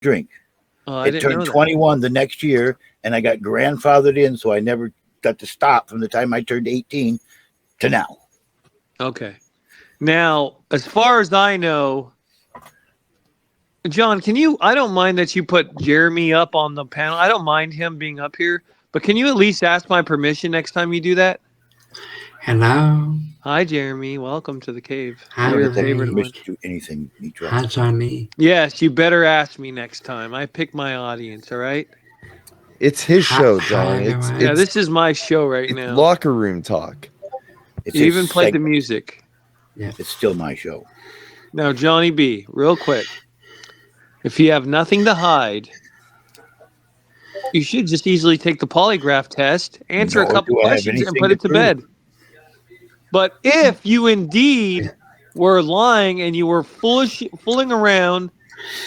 drink. I It didn't know turned that. 21 the next year, and I got grandfathered in, so I never got to stop from the time I turned 18 to now. Okay. Now, as far as I know, John, I don't mind that you put Jeremy up on the panel. I don't mind him being up here, but can you at least ask my permission next time you do that? Hello. Hi, Jeremy. Welcome to the cave. Hi, You're your Johnny. favorite one. To do anything, Mitra. Hi, Johnny. Yes, you better ask me next time. I pick my audience, all right? It's his show, Hi, John. everyone. Yeah, this is my show right now. Locker room talk. It's You his even played the segment. music. Yeah. It's still my show. Now, Johnny B, real quick. If you have nothing to hide, you should just easily take the polygraph test, answer a Nor couple do I have questions, and anything put to it to prove. bed. But if you indeed were lying and you were fooling around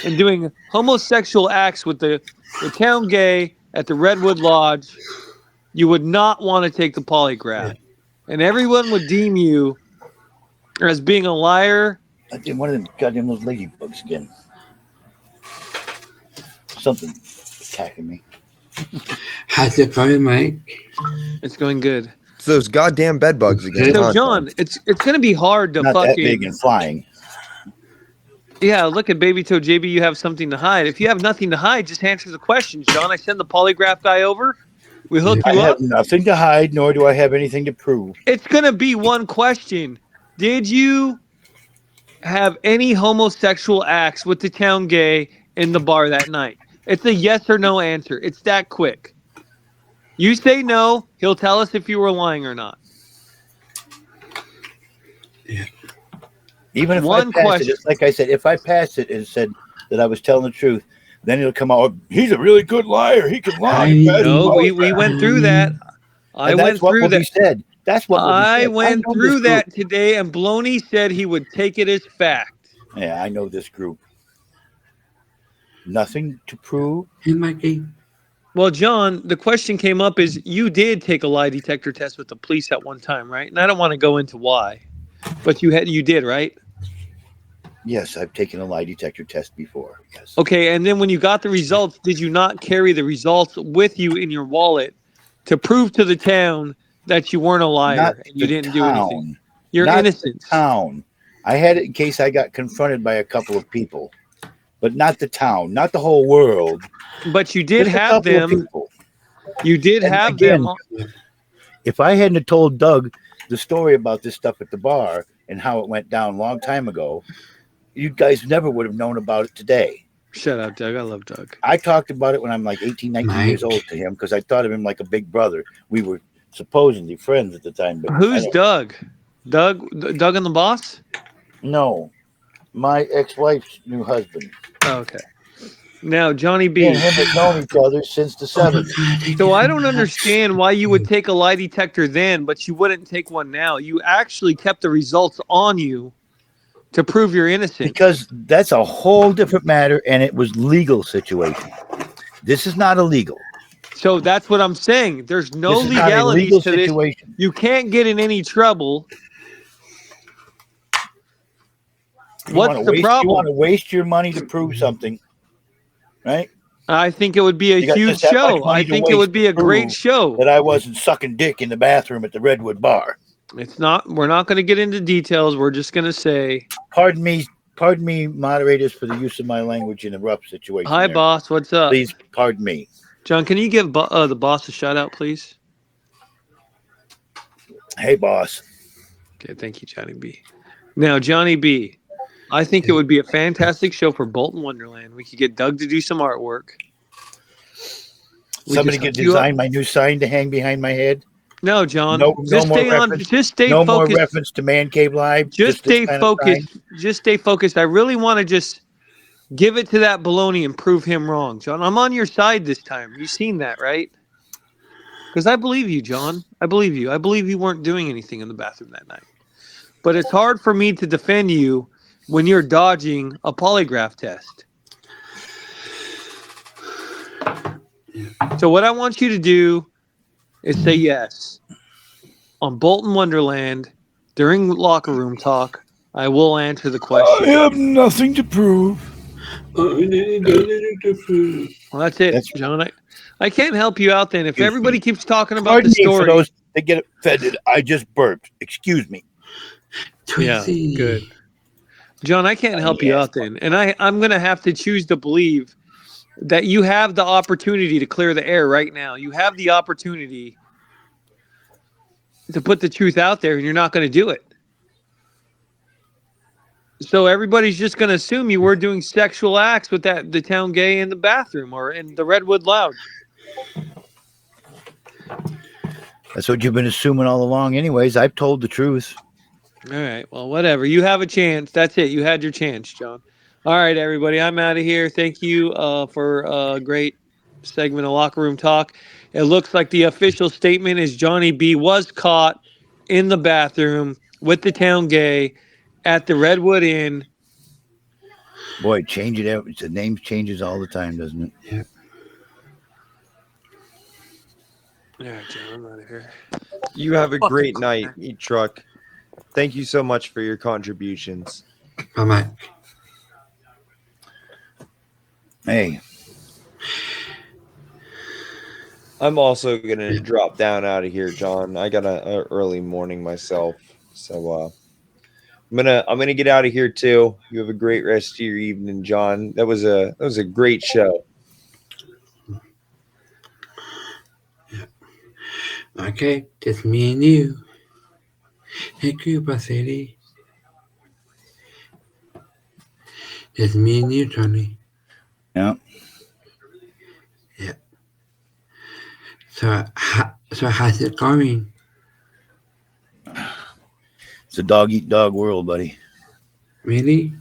and doing homosexual acts with the town gay at the Redwood Lodge, you would not want to take the polygraph. Yeah. And everyone would deem you as being a liar. I did one of them goddamn those ladybugs again. Something attacking me. How's it going, Mike? It's going good. It's those goddamn bed bugs again. So, huh, John, it's going to be hard to Not that big fucking... and flying. Yeah, look at Baby Toe JB. You have something to hide. If you have nothing to hide, just answer the questions, John. I send the polygraph guy over. We hook I you have up. nothing to hide, nor do I have anything to prove. It's going to be one question. Did you have any homosexual acts with the town gay in the bar that night? It's a yes or no answer. It's that quick. You say no, he'll tell us if you were lying or not. Yeah. Even if One I passed question. it, it's like I said, if I passed it and said that I was telling the truth, then it'll come out, he's a really good liar. He can lie. I Pass the No, we polygraph. went through that. I And went that's what through will be that. said. That's what will be I said. went know through this group. that today, and Bloney said he would take it as fact. Yeah, I know this group. Nothing to prove. Hey, Mikey. Well, John, the question came up is you did take a lie detector test with the police at one time, right? And I don't want to go into why, but you did, right? Yes, I've taken a lie detector test before. Yes. Okay, and then when you got the results, did you not carry the results with you in your wallet to prove to the town that you weren't a liar Not and you the didn't do anything? town. Your Not innocence. the town. I had it in case I got confronted by a couple of people, but not the town, not the whole world. But you did Just a have couple of them. people. You did And have again, them. if I hadn't have told Doug the story about this stuff at the bar and how it went down a long time ago, you guys never would have known about it today. Shut up, Doug. I love Doug. I talked about it when I'm like 18, 19 years old to him because I thought of him like a big brother. We were supposedly friends at the time. But Who's Doug? Doug and the boss? No, my ex-wife's new husband. Oh, okay. Now, Johnny B. Me and him have known each other since the 70s. So I don't understand why you would take a lie detector then, but you wouldn't take one now. You actually kept the results on you to prove you're innocent. Because that's a whole different matter, and it was legal situation. This is not illegal. So that's what I'm saying. There's no This is not a legalities legal to this. situation. You can't get in any trouble. What's the You problem? want to waste your money to prove something, right? I think it would be a You got huge just that much show. money I to think it would waste be a to great prove show. That I wasn't sucking dick in the bathroom at the Redwood Bar. It's not. We're not going to get into details. We're just going to say, Pardon me, moderators, for the use of my language in a rough situation. hi, there. boss. What's up? Please pardon me. John, can you give the boss a shout out, please? Hey, boss. Okay, thank you, Johnny B. Now, Johnny B, I think it would be a fantastic show for Bolton Wonderland. We could get Doug to do some artwork. Somebody could design my new sign to hang behind my head. No, John. No just more stay on. reference. Just stay No more focused. reference to Man Cave Live. Just stay this kind of focused. sign. Just stay focused. I really want to just give it to that baloney and prove him wrong, John. I'm on your side this time. You've seen that, right? Because I believe you, John. I believe you. I believe you weren't doing anything in the bathroom that night. But it's hard for me to defend you when you're dodging a polygraph test. So what I want you to do is say yes. On Bolton Wonderland, during locker room talk, I will answer the question. I have nothing to prove. Well, that's it, That's John. I can't help you out then. If Excuse everybody me. keeps talking about Pardon the me for story. those that get offended. I just burped. Excuse me. Yeah, Trixie. good. John, I can't help you out then. And I'm going to have to choose to believe that you have the opportunity to clear the air right now. You have the opportunity to put the truth out there, and you're not going to do it. So everybody's just going to assume you were doing sexual acts with the town gay in the bathroom or in the Redwood Lounge. That's what you've been assuming all along. Anyways, I've told the truth. All right. Well, whatever. You have a chance. That's it. You had your chance, John. All right, everybody. I'm out of here. Thank you for a great segment of Locker Room Talk. It looks like the official statement is Johnny B was caught in the bathroom with the town gay at the Redwood Inn. Boy, change it. The name changes all the time, doesn't it? Yep. All right, John. I'm out of here. You have a Fucking great cool, night, man. Eat Truck. Thank you so much for your contributions. Bye, Mike. Hey, I'm also gonna drop down out of here, John. I got a early morning myself, so I'm gonna get out of here too. You have a great rest of your evening, John. That was a great show. Okay, just me and you. Thank you, Basili. Just me and you, Johnny. yeah. Yeah. So how's it going? It's a dog eat dog world, buddy. Really?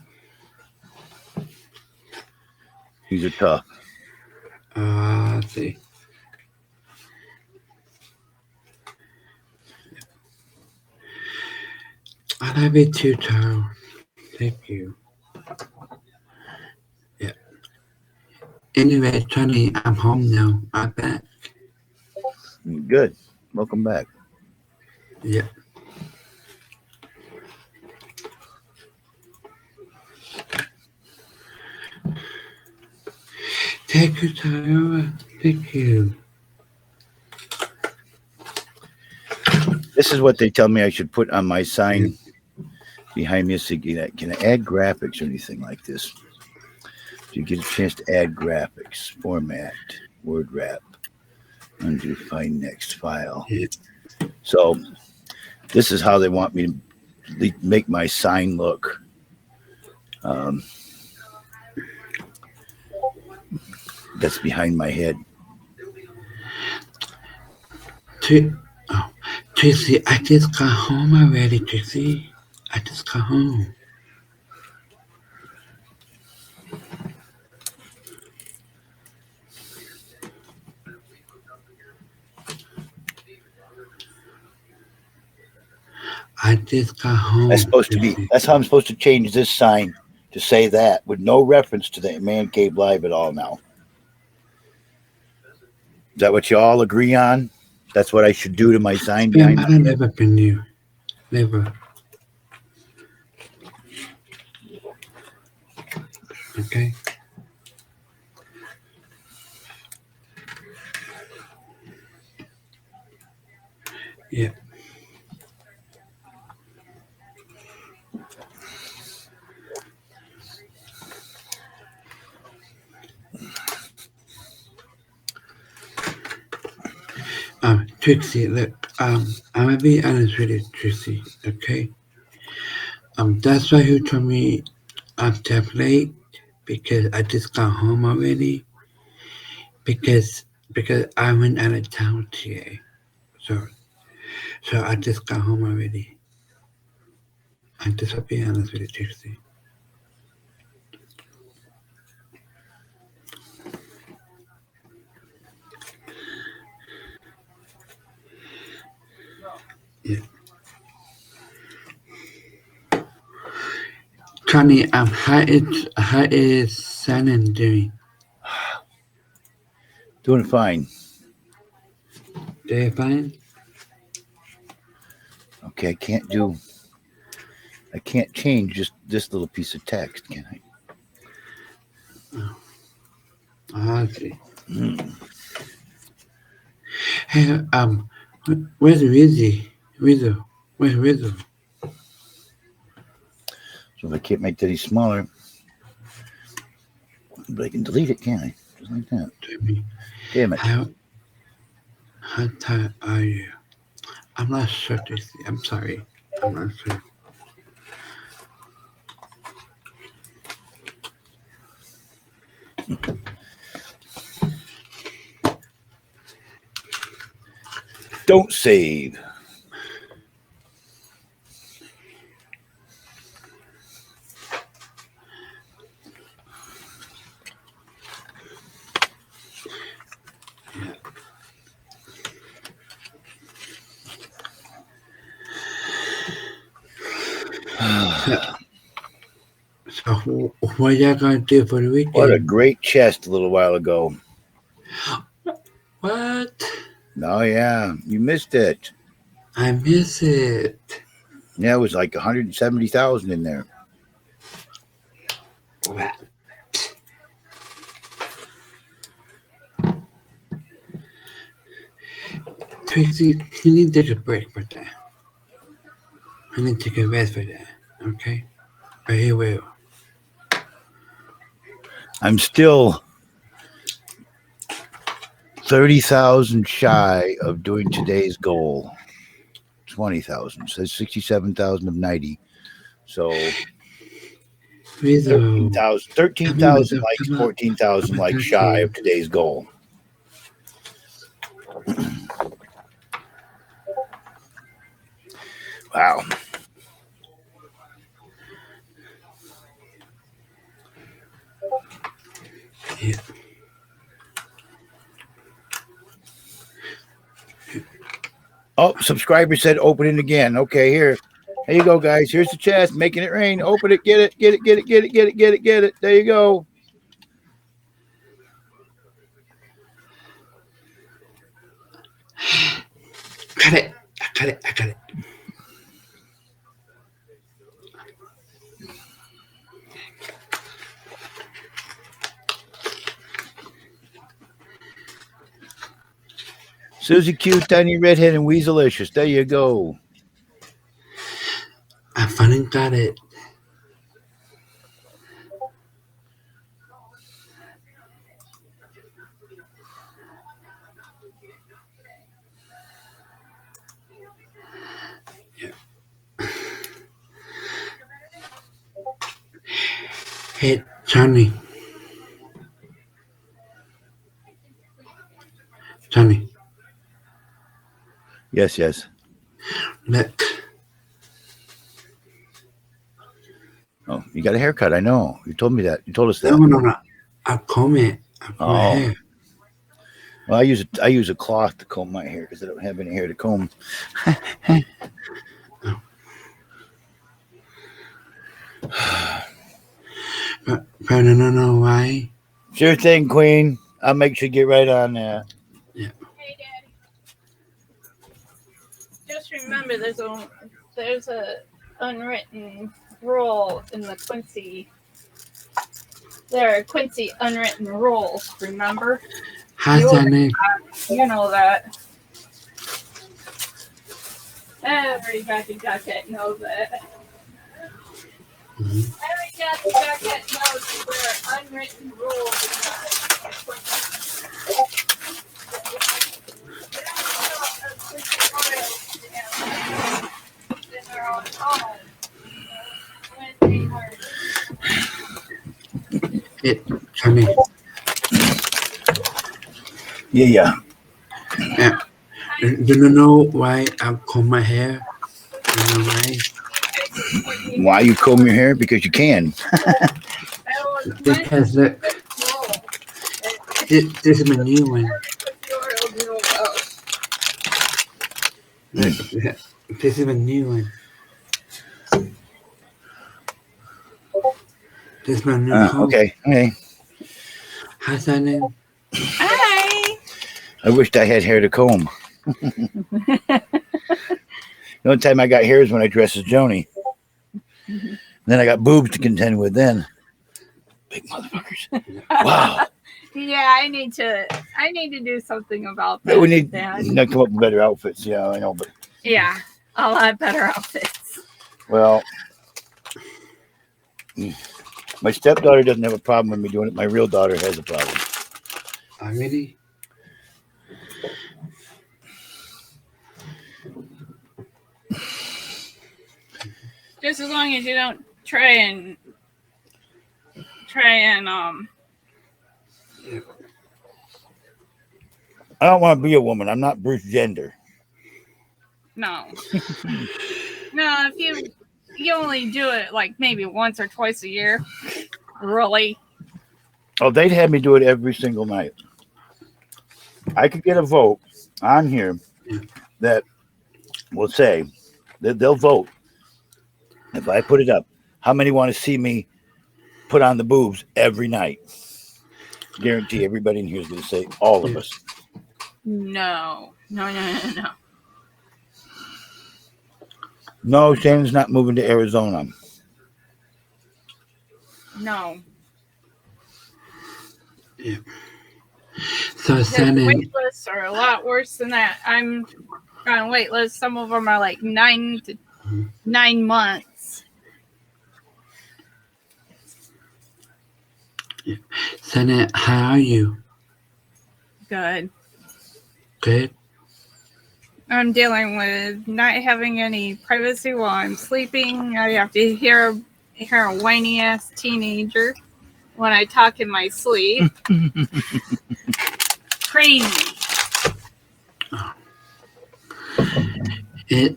These are tough. Let's see. I love you too, Charles. Thank you. Yeah. Anyway, Johnny, I'm home now. I'm back. Good. Welcome back. Yeah. Thank you, Charles. Thank you. This is what they tell me I should put on my sign behind me. So can I add graphics or anything like this? Do you get a chance to add graphics? Format, word wrap, undo, find next file. Yeah. So this is how they want me to make my sign look. That's behind my head. Tracy, I just got home already, Tracy. I just got home. I just got home. That's supposed to be. That's how I'm supposed to change this sign to say that with no reference to the Man Cave Live at all. Now, is that what you all agree on? That's what I should do to my sign behind my I've never been you. Never. Okay. Yeah. Trixie, look, I'm gonna be honest with you, Trixie, okay? That's why you told me I'm that late because I just got home already. Because I went out of town today, so I just got home already. I'm just to be honest with you, Trixie. Yeah. Johnny, how is Shannon doing? doing fine. Doing fine? Okay, I can't change just this little piece of text, can I? I see. Mm. Hey, where's Rizzy? Rizzo? Where's Rizzo? So if I can't make that any smaller, but I can delete it, can't I? Just like that. Tell me, Damn it. how tired are you? I'm not sure, Tracy. I'm sorry. I'm not sure. Don't save. So, what y'all gonna do for the What a weekend? great chest a little while ago. What? Oh, yeah. You missed it. I miss it. Yeah, it was like 170,000 in there. What? Tracy, you need to take a break for that. I need to take a rest for that. Okay? But he will. I'm still 30,000 shy of doing today's goal. 20,000. So 67,000 of 90. So Rizzo. 13,000 Rizzo, likes, come on. 14,000 Come on, likes thank shy you. of today's goal. Wow. Yeah. Oh, subscriber said open it again. Okay, here. Here you go, guys. Here's the chest. Making it rain. Open it. Get it. Get it. Get it. Get it. Get it. Get it. Get it. There you go. Got it. I got it. I got it. Susie Q, Tiny Redhead, and Weaselicious. There you go. I finally got it. Yeah. Hey, Johnny. Johnny, Yes, yes. look. Oh, you got a haircut. I know. You told me that. You told us that. No. I'll comb it. I'll comb my Oh. hair. Well, I use a cloth to comb my hair because I don't have any hair to comb. But I don't know why. Sure thing, Queen. I'll make sure you get right on that. Yeah. Hey, Daddy. Just remember, there's a unwritten rule in the Quincy. There are Quincy unwritten rules. Remember? Hi, Johnny. You know that. Everybody jacket knows that. Mhm. Every jacket knows there are unwritten rules in the Quincy. They don't know a Quincy royals in their own home. When they were Johnny. Yeah. Do you know why I comb my hair? You know why? Why you comb your hair? Because you can. Because look, this is my new one. Look, this is my new one. This is my new comb. Okay. Hi, Johnny. Hi. I wished I had hair to comb. The only time I got hair is when I dress as Joni. Then I got boobs to contend with then. Big motherfuckers. Wow. Yeah, I need to do something about that. We need Dad. to come up with better outfits. Yeah, I know, but Yeah, I'll have better outfits. well, my stepdaughter doesn't have a problem with me doing it. My real daughter has a problem. Really? Just as long as you don't try and I don't want to be a woman. I'm not Bruce Gender. no. No, if you only do it like maybe once or twice a year. Really? Oh, they'd have me do it every single night. I could get a vote on here that will say that they'll vote if I put it up. How many want to see me put on the boobs every night? Guarantee everybody in here is going to say all of us. No. No, Shannon's not moving to Arizona. No. Yeah. So The Shannon, wait lists are a lot worse than that. I'm on wait lists. Some of them are like 9 months. Shannon, how are you? Good. Good. I'm dealing with not having any privacy while I'm sleeping. I have to hear a whiny ass teenager when I talk in my sleep. Crazy.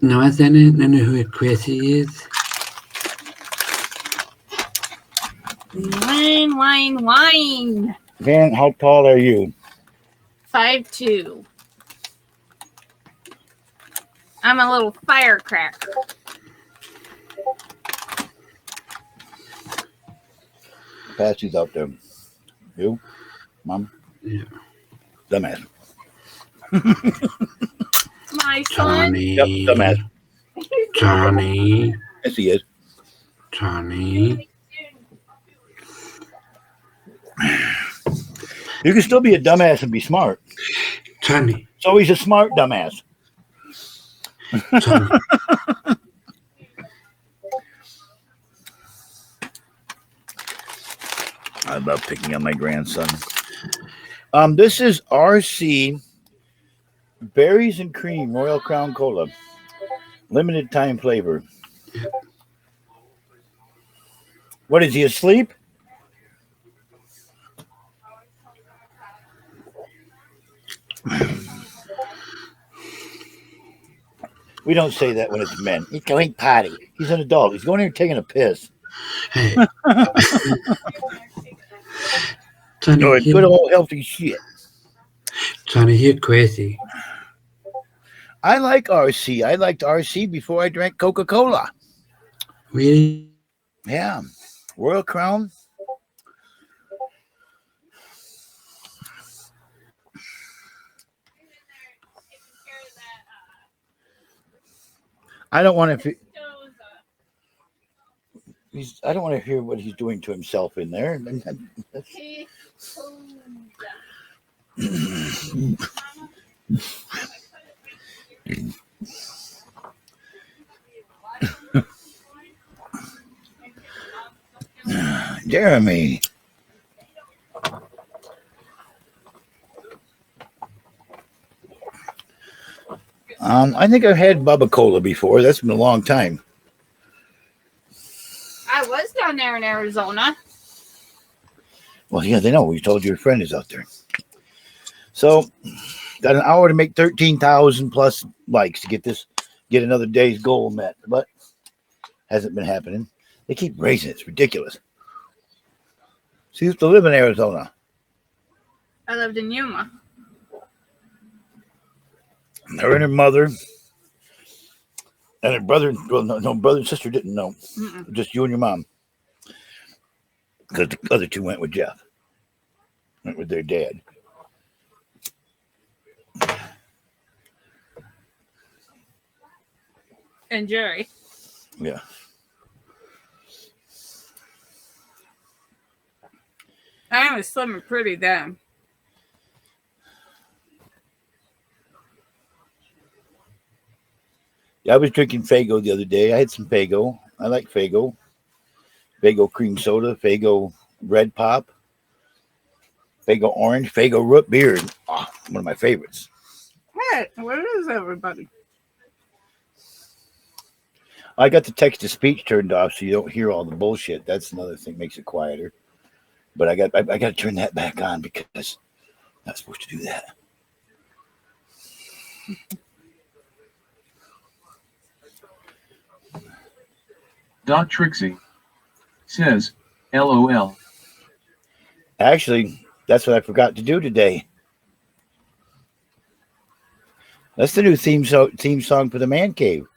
No, Shannon, I know who Chrissy is. Wine. Dan, how tall are you? 5'2". I'm a little firecracker. Patsy's out there. You? Mom? Yeah. Dumbass. My son. Johnny. Yep, dumbass. Johnny. Yes, he is. Johnny. You can still be a dumbass and be smart. Johnny. So he's a smart dumbass. Johnny. I love picking on my grandson. This is RC Berries and Cream Royal Crown Cola. Limited time flavor. What is he asleep? We don't say that when it's men. He's going potty. He's an adult. He's going here taking a piss. Hey. Johnny, Good, good old healthy shit. Johnny, you're crazy. I like RC. I liked RC before I drank Coca-Cola. Really? Yeah. Royal Crown. I don't want to. I don't want to hear what he's doing to himself in there. Jeremy. I think I've had Bubba Cola before. That's been a long time. I was down there in Arizona. Well, yeah, they know. We told your friend is out there. So, got an hour to make 13,000 plus likes to get another day's goal met, but hasn't been happening. They keep raising it. It's ridiculous. She used to live in Arizona. I lived in Yuma. Her and her mother and her brother. Well, no, brother and sister didn't know. Just you and your mom. Because the other two went with Jeff. Went with their dad. And Jerry. Yeah. I was slim and pretty then. Yeah, I was drinking Faygo the other day. I had some Faygo. I like Faygo. Faygo cream soda, Faygo red pop, Faygo orange, Faygo root beer. Oh, one of my favorites. Hey, where is everybody? I got the text to speech turned off so you don't hear all the bullshit. That's another thing, makes it quieter. But I got to turn that back on because I'm not supposed to do that. Doc Trixie says, LOL. Actually, that's what I forgot to do today. That's the new theme song for the Man Cave.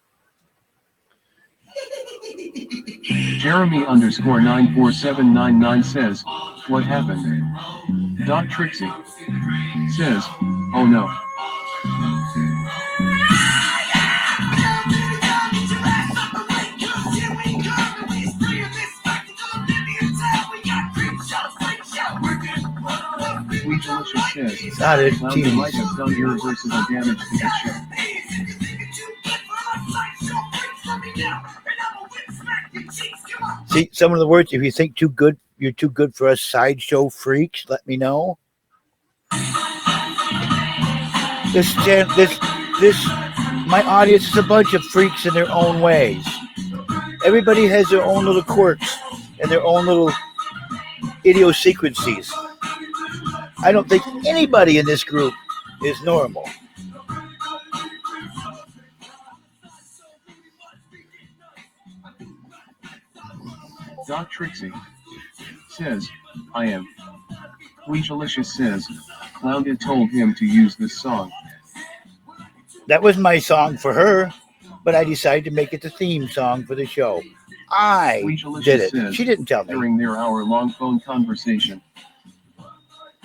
Jeremy_94799 says, what happened? Doc Trixie says, oh no. Sweet Delicious says, Not it, Clown geez. might have done irreversible damage to the show. See, some of the words, if you think you're too good for us sideshow freaks, let me know. My audience is a bunch of freaks in their own ways. Everybody has their own little quirks and their own little idiosyncrasies. I don't think anybody in this group is normal. Doc Trixie says, I am. Weejalicious says, Clown had told him to use this song. That was my song for her, but I decided to make it the theme song for the show. I Weejalicious did it. says, She didn't tell me. During their hour-long phone conversation.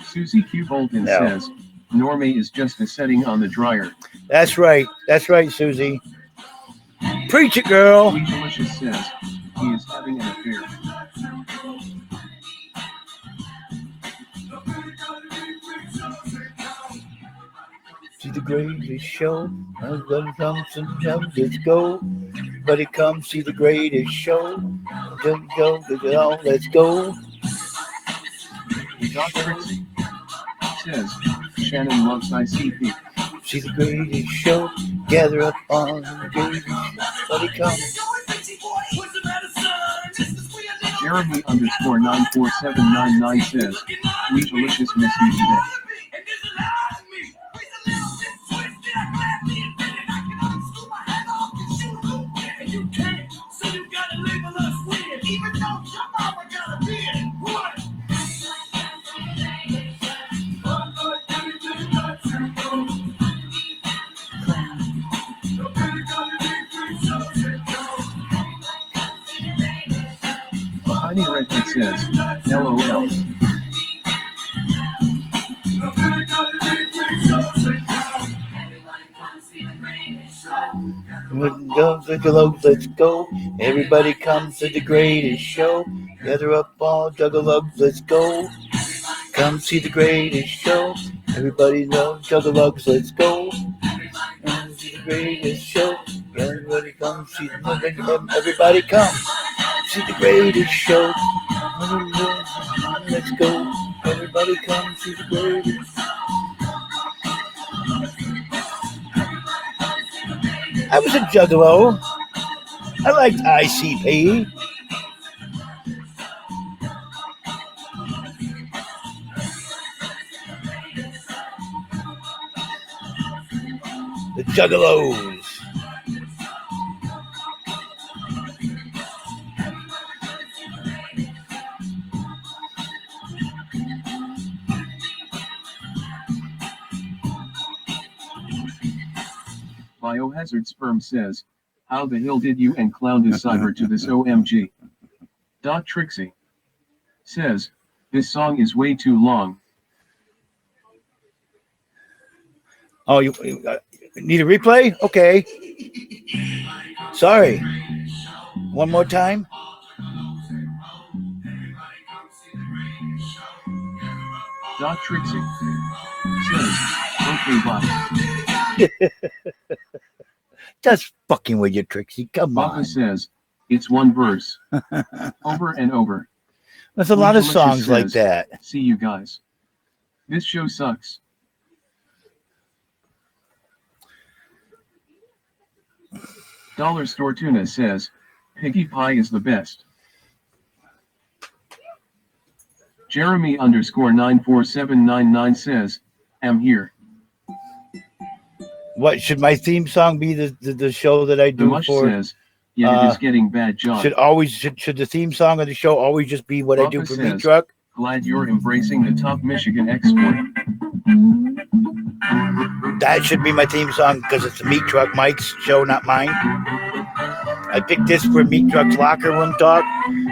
Susie Q. Bolton No. says, Normie is just a setting on the dryer. That's right. That's right, Susie. Preach it, girl. Weejalicious says, he is having an affair. See the greatest show. Let's go. Everybody come see the greatest show. Let's go. Doc Trixie says, Shannon loves ICP. See the greatest show. Gather up on the greatest. Everybody come. Jeremy_94799 says, Weejalicious miss you today. Tiny Redhead says, LOL. Let's go. Everybody comes to the greatest show. Gather up all juggalo, let's go. Come see the greatest show. Everybody knows juggalo, let's go. Come see the greatest show. Everybody come see everybody come see the greatest show. Let's go. Everybody come see the greatest. I was a juggalo. I liked ICP. The Juggalos. Biohazard Sperm says, how the hell did you and Clown decipher to this OMG? Doc Trixie says, this song is way too long. Oh, you need a replay? Okay. Sorry. One more time. Trixie says, okay, bye. Just fucking with you, Trixie. Come Bubba on. says, it's one verse. Over and over. There's a lot of Delicious songs like says, that. See you guys. This show sucks. Dollar Store Tuna says, Piggy Pie is the best. Jeremy _94799 says, I'm here. What should my theme song be? The show that I The do Mush for says, yeah, it is getting bad, John. should the theme song of the show always just be what I do Bubba for Meat says, Truck? Glad you're embracing the top Michigan export. That should be my theme song because it's the Meat Truck Mike's show, not mine. I picked this for Meat Truck's locker room talk,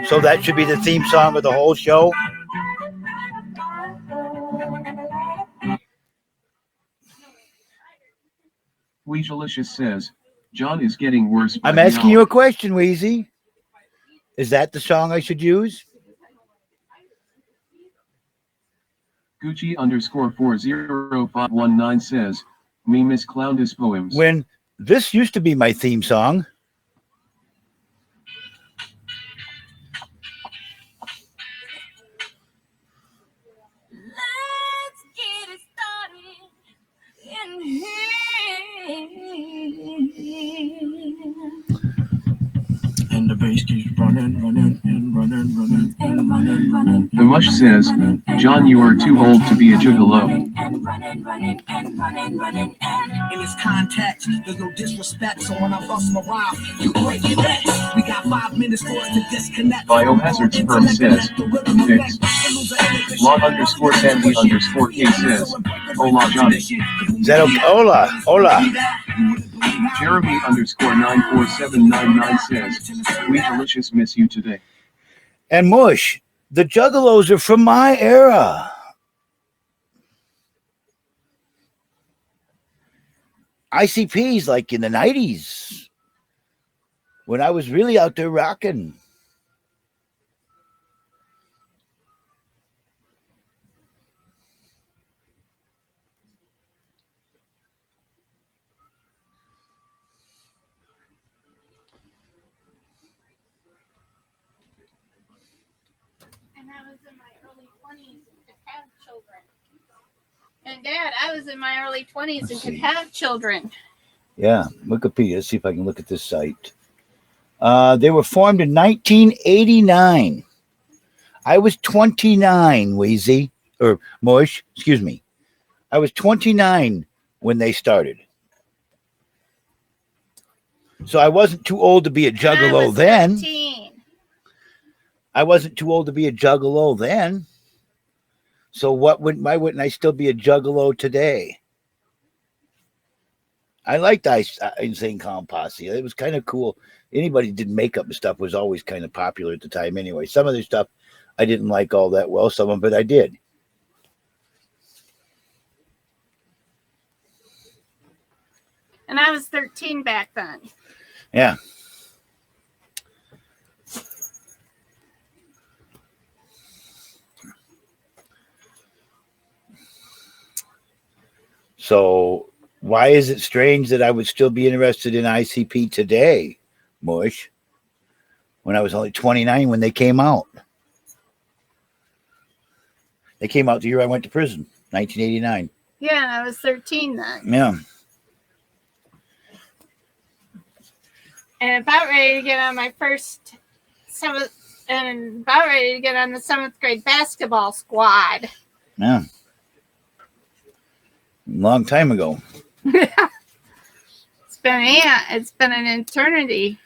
so that should be the theme song of the whole show. Weejalicious says, John is getting worse. by I'm the asking hour. you a question, Wheezy. Is that the song I should use? Gucci _40519 says, me miss Clowndas poems. When this used to be my theme song. Let's get it started in here. And the bass keeps running. The Mush says, John, you are too old to be a gigolo. In this context, there's no disrespect, so when I bust my rhyme, you break your necks. We got 5 minutes for us to disconnect. Biohazard Sperm says, fix. Log _Sandy_K says, hola Johnny. Is that okay? Hola. Jeremy _94799 says, we delicious miss you today. And Mush, the Juggalos are from my era. ICP's like in the 90s when I was really out there rocking. And I was in my early 20s and could have children. And Dad, I was in my early 20s and could have children. Yeah, Wikipedia. Let's see if I can look at this site. They were formed in 1989. I was 29, Wheezy, or Mush, excuse me. I was 29 when they started. So I wasn't too old to be a And I juggalo was then. 13. I wasn't too old to be a juggalo then. So why wouldn't I still be a juggalo today? I liked Insane Clown Posse. It was kind of cool. Anybody who did makeup and stuff was always kind of popular at the time anyway. Some of their stuff I didn't like all that well, some of it I did. And I was 13 back then. Yeah. So why is it strange that I would still be interested in ICP today, Mush, when I was only 29 when they came out? They came out the year I went to prison, 1989. Yeah, and I was 13 then. Yeah. And about ready to get on my first seventh, and about ready to get on the 7th grade basketball squad. Yeah. Long time ago. It's been an eternity.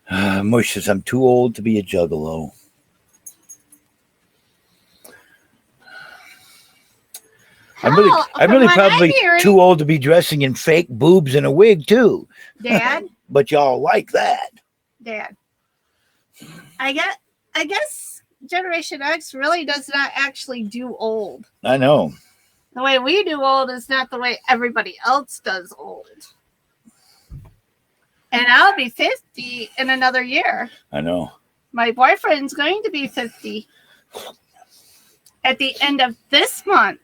Mush says, I'm too old to be a juggalo. I'm really from what probably I'm hearing- too old to be dressing in fake boobs and a wig too. Dad, But y'all like that. Dad. I guess Generation X really does not actually do old. I know. The way we do old is not the way everybody else does old. And I'll be 50 in another year. I know. My boyfriend's going to be 50. at the end of this month.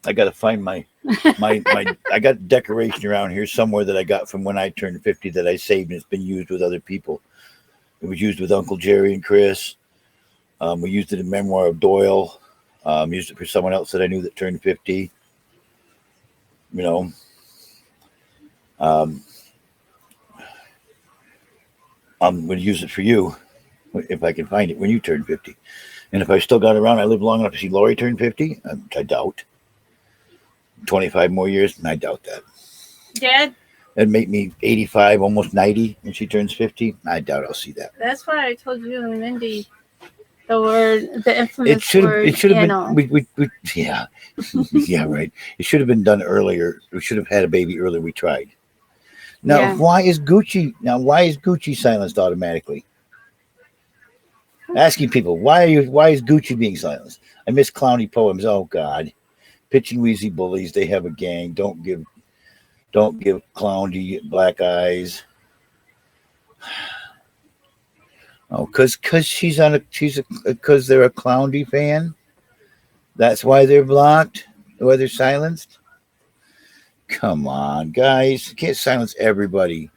I got to find my I got decoration around here somewhere that I got from when I turned 50 that I saved, and it's been used with other people. It was used with Uncle Jerry and Chris. We used it in memoir of Doyle. Used it for someone else that I knew that turned 50. You know, I'm going to use it for you if I can find it when you turn 50. And if I still got around, I lived long enough to see Lori turn 50. I doubt. 25 more years, and I doubt that. Dad, That'd make me 85, almost 90 when she turns 50. I doubt I'll see that. that's why I told you and Mindy the infamous It should word have anal. been yeah. Yeah, right. It should have been done earlier. We should have had a baby earlier. We tried. Now, Yeah. why is Gucci silenced automatically? Asking people, why is Gucci being silenced? I miss clowny poems. Oh God. Pitching Wheezy bullies, they have a gang. Don't give Clowny black eyes. Oh, cause because they're a Clowny fan. That's why they're blocked. Why they're silenced. Come on, guys, you can't silence everybody.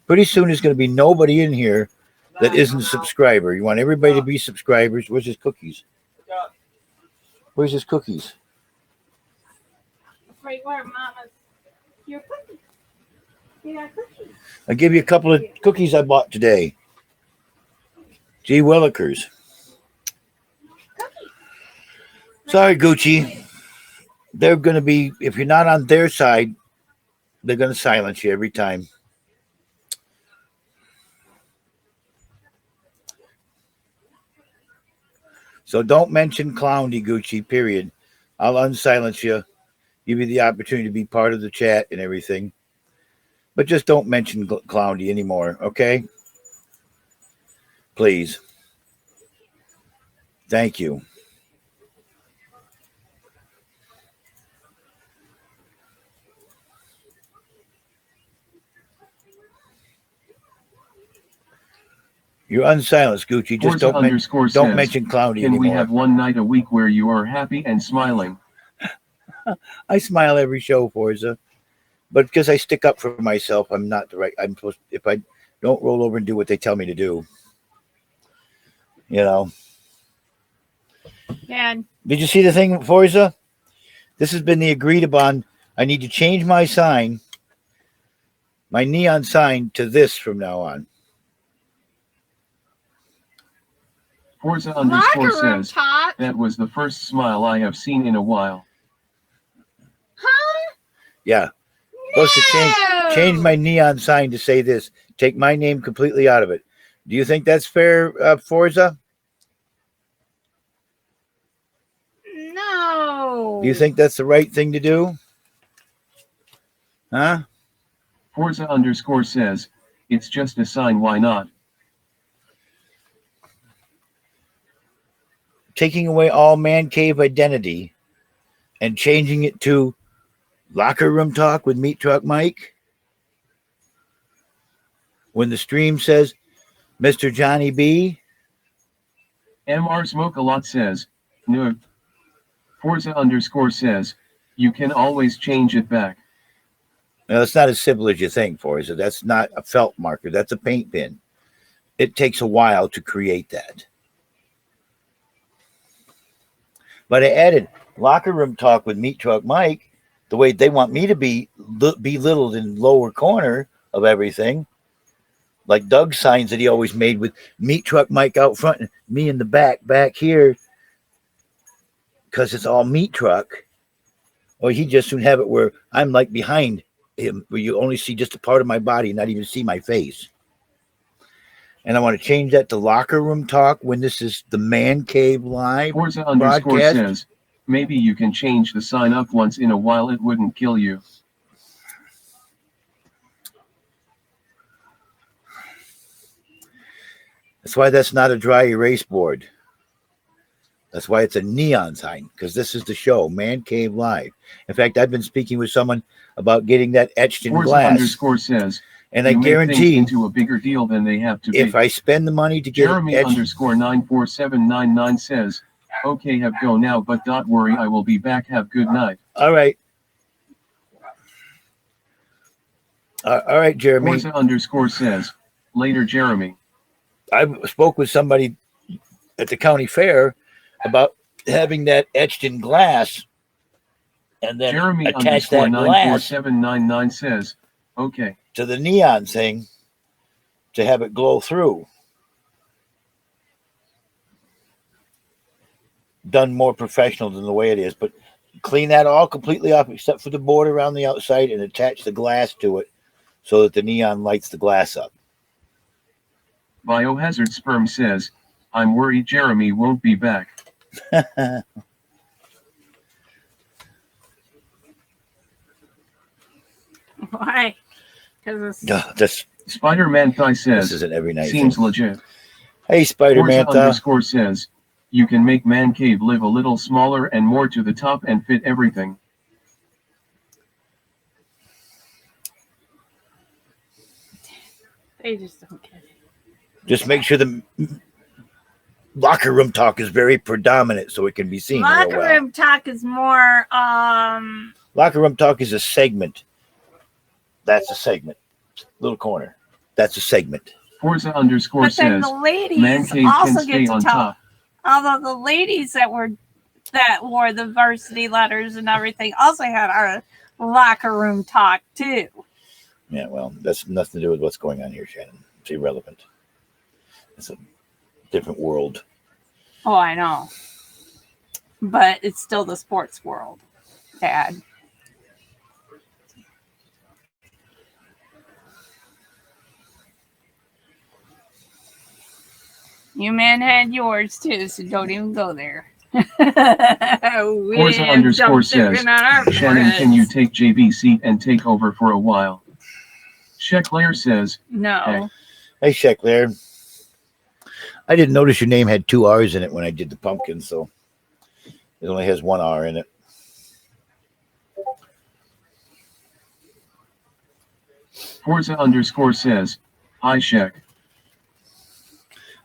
Pretty soon there's going to be nobody in here that isn't a subscriber. You want everybody to be subscribers. Where's his cookies? Where's his cookies? Right where Mama's your cookies. You got cookies. I'll give you a couple of cookies I bought today. Gee Willikers. Sorry, Gucci. They're going to be, if you're not on their side, they're going to silence you every time. So don't mention Clowny, Gucci, period. I'll unsilence you. Give you the opportunity to be part of the chat and everything. But just don't mention Clowny anymore, okay? Please. Thank you. You're unsilenced, Gucci. Just don't mention Clowny Can anymore. we have one night a week where you are happy and smiling? I smile every show, Forza, but because I stick up for myself, I'm not the right. I'm supposed. If I don't roll over and do what they tell me to do, you know. Dad. Did you see the thing, Forza? This has been the agreed upon. I need to change my sign, my neon sign, to this from now on. Forza _ Locker room says, talk. that was the first smile I have seen in a while. Huh? Yeah. Supposed to change my neon sign to say this. Take my name completely out of it. Do you think that's fair, Forza? No. Do you think that's the right thing to do? Huh? Forza _ says, it's just a sign, why not? Taking away all man cave identity and changing it to locker room talk with Meat Truck Mike. When the stream says Mr. Johnny B. MR Smoke a Lot says, no. Forza _ says, you can always change it back. Now, it's not as simple as you think, Forza. That's not a felt marker. That's a paint pen. It takes a while to create that. But I added locker room talk with Meat Truck Mike, the way they want me to be belittled in lower corner of everything. Like Doug's signs that he always made with Meat Truck Mike out front and me in the back here, because it's all Meat Truck. Or he just soon have it where I'm like behind him, where you only see just a part of my body and not even see my face. And I want to change that to locker room talk when this is the Man Cave Live Forza broadcast. says, maybe you can change the sign up once in a while, it wouldn't kill you. That's why that's not a dry erase board. That's why it's a neon sign, because this is the show, Man Cave Live. In fact, I've been speaking with someone about getting that etched in Forza glass. says, And I you make guarantee things into a bigger deal than they have to be. if I spend the money to get Jeremy it etched, _ 94799 says, Okay, have go now, but don't worry, I will be back. Have good night. All right. All right, Jeremy. Forza_ says, later, Jeremy. I spoke with somebody at the county fair about having that etched in glass and then Jeremy attach that glass 94799 says, okay. to the neon thing to have it glow through. Done more professional than the way it is, but clean that all completely off except for the board around the outside and attach the glass to it so that the neon lights the glass up. Biohazard Sperm says, I'm worried Jeremy won't be back. Why? Because This Spider-Man Thigh says, isn't every night. seems thing. legit. Hey, Spider-Man. Forza_ says, you can make Man Cave live a little smaller and more to the top and fit everything. they just don't get it. Just make sure the locker room talk is very predominant so it can be seen. real Locker well. room talk is more Locker room talk is a segment. That's a segment. Little corner. That's a segment. Forza_ but then says, the ladies Man Cave can also stay get to on talk. top. Although the ladies that wore the varsity letters and everything also had our locker room talk too. Yeah, well, that's nothing to do with what's going on here, Shannon. It's irrelevant. It's a different world. Oh, I know. But it's still the sports world, Dad. You man had yours too, so don't even go there. Forza_ says, Shannon, can you take JB seat and take over for a while? Shekler says, No. Hey, Shekler. I didn't notice your name had 2 R's in it when I did the pumpkin, so it only has 1 R in it. Forza_ says, hi, Shek.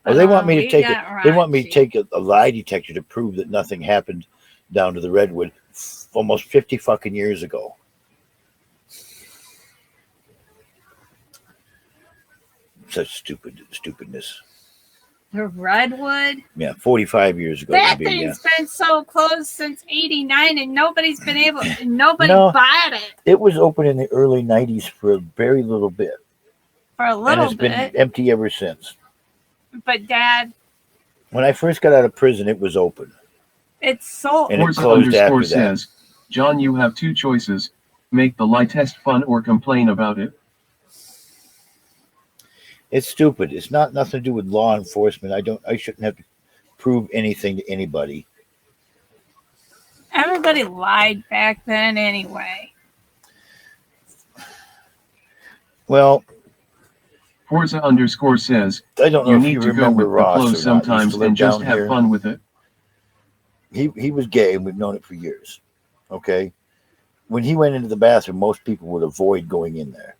Well, they want me to we take it. got They want me to Roxy. take a lie detector to prove that nothing happened down to the Redwood almost 50 fucking years ago. Such stupidness. The Redwood. Yeah, 45 years ago. That it'd be, thing's been so closed since '89, and nobody's been able. Nobody No. bought it It was open in the early 90s for a very little bit. for a And little it's bit. been empty ever since. But Dad, When I first got out of prison, it was open. it's so. And it closed after that. says, John, you have 2 choices. Make the lie test fun or complain about it. It's stupid. It's not nothing to do with law enforcement. I shouldn't have to prove anything to anybody. Everybody lied back then anyway. Well, Forza_ says, I don't know you if need you to go remember with the Ross flow or not. He used sometimes to live and just down have here. fun with it. He was gay, and we've known it for years. Okay? When he went into the bathroom, most people would avoid going in there.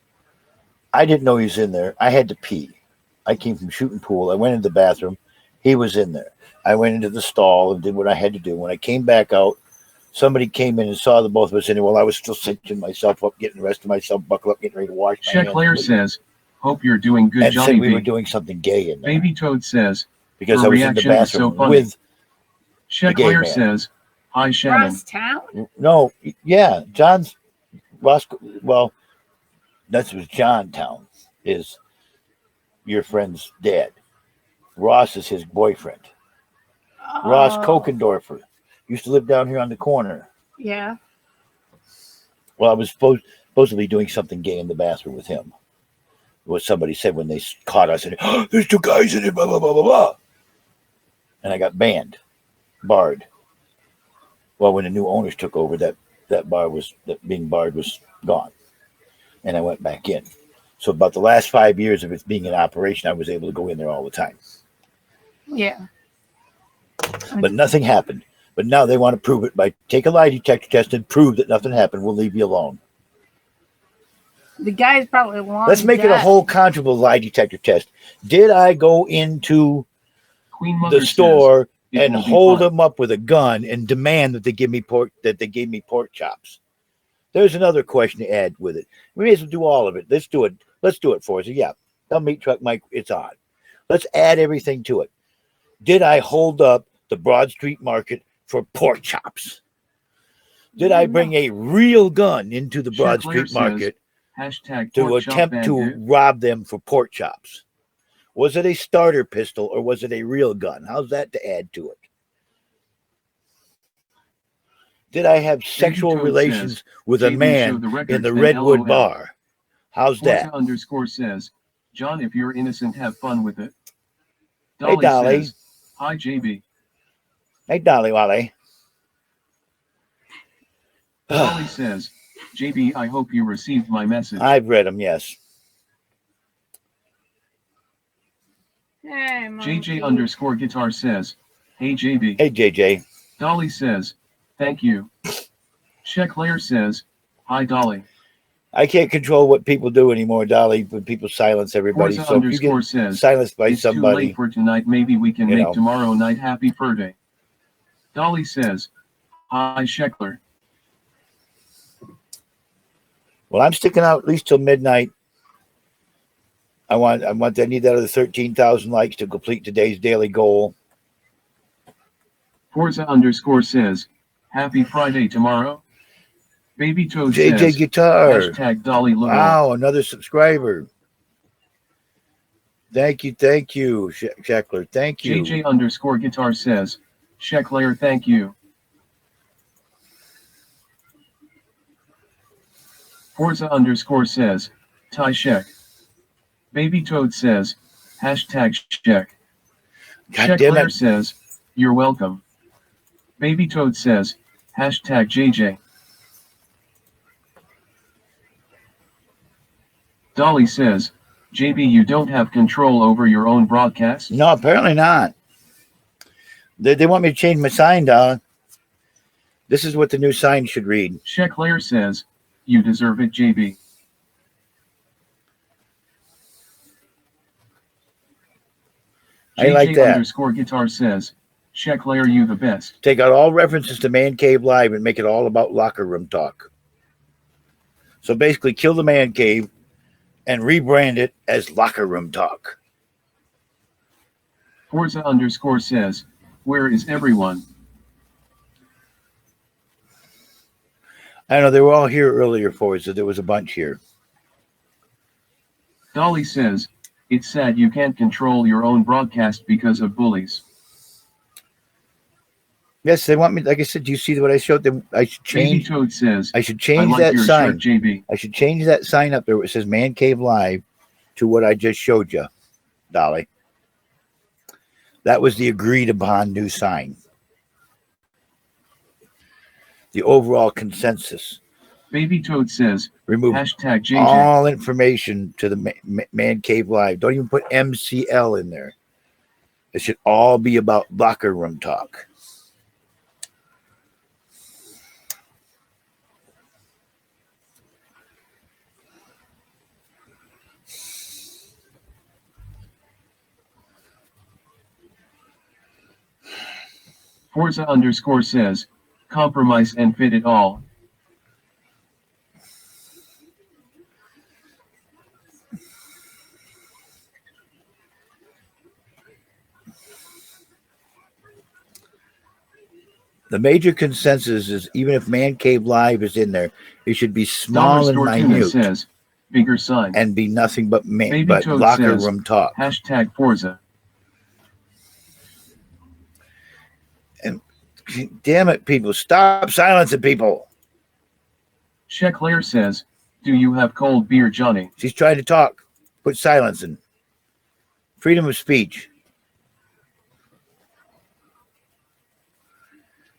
I didn't know he was in there. I had to pee. I came from shooting pool. I went into the bathroom. He was in there. I went into the stall and did what I had to do. When I came back out, somebody came in and saw the both of us in there while I was still cinching myself up, getting the rest of myself buckled up, getting ready to wash my hands. Shekler says, hope you're doing good, And Johnny said we B. were doing something gay in there. Baby Toad says, Because her I was in the reaction is so bathroom funny. with gay Shekler man. says, hi, Shannon. Ross Town? No, yeah, John's Roscoe. Well, that's what Johntown is. Your friend's dad. Ross is his boyfriend. Ross Oh, Kokendorfer used to live down here on the corner. Yeah. Well, I was supposed to be doing something gay in the bathroom with him. What somebody said when they caught us, and oh, there's 2 guys in it, blah blah blah blah blah. And I got barred. Well, when the new owners took over, that being barred was gone, and I went back in. So about the last 5 years of it being in operation, I was able to go in there all the time. Yeah. But nothing happened. But now they want to prove it by take a lie detector test and prove that nothing happened. We'll leave you alone. The guy's probably long. Let's make it a dead. whole controversial lie detector test. Did I go into Queen Mother the store It and will be hold fun. them up with a gun and demand that they give me pork chops. There's another question to add with it. We may as well do all of it. Let's do it. Let's do it for us. Yeah, tell Meat Truck Mike it's on. Let's add everything to it. Did I hold up the Broad Street Market for pork chops? Did I bring a real gun into the Broad Check Lair Street says, Market hashtag to pork chop attempt to bandit. rob them for pork chops? Was it a starter pistol or was it a real gun? How's that to add to it? Did I have sexual Toad relations says, with a JB, show man the in records, the then Redwood LOL. Bar? How's that? Forza underscore says, John, if you're innocent, have fun with it. Hey, Dolly. Says, hi, JB. Hey, Dolly Wally. Dolly says, JB, I hope you received my message. I've read them, yes. Hey, monkey. JJ underscore guitar says, hey, JB. Hey, JJ. Dolly says, thank you. Check Lair says, hi, Dolly. I can't control what people do anymore, Dolly, when people silence everybody. Forza So if you underscore get says, silenced by it's too somebody, late for tonight. Maybe we can you make know. tomorrow night happy birthday. Dolly says, hi, Sheckler. well, I'm sticking out at least till midnight. I need that other 13,000 likes to complete today's daily goal. Forza underscore says, happy Friday tomorrow. Baby Toad JJ says, Guitar. hashtag Dolly Logo. Wow, another subscriber. Thank you, Sheckler. Thank you. JJ underscore guitar says, Sheckler, thank you. Forza underscore says, Ty Sheck. Baby Toad says, hashtag Sheck. God damn Sheckler it. says, you're welcome. Baby Toad says, hashtag JJ. Dolly says, JB, you don't have control over your own broadcast? No, apparently not. They want me to change my sign, Dolly. This is what the new sign should read. Sheckler says, you deserve it, JB. I like JJ that. underscore guitar says, Sheckler, you the best. Take out all references to Man Cave Live and make it all about locker room talk. So basically, kill the Man Cave and rebrand it as locker room talk. Forza underscore says, where is everyone? I know they were all here earlier for us, so there was a bunch here. Dolly says, it's sad you can't control your own broadcast because of bullies. Yes, they want me. Like I said, do you see what I showed them? I should Baby change. Toad says, I should I change like that your sign. shirt, JB. I should change that sign up there where it says Man Cave Live to what I just showed you, Dolly. That was the agreed upon new sign. The overall consensus. Baby Toad says, Remove hashtag JJ. all information to the Man Cave Live. Don't even put MCL in there. It should all be about locker room talk. Forza underscore says, compromise and fit it all. The major consensus is even if Man Cave Live is in there, it should be small and Dollar Store Tuna minute says, bigger sign. and be nothing but Baby Toad locker says, room talk. hashtag Forza. Damn it, people. Stop silencing people. Sheckler says, do you have cold beer, Johnny? She's trying to talk. Put silence in. Freedom of speech.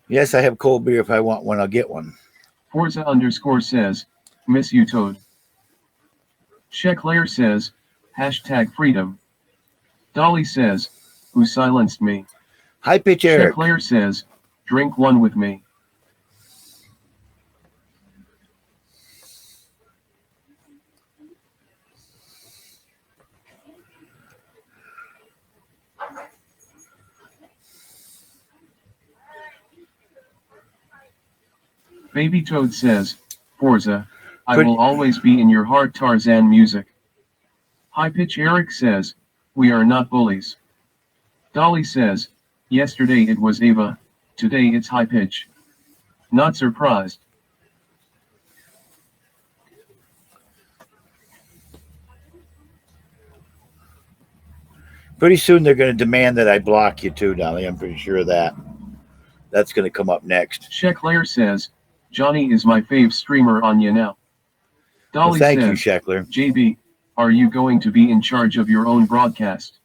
Yes, I have cold beer. If I want one, I'll get one. Forza underscore says, miss you, Toad. Sheckler says, hashtag freedom. Dolly says, who silenced me? High pitch Eric. Sheckler says, drink one with me. Baby Toad says, Forza, I Could- will always be in your heart. Tarzan music. High Pitch Eric says, we are not bullies. Dolly says, yesterday it was Ava, today it's High Pitch. Not surprised. Pretty soon they're going to demand that I block you too, Dolly. I'm pretty sure of that. That's going to come up next. Sheckler says, Johnny is my fave streamer on you now. Well, Dolly thank says, you, Sheckler. JB, are you going to be in charge of your own broadcast?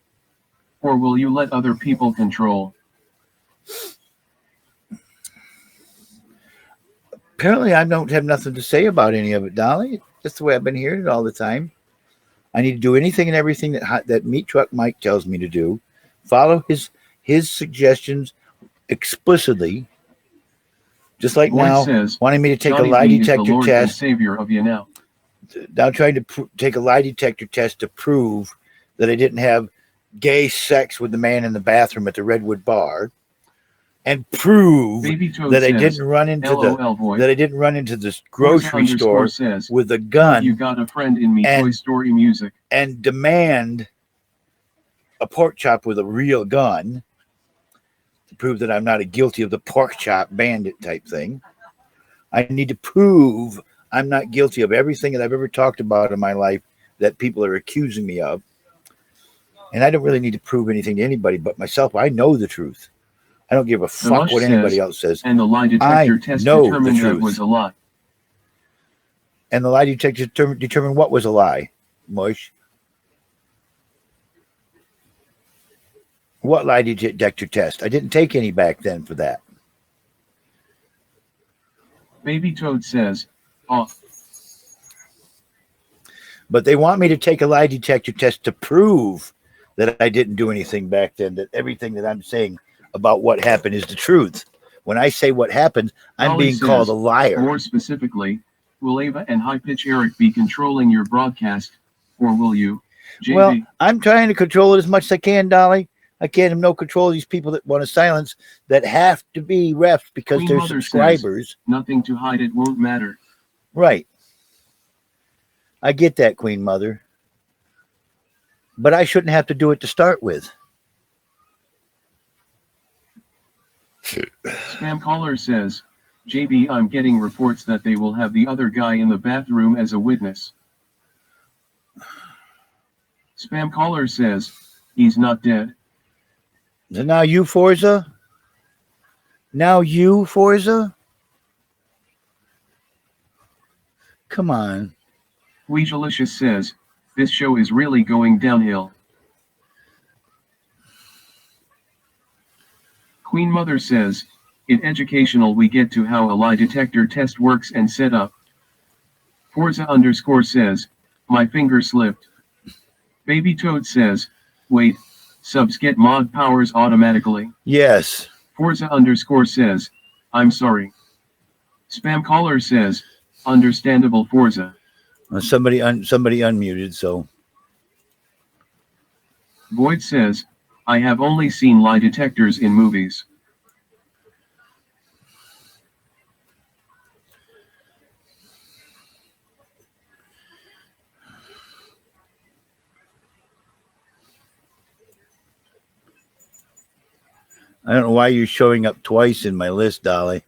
Or will you let other people control? Apparently, I don't have nothing to say about any of it, Dolly. That's the way I've been hearing it all the time. I need to do anything and everything that Meat Truck Mike tells me to do. Follow his suggestions explicitly. Just like Boyd now, says, wanting me to take Johnny a lie B is the detector Lord and test. Savior of you now. Now trying to take a lie detector test to prove that I didn't have gay sex with the man in the bathroom at the Redwood Bar, and prove Baby Toad that I says, didn't run into LOL Void. that I didn't run into this Forza grocery store says, with a you gun got a friend in me. and- Toy Story music. and demand a pork chop with a real gun to prove that I'm not guilty of the pork chop bandit type thing. I need to prove I'm not guilty of everything that I've ever talked about in my life that people are accusing me of. And I don't really need to prove anything to anybody but myself. I know the truth. I don't give a fuck Lush what anybody says, else says. And the lie I detector test know the determined that truth. was a lie. And the lie detector determined what was a lie, Mush. What lie detector test? I didn't take any back then for that. Baby Toad says, oh, But they want me to take a lie detector test to prove that I didn't do anything back then, that everything that I'm saying about what happened is the truth. When I say what happened, I'm Dolly being says, called a liar. more specifically, will Ava and High Pitch Eric be controlling your broadcast, or will you, JB? Well, I'm trying to control it as much as I can, Dolly. I can't have no control of these people that want to silence that have to be refs because Queen they're Mother subscribers. Nothing to hide, it won't matter. Right. I get that, Queen Mother. But I shouldn't have to do it to start with. Spam caller says, JB, I'm getting reports that they will have the other guy in the bathroom as a witness. Spam caller says, he's not dead. So now you, Forza? Now you, Forza? Come on. Weejalicious says, this show is really going downhill. Queen Mother says, in educational we get to how a lie detector test works and set up. Forza _ says, my finger slipped. Baby Toad says, wait, subs get mod powers automatically. Yes. Forza _ says, I'm sorry. Spam caller says, understandable Forza. Somebody unmuted, so. Void says, I have only seen lie detectors in movies. I don't know why you're showing up twice in my list, Dolly.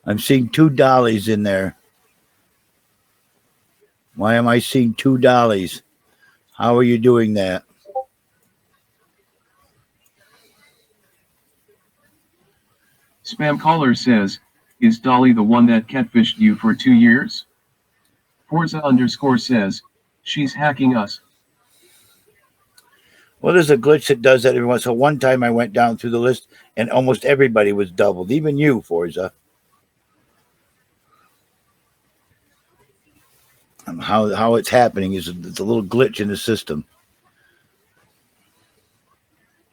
I'm seeing 2 dollies in there. Why am I seeing 2 dollies? How are you doing that? Spam caller says, is Dolly the one that catfished you for 2 years? Forza _ says, she's hacking us. Well, there's a glitch that does that every once in a while. One time I went down through the list and almost everybody was doubled, even you, Forza. How it's happening is it's a little glitch in the system.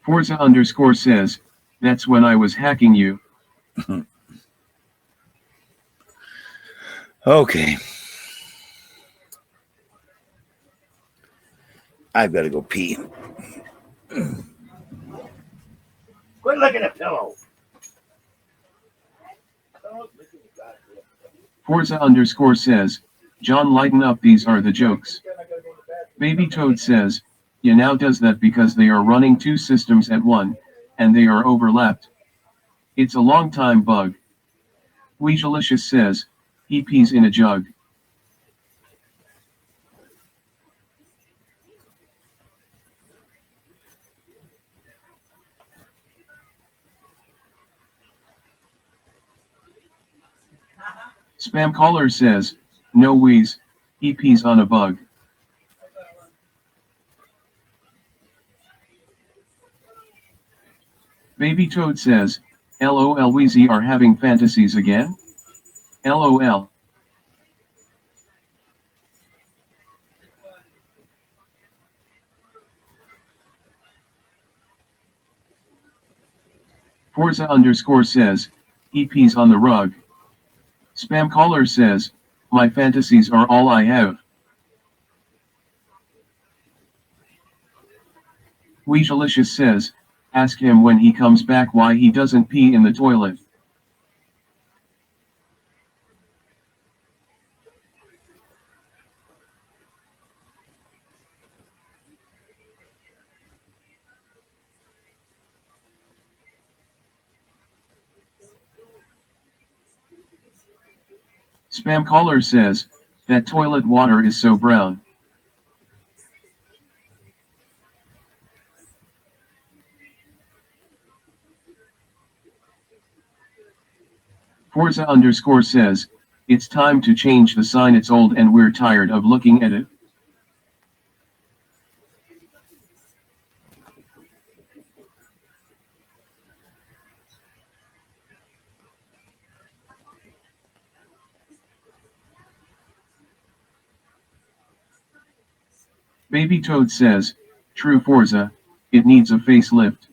Forza _ says, that's when I was hacking you. Okay. I've got to go pee. Quit looking at the pillow. Forza_ says, John, lighten up, these are the jokes. Baby Toad says, yeah, now does that because they are running two systems at one, and they are overlapped. It's a long time bug. Weejalicious says, he pees in a jug. Spam caller says, no wheeze, he pees on a bug. Baby Toad says, LOL, Wheezy are having fantasies again? LOL. Forza_ says, he pees on the rug. Spam caller says, my fantasies are all I have. Weejalicious says, ask him when he comes back why he doesn't pee in the toilet. Spam caller says, that toilet water is so brown. Forza_ says, it's time to change the sign, it's old and we're tired of looking at it. Baby Toad says, true Forza, it needs a facelift.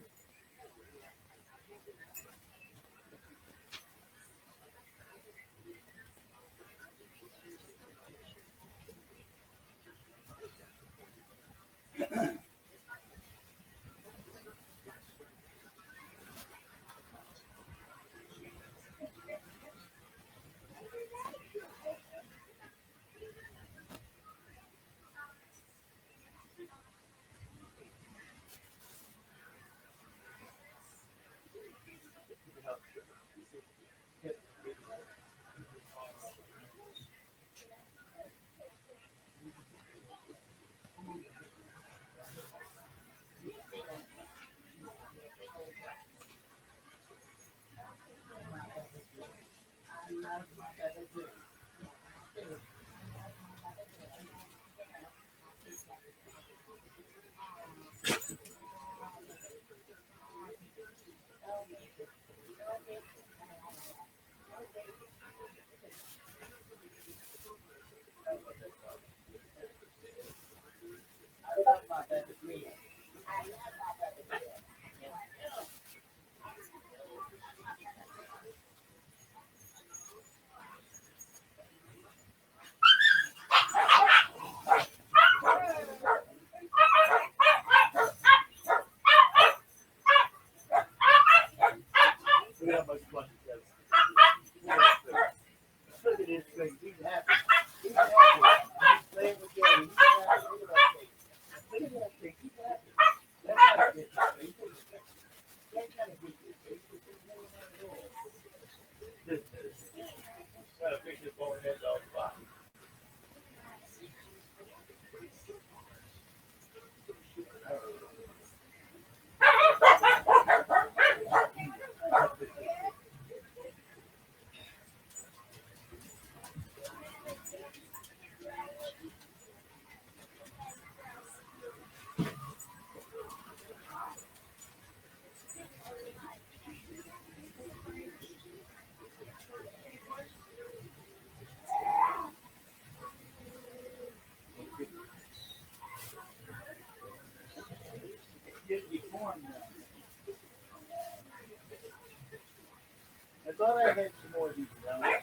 I thought I had some more of these around. I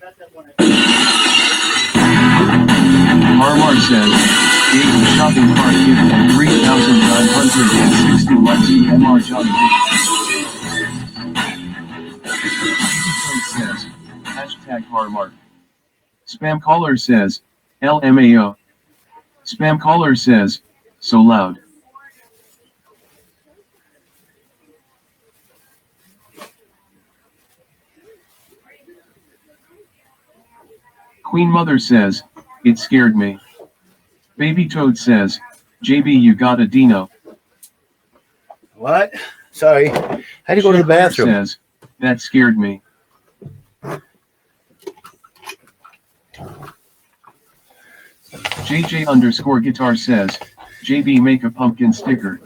got that one. Harmar says, gave the shopping cart gift and 3,960 likes to MrJohnnyB. Says, hashtag Harmark. Spam caller says, LMAO. Spam caller says, so loud. Queen Mother says, it scared me. Baby Toad says, JB you got a Dino. What? Sorry. I had to go to the bathroom. Says, that scared me. JJ_guitar says, JB make a pumpkin sticker.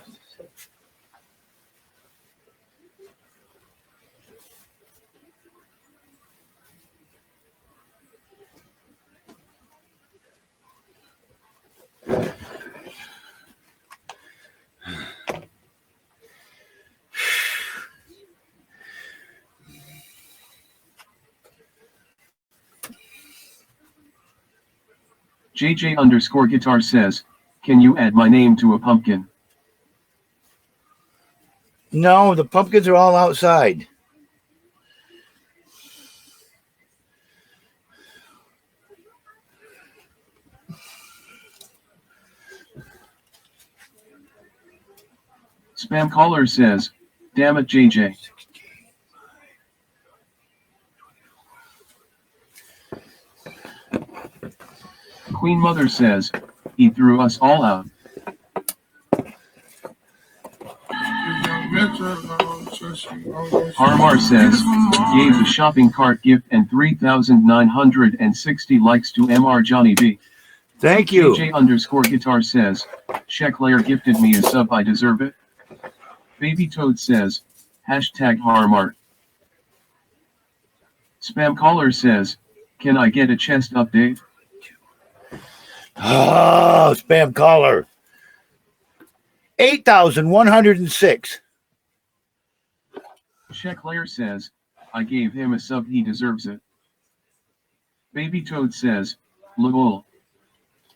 JJ_guitar says, can you add my name to a pumpkin? No, the pumpkins are all outside. Spam caller says, damn it JJ. Queen Mother says, he threw us all out. Harmar says, gave the shopping cart gift and 3,960 likes to MrJohnnyB. Thank you. JJ_guitar says, Shecklayer gifted me a sub, I deserve it. Baby Toad says, hashtag Harmar. Spam caller says, can I get a chest update? Oh, spam caller. 8,106. Shecklayer says, I gave him a sub, he deserves it. Baby Toad says, lol.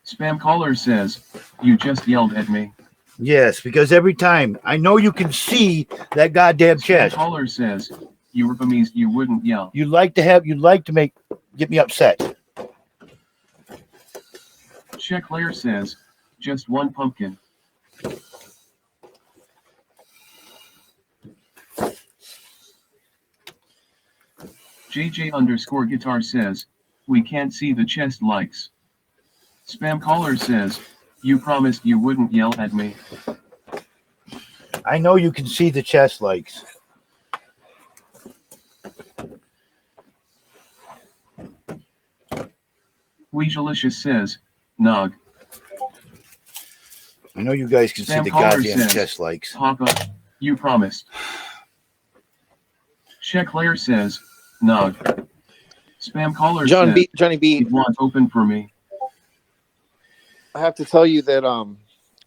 Spam caller says, you just yelled at me. Yes, because every time I know you can see that goddamn Spam chest. caller says, you were bemused, you wouldn't yell. You'd like to get me upset. Shecklayer says, just one pumpkin. JJ_guitar says, we can't see the chest likes. Spam caller says, you promised you wouldn't yell at me. I know you can see the chest likes. Weejalicious says, nog. I know you guys can see Spam the caller goddamn says, chest likes. Papa, you promised. Shecklayer says, nog. Spam caller John says, B, Johnny B, it won't open for me. I have to tell you that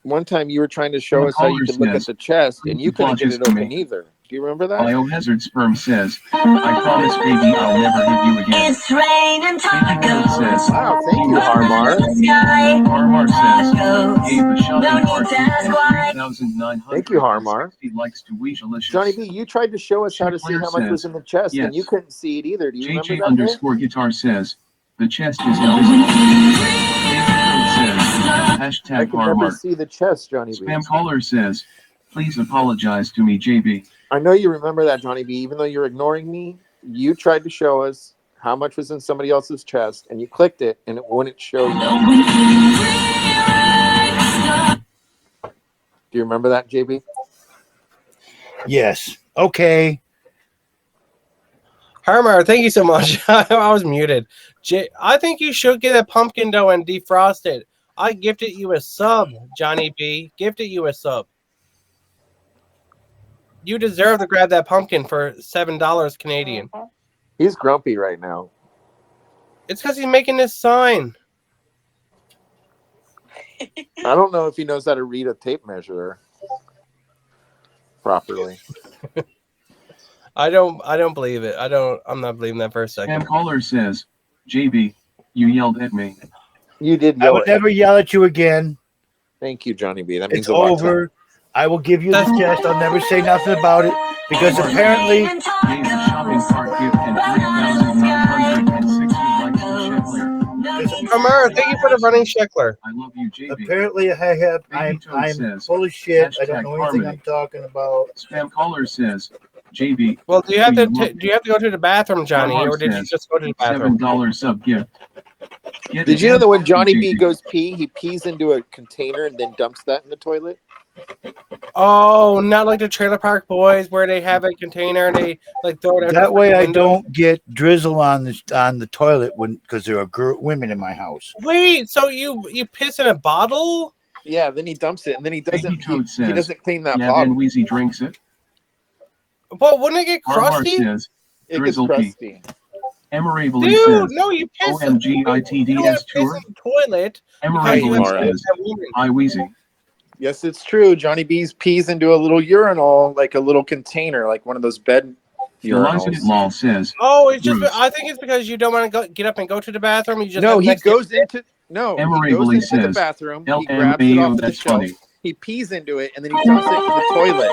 one time you were trying to show us how you could look at the chest and you couldn't get it open either. Do you remember that? Biohazard Sperm says, I promise baby I'll never hit you again. It's raining tacos. Says, Wow, thank you, Harmar. Harmar says, gave the shopping cart ask why. 3,960 Thank you, Harmar. likes to Weejalicious. Johnny B, you tried to show us how to see how much was in the chest and you couldn't see it either. Do you remember that? JJ_guitar says, the chest is invisible. Says, I hashtag can never Harmar. see the chest, Johnny B. Spam caller says, please apologize to me, JB. I know you remember that, Johnny B. Even though you're ignoring me, you tried to show us how much was in somebody else's chest, and you clicked it, and it wouldn't show you. Do you remember that, JB? Yes. Okay. Harmar, thank you so much. I was muted. I think you should get a pumpkin dough and defrost it. I gifted you a sub, Johnny B. Gifted you a sub. You deserve to grab that pumpkin for $7 Canadian. He's grumpy right now. It's because he's making this sign. I don't know if he knows how to read a tape measure properly. I don't believe it. I'm not believing that for a second. Spam caller says, JB, you yelled at me. You did I yell would at never yell at you again. Thank you, Johnny B. That means It's a lot. over. I will give you the chest. I'll never say nothing about it because apparently Gave a shopping cart gift and 3,960 likes to Sheckler. Amara, thank you for the running Sheckler. I love you, JB. apparently I'm says, full of shit. I don't know anything #harmony. I'm talking about. Spam caller says, JB. Well, do you have to go to the bathroom, Johnny, or did you says, just go to the bathroom? $7 sub gift. Did you know that when Johnny B goes pee, he pees into a container and then dumps that in the toilet? Oh, not like the Trailer Park Boys where they have a container and they like throw it out. That the way I window. don't get drizzle on the toilet because there are women in my house. Wait, so you piss in a bottle? Yeah, then he dumps it, and then he doesn't says, he doesn't clean that yeah, bottle. then Wheezy drinks it. But wouldn't it get Harmar crusty? says, It gets drizzle pee. crusty. Emerably Dude, says, no, you piss. OMG you don't ITDS tour. piss in the toilet. Emerably Mara. says, hi Wheezy. Yes, it's true. Johnny B's pees into a little urinal, like a little container, like one of those bed Eliza urinals. Law says, Oh, it's just. Bruce. I think it's because you don't want to get up and go to the bathroom. You just No, have he next goes to it. into no, he Emery goes Willie into the says, bathroom. He LMAO, grabs it off of the that's shelf. funny. He pees into it, and then he dumps it in the toilet.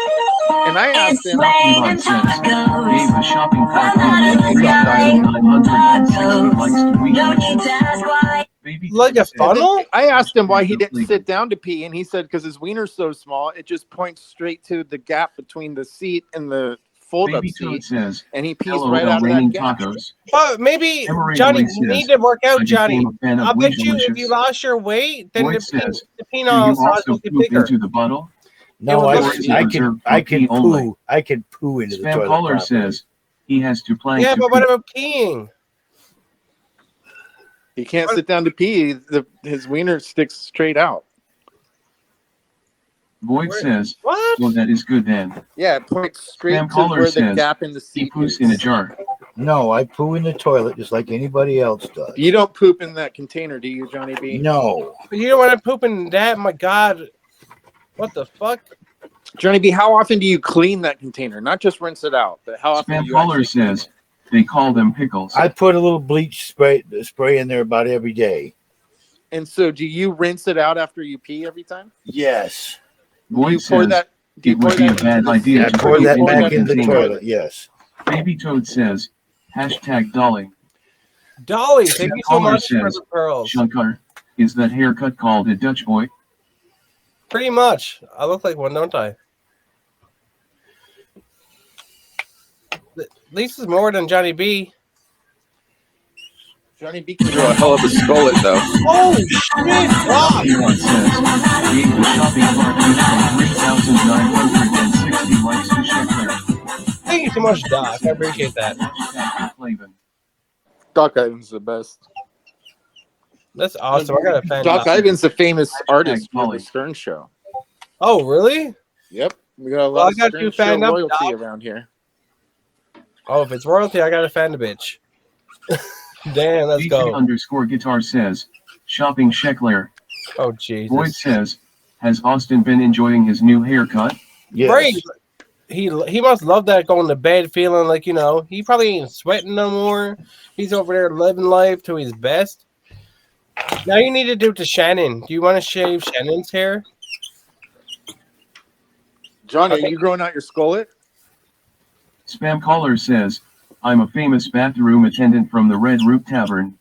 And I asked him, Elon says, gave a shopping cart gift and 3,960 likes to Wheezy. Baby Like a says, funnel? I asked him why he didn't sit down to pee, and he said because his wiener's so small, it just points straight to the gap between the seat and the fold-up Baby Toad seat, says, and he pees LOL right out of raining that gap. tacos. But maybe Emery Johnny Willie you need says, to work out, I Johnny. became a fan of I bet you if Weezelicious. you lost your weight, then Boyd the says, do you penile size also will get poop bigger. into the bottle? No, It I was can only. poo. I can poo into the Spam toilet. caller properly. says, he has to plank Yeah, to but what poop. about peeing? He can't sit down to pee. His wiener sticks straight out. Boyd says, What? well, that is good then. Yeah, it points straight Spam to caller where the says, gap in the he seat poos is. in a jar. No, I poo in the toilet just like anybody else does. You don't poop in that container, do you, Johnny B? No. You don't want to poop in that? My God. What the fuck? Johnny B, how often do you clean that container? Not just rinse it out, but how often do Spam you caller actually clean says, they call them pickles. I put a little bleach spray in there about every day. it? And so do you rinse it out after you pee every time? Yes. Do you Boyd pour says, that? Do you it pour would be a that bad into the idea I to pour put that it back in in the container. toilet. Yes. Baby Toad says, hashtag Dolly. Dolly, thank you so Caller much for says, the pearls. Shankar, is that haircut called a Dutch boy? Pretty much. I look like one, don't I? At least it's more than Johnny B. Johnny B can throw a hell of a skullet, though. Oh, shit. Wow. Elon says, gave the shopping cart gift and 3,960 likes to Sheckler. Thank you so much, Doc. I appreciate that. Hashtag Flavin. Doc Ivan's the best. That's awesome. I got a fan. Doc Ivan's a famous artist for Molly. the Stern Show. Oh, really? Yep, we got a Well, lot I of got Stern you Show fanned up, royalty Doc. around here. Oh, if it's royalty, I got to fan the bitch. Damn, let's go. DJ_guitar says, shopping Sheckler. Oh, Jesus. Boyd says, has Austin been enjoying his new haircut? Yes. Right. He must love that going to bed feeling like, you know, he probably ain't sweating no more. He's over there living life to his best. Now you need to do it to Shannon. Do you want to shave Shannon's hair? John, are you growing out your skullet? Spam caller says, I'm a famous bathroom attendant from the Red Root Tavern.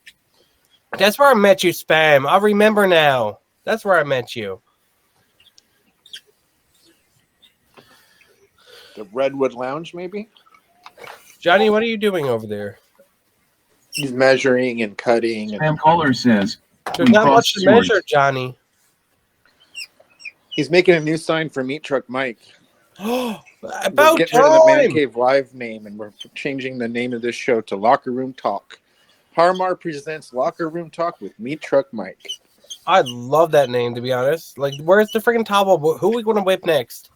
That's where I met you, Spam. I remember now. That's where I met you. The Redwood Lounge, maybe? Johnny, what are you doing over there? He's measuring and cutting. And Spam caller says, There's we not much crossed to swords. measure, Johnny. he's making a new sign for Meat Truck Mike. We're About getting rid of the Man time. Cave Live name, and we're changing the name of this show to Locker Room Talk. Harmar presents Locker Room Talk with Meat Truck Mike. I love that name, to be honest. Like, where's the freaking towel? Who are we going to whip next?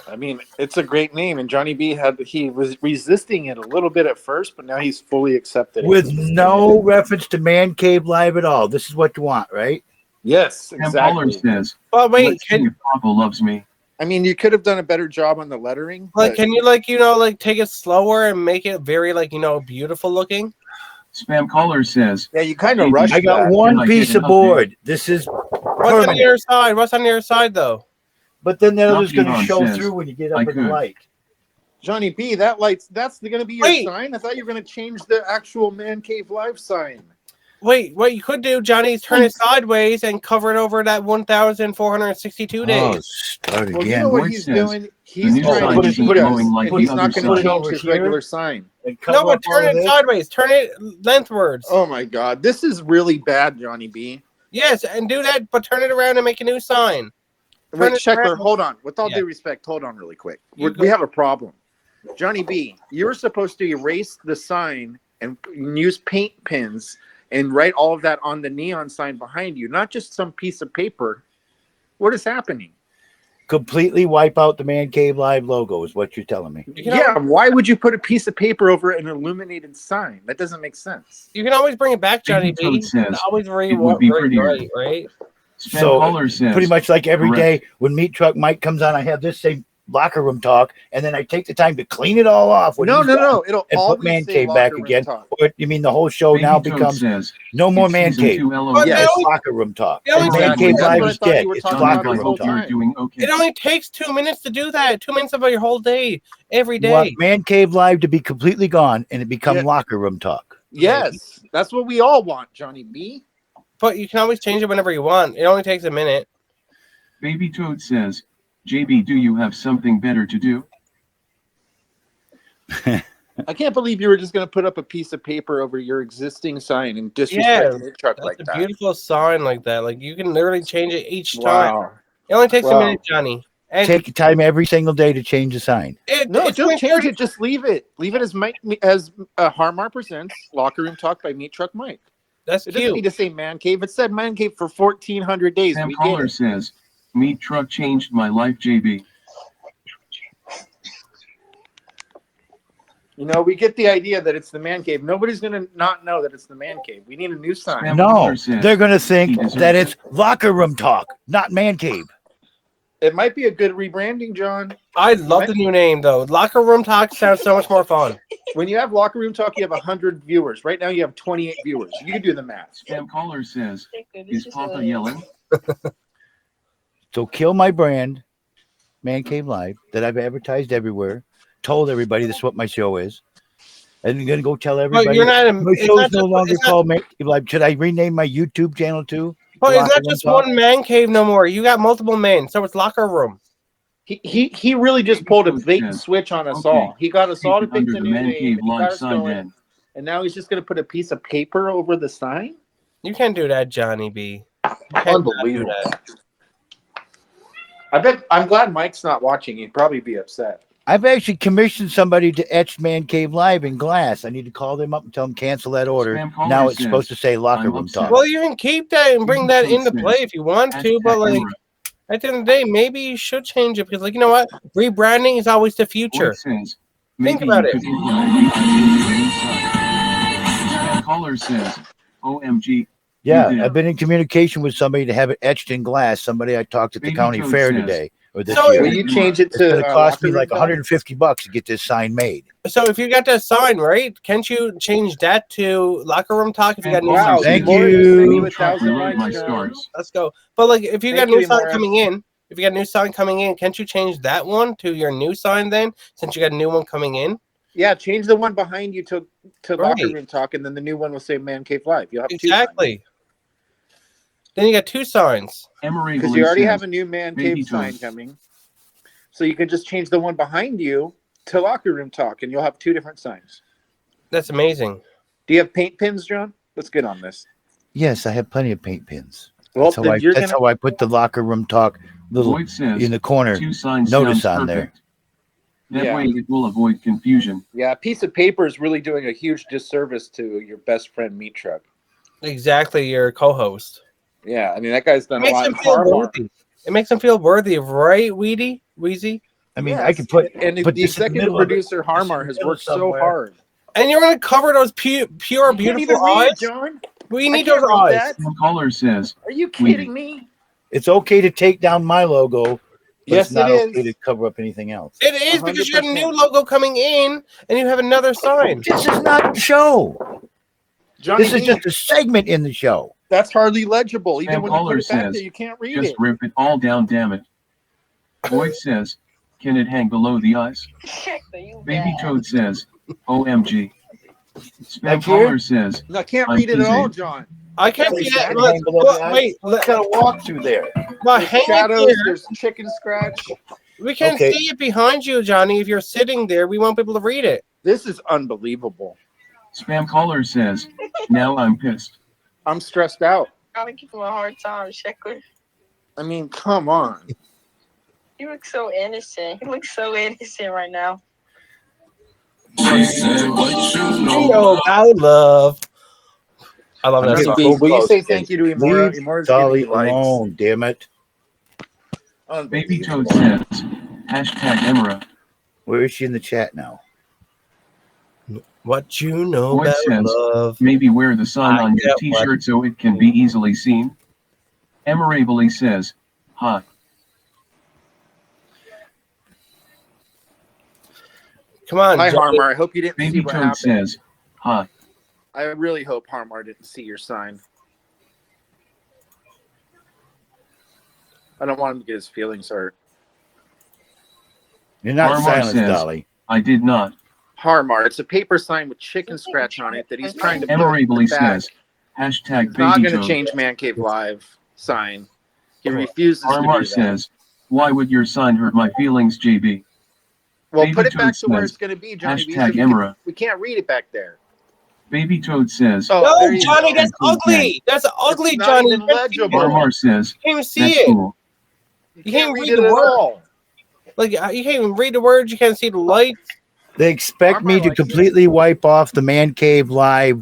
I mean, it's a great name, and Johnny B he was resisting it a little bit at first, but now he's fully accepted it. With no reference to Man Cave Live at all. This is what you want, right? Yes, Spam caller exactly. says, Well, wait, let's see if Papa loves me. I mean, you could have done a better job on the lettering. like, but can you, like, you know, like, take it slower and make it very, like, you know, beautiful looking? Spam caller says, yeah, you kind of rushed I got that. one I piece get of an update. board. This is What's on permanent. the other side? What's on the other side, though? But then that other's going to John show says, through when you get up I in the could. light. Johnny B, that's going to be your Wait. sign? I thought you were going to change the actual Man Cave Live sign. Wait, what you could do, Johnny, is turn it sideways and cover it over that 1,462 Oh, days. start Well, again. you know what Voice he's says, doing? the He's new trying sign to isn't cheat us, glowing like and the he's other not going to sign. change Over his here. regular sign. And cover No, but up all turn of it this. sideways. Turn it lengthwards. Oh my God, this is really bad, Johnny B. Yes, and do that, but turn it around and make a new sign. Wait, it Sheckler, around. hold on. With all Yeah. due respect, hold on really quick. You We go. have a problem. Johnny B, you were supposed to erase the sign and use paint pens and write all of that on the neon sign behind you, not just some piece of paper. What is happening? Completely wipe out the Man Cave Live logo is what you're telling me. You can Yeah, why would you put a piece of paper over an illuminated sign? That doesn't make sense. You can always bring it back, Johnny Baby B. Toad says, Always it would be prettier. right? Spam So caller says, pretty much like every correct. day when Meat Truck Mike comes on, I have this same locker room talk, and then I take the time to clean it all off. When he's gone It'll and always put Man say Cave locker back room again. talk. Or you mean the whole show Baby now Toad becomes says, no more it's Man season Cave. 2 LOL. But Yeah, no, it's locker room talk. Yeah, And Man exactly. Cave That's Live what I is thought you dead. were It's talking Johnny, about locker I this room whole hope you're talk. doing okay. It only takes 2 minutes to do that. 2 minutes of your whole day, every You want day. Man Cave Live to be completely gone and it become Yeah. locker room talk. Yes, that's what we all want, Johnny B. But you can always change it whenever you want. It only takes a minute. Baby Toad says, JB, do you have something better to do? I can't believe you were just going to put up a piece of paper over your existing sign and disrespect the truck That's like a that. beautiful sign like that. Like you can literally change it each time. Wow. It only takes a Wow. minute, Johnny. And Take your time every single day to change the sign. No, it's don't only change 30 it. Just leave it. Leave it as Harmar presents Locker Room Talk by Meat Truck Mike. That's It doesn't need cute. to say Man Cave. It said Man Cave for 1,400 days. Spam We get caller it. says, Meat Truck changed my life, JB. You know, we get the idea that it's the Man Cave. Nobody's going to not know that it's the Man Cave. We need a new sign. Spam No, caller says, they're going to think he deserves that it. it's locker room talk, not Man Cave. It might be a good rebranding, John. I love the new name though. Locker room talk sounds so much more fun. When you have Locker Room Talk, you have 100 viewers. Right now, you have 28 viewers. You can do the math. Spam caller says, is Papa yelling? So kill my brand, Man Cave Live, that I've advertised everywhere, told everybody this is what my show is. And I'm going to go tell everybody But you're not. my It's show's not no just, longer it's not, called Man Cave Live. Should I rename my YouTube channel too? but it's Locker not Room just Talk? one man cave no more. You got multiple men, so it's locker room. He really just pulled a bait and switch on us Okay, all. He got us all to Take it pick under the the new Man name, Cave and he got live us sign going. then. And now he's just going to put a piece of paper over the sign? You can't do that, Johnny B. You can't do Unbelievable. that. I'm glad Mike's not watching. He'd probably be upset. I've actually commissioned somebody to etch Man Cave Live in glass. I need to call them up and tell them cancel that order. Spam caller Now it's says, supposed to say locker I'm room upset. talk. Well, you can keep that and bring that into play if you want to, but Hashtag like Emma. at the end of the day, maybe you should change it because, like, you know what? Rebranding is always the future. Voice says, Think maybe about you it. could implement the new sign. Spam caller says, OMG. Yeah, you did. I've been in communication with somebody to have it etched in glass. Somebody I talked at the Baby county Toad fair says, today or this So year. Will you change it It's going to to cost Locker me Room like Talk? $150 to get this sign made. So if you got that sign, right, can't you change that to locker room talk if you got new Wow, sign? Thank Lord, you. send you Meat Truck 1,000 reload my likes, John. stars. Let's go. But like if you got Thank new you, sign Morris. coming in, if you got new sign coming in, can't you change that one to your new sign then since you got a new one coming in? Yeah, change the one behind you to Locker Right. Room Talk, and then the new one will say Man Cave Live. You'll have Exactly. Then you got two signs. Emery because you already says, have a new Man Baby Cave sign Toad. coming. So you can just change the one behind you to Locker Room Talk, and you'll have two different signs. That's amazing. Do you have paint pins, John? Let's get on this. Yes, I have plenty of paint pins. Well, That's how then you're that's gonna. how I put the locker room talk little Void says, in the corner. two signs Notice sounds on there. perfect. That Yeah. way it will avoid confusion. Yeah, a piece of paper is really doing a huge disservice to your best friend Meat Truck. Exactly, your co-host. Yeah, I mean that guy's It done a makes lot him in feel Harmar. worthy. It makes him feel worthy of right, Wheezy. I mean, Yes, I could put and put the this in the executive middle of it. producer Harmar This in the has middle worked so somewhere. hard. And you're gonna cover those pure, You can't even beautiful read it, eyes. John. We I need can't those read eyes. that. The caller says, Are you kidding me? It's okay to take down my logo, but Yes, it's not it okay is. to cover up anything else. It is because you got a new 100%. logo coming in, and you have another sign. This is not the show. Johnny This is B, just a segment in the show. That's hardly legible. Even Spam when you put caller it back says, there, you can't read just it. rip it all down, damn it. Boyd says, can it hang below the eyes? Baby Toad says, OMG. Spam Like here? caller says, No, I can't I'm read it at all, teasing. John. I can't They see said that. hang below the eyes. Wait, Look at a walk through there. well, There's hang it shadows. there. There's chicken scratch. We can't Okay. see it behind you, Johnny. If you're sitting there, we won't be able to read it. This is unbelievable. Spam caller says, now I'm pissed. I'm stressed out. Gotta give him a hard time, Sheckler. I mean, come on. You look so innocent. You look so innocent right now. You know about love. I love that Johnny song. B, Will you say close. thank you to Imora? Leave Imora's Dolly giving you likes. alone, damn it. Baby Toad Unbelievable. says, hashtag Emra. Where is she in the chat now? What you know Boyd about says, love. maybe wear the sign I on your get what- t-shirt so it can be easily seen. Emerably says, hot. Come on, Hi, Johnny. Harmar. I hope you didn't see Baby what Toad happened. says, hot. I really hope Harmar didn't see your sign. I don't want him to get his feelings hurt. You're not Harmar silenced, says, Dolly. I did not. Harmar, it's a paper sign with chicken scratch on it that he's trying to put in Emerably the back. says, hashtag He's not Baby going to Toad. change Man Cave Live sign. He refuses to do Harmar that. says, why would your sign hurt my feelings, JB? Well, Baby put it Toad back to where says, it's going to be, Johnny B. hashtag Emra. We can't read it back there. Baby Toad says, Oh, No, there you Johnny, go. that's ugly. That's ugly, It's not Johnny. even You can't see it. legible. Harmar says, You can't even see that's it. cool. You can't read it the at word. all. Like, you can't even read the words. You can't see the lights. They expect Harmar me to likes it. completely wipe off the Man Cave Live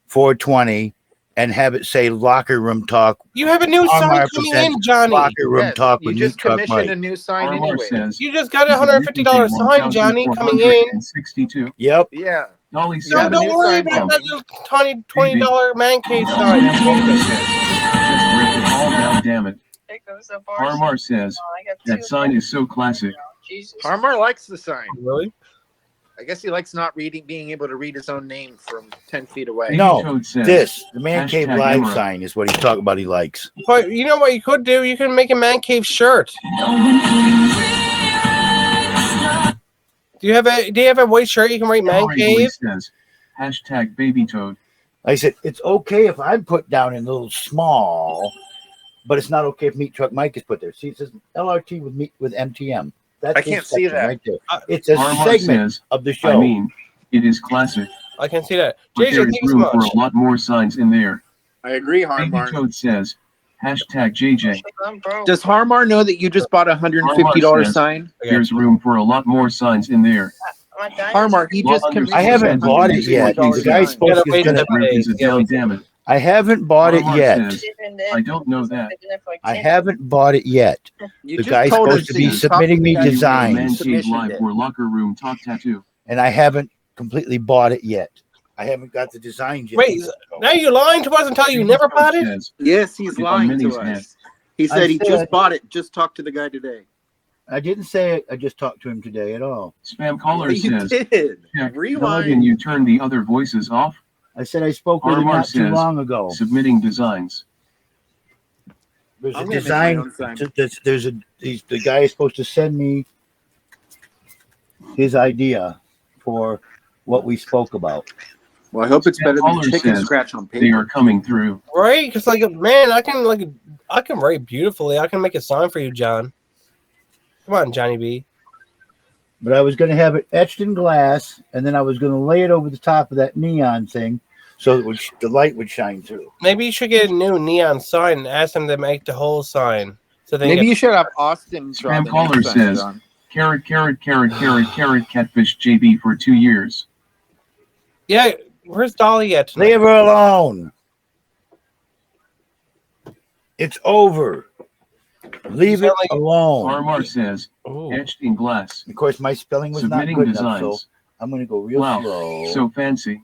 420 and have it say locker room talk. You have a new sign Harmar coming presents in, Johnny. Locker room Yes, talk you with just Meat Truck commissioned Mike. a new sign Harmar anyway. says, You just got a $150 sign, Johnny, coming in. 1,462. Yep. Yeah. Dolly So Yeah, says, the don't new worry sign about that coming. little $20 man cave Spam sign. caller says, just rip it all down, damn it. There goes the bar. Harmar says, I got that two sign is so classic. Jesus. Harmar likes the sign. Really? I guess he likes not being able to read his own name from 10 feet away. Baby No, Toad says, This, the Man Cave hashtag Live Emra. sign is what he's talking about he likes. But you know what you could do? You can make a man cave shirt. Do you have a white shirt you can write man Emerably cave? says, hashtag Baby Toad. I said, it's okay if I'm put down in a little small, but it's not okay if Meat Truck Mike is put there. See, it says LRT with MTM. That's I can't his see section that. right there. It's a Harmar segment says, of the show. I mean, it is classic, I can see that. but JJ, there is thank you so room for much. a lot more signs in there. I agree, Baby Harmar. Toad says, hashtag JJ. I'm broke. Does Harmar know that you just bought a $150 Harmar says, sign? There's room for a lot more signs in there. My dining Harmar, he just Well, commissioned I haven't a bought it yet. $150 The guy's sign. supposed Gotta to wait gonna, till Rip is a Yeah, down, wait. damn it. I haven't bought it Harmar yet. says, I don't know that. I haven't bought it yet. You The just guy's told supposed us to that be you talked submitting to me the guy who designs. Man Cave commissioned Live it. or Locker Room Talk Tattoo. And I haven't completely bought it yet. I haven't got the designs yet. Wait, now you're lying to us and tell you Baby never Toad bought it? says, Yes, he's Put it on lying Minnie's to head. us. He I said he said- just bought it. Just talked to the guy today. I didn't say it. I just talked to him today at all. Spam caller Yeah, you says, did. check. Can Rewind. you turn the other voices off? I said I spoke with him Harmar not too says, long ago. Submitting designs. There's a I'm gonna make my design. own sign. The guy is supposed to send me his idea for what we spoke about. Well, I hope it's better than Caller chicken says scratch on They are paper. coming through. Right? Because man, I can write beautifully. I can make a sign for you, John. Come on, Johnny B. But I was going to have it etched in glass, and then I was going to lay it over the top of that neon thing, so that the light would shine through. Maybe you should get a new neon sign and ask them to make the whole sign. So they Maybe get, you should have Austin draw Spam the caller next sign, says, John. Carrot, catfish JB for 2 years. yeah. Where's Dolly at tonight? Leave her alone. It's over. Leave it Sound like- alone. Harmar says, Ooh. etched in glass. Of course, my spelling was not Submitting good enough, so designs. I'm going to go real Wow, slow. so fancy.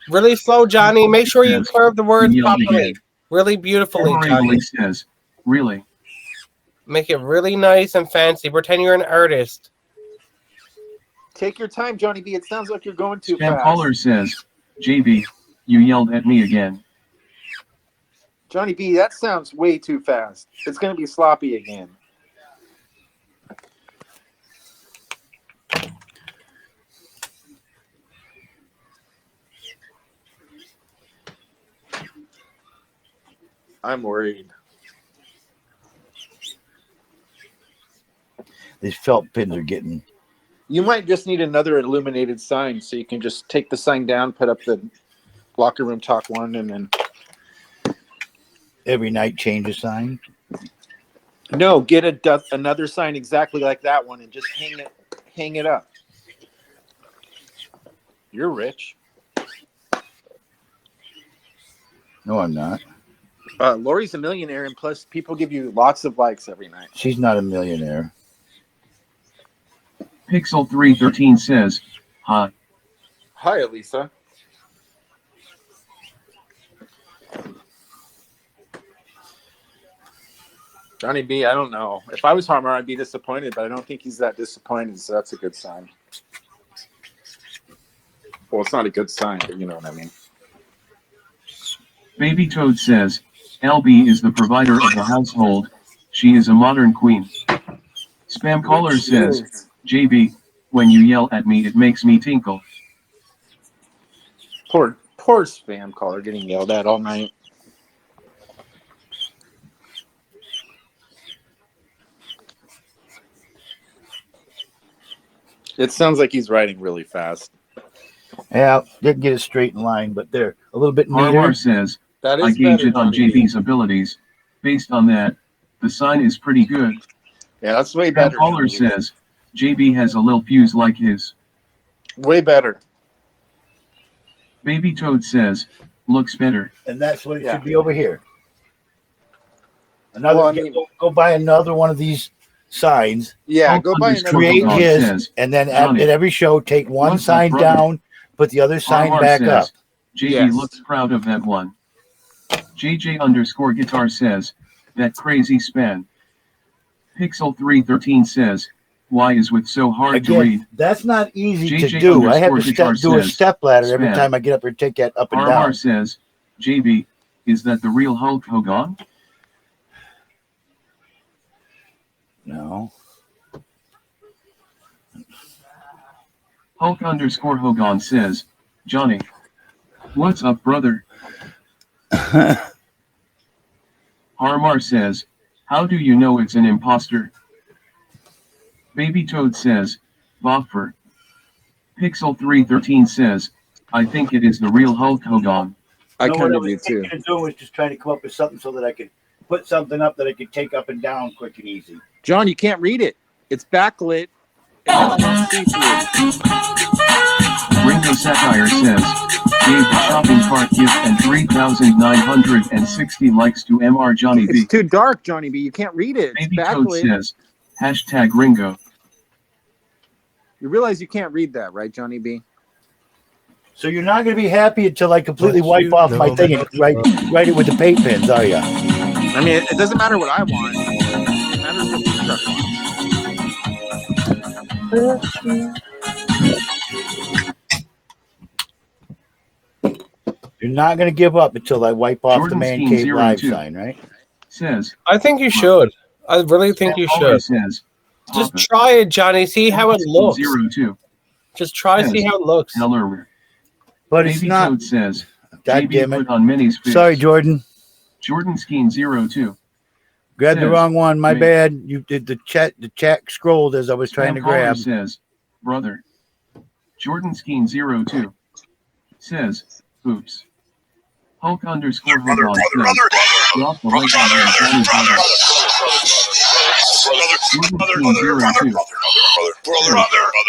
Really slow, Johnny. Make sure you Yes. curve the words Yelled properly. again. Really beautifully, Johnny. Emerably says, really? Make it really nice and fancy. Pretend you're an artist. Take your time, Johnny B. It sounds like you're going too Spam fast. caller says, JB, you yelled at me again. Johnny B, that sounds way too fast. It's going to be sloppy again. I'm worried. These felt pins are getting. You might just need another illuminated sign, so you can just take the sign down, put up the locker room talk one, and then Every night change a sign. no, get another sign exactly like that one, and just hang it up. You're rich. No, I'm not. Lori's a millionaire, and plus people give you lots of likes every night. She's not a millionaire. Pixel 313 says, "Hi." Hi, Elisa. Johnny B, I don't know. If I was Harmer, I'd be disappointed, but I don't think he's that disappointed, so that's a good sign. Well, it's not a good sign, but you know what I mean. Baby Toad says, "LB is the provider of the household. She is a modern queen." Spam caller says, "JB, when you yell at me, it makes me tinkle." Poor spam caller getting yelled at all night. It sounds like he's writing really fast. Yeah, didn't get it straight in line, but they're a little bit neater. Harmar says, That is "I gauge better, it on Johnny B. JB's abilities. Based on that, the sign is pretty good." Yeah, that's way Spam better. caller Johnny B. says, "JB has a lil fuse like his." Way better. Baby Toad says, "Looks better." And that's what it Yeah. should be over here. Another Well, I mean- go buy another one of these signs. Yeah, go buy Underscore another Create Dog one. his, says, and then Johnny, at every show, take one what's up, sign brother? down, put the other sign Harmar back says, up. "JB Yes. looks proud of that one." JJ underscore guitar says, "That crazy span." Pixel 313 says, "Why is with so hard to read?" Again, that's not easy to JJ do. I have to underscore do a says, step ladder every spam. time I get up and take that up and Harmar down. says, "JB, is that the real Hulk Hogan?" No. Hulk underscore Hogan says, "Johnny, what's up, brother?" Harmar says, "How do you know it's an imposter?" Baby Toad says, "Boffer." Pixel 313 says, "I think it is the real Hulk Hogan." I No, what kind I of was do too. thinking of doing was just trying to come up with something so that I could put something up that I could take up and down quick and easy. John, you can't read it. It's backlit. And it's see-through. Ringo Satire says, "Gave the shopping cart gift and 3,960 likes to MrJohnnyB." It's too dark, Johnny B. You can't read it. It's Baby Toad backlit. says, hashtag Ringo. You realize you can't read that, right, Johnny B? So you're not going to be happy until I completely But wipe you off my know thing and write it with the paint pens, are you? I mean, it doesn't matter what I want. It matters what you truck wants. You're not going to give up until I wipe off Jordan the Man Scheme Cave Live 02 sign, right? Says, I think you should. I really think you Always should. says, Just Papa. try it, Johnny. See how it looks. 02 Just try, see how it looks. Hello. But it's Baby not. Toad says, God JB damn it. put on Minnie's face. Sorry, Jordan. Jordan Scheme 02 Grabbed the says, wrong one. My me. bad. You did the chat. The chat scrolled as I was trying Spam to caller grab. says, brother. Jordan Scheme 02 says, oops. Hulk underscore Hogan says, drop the like on him, Johnny brother. Jordan Scheme 02 says,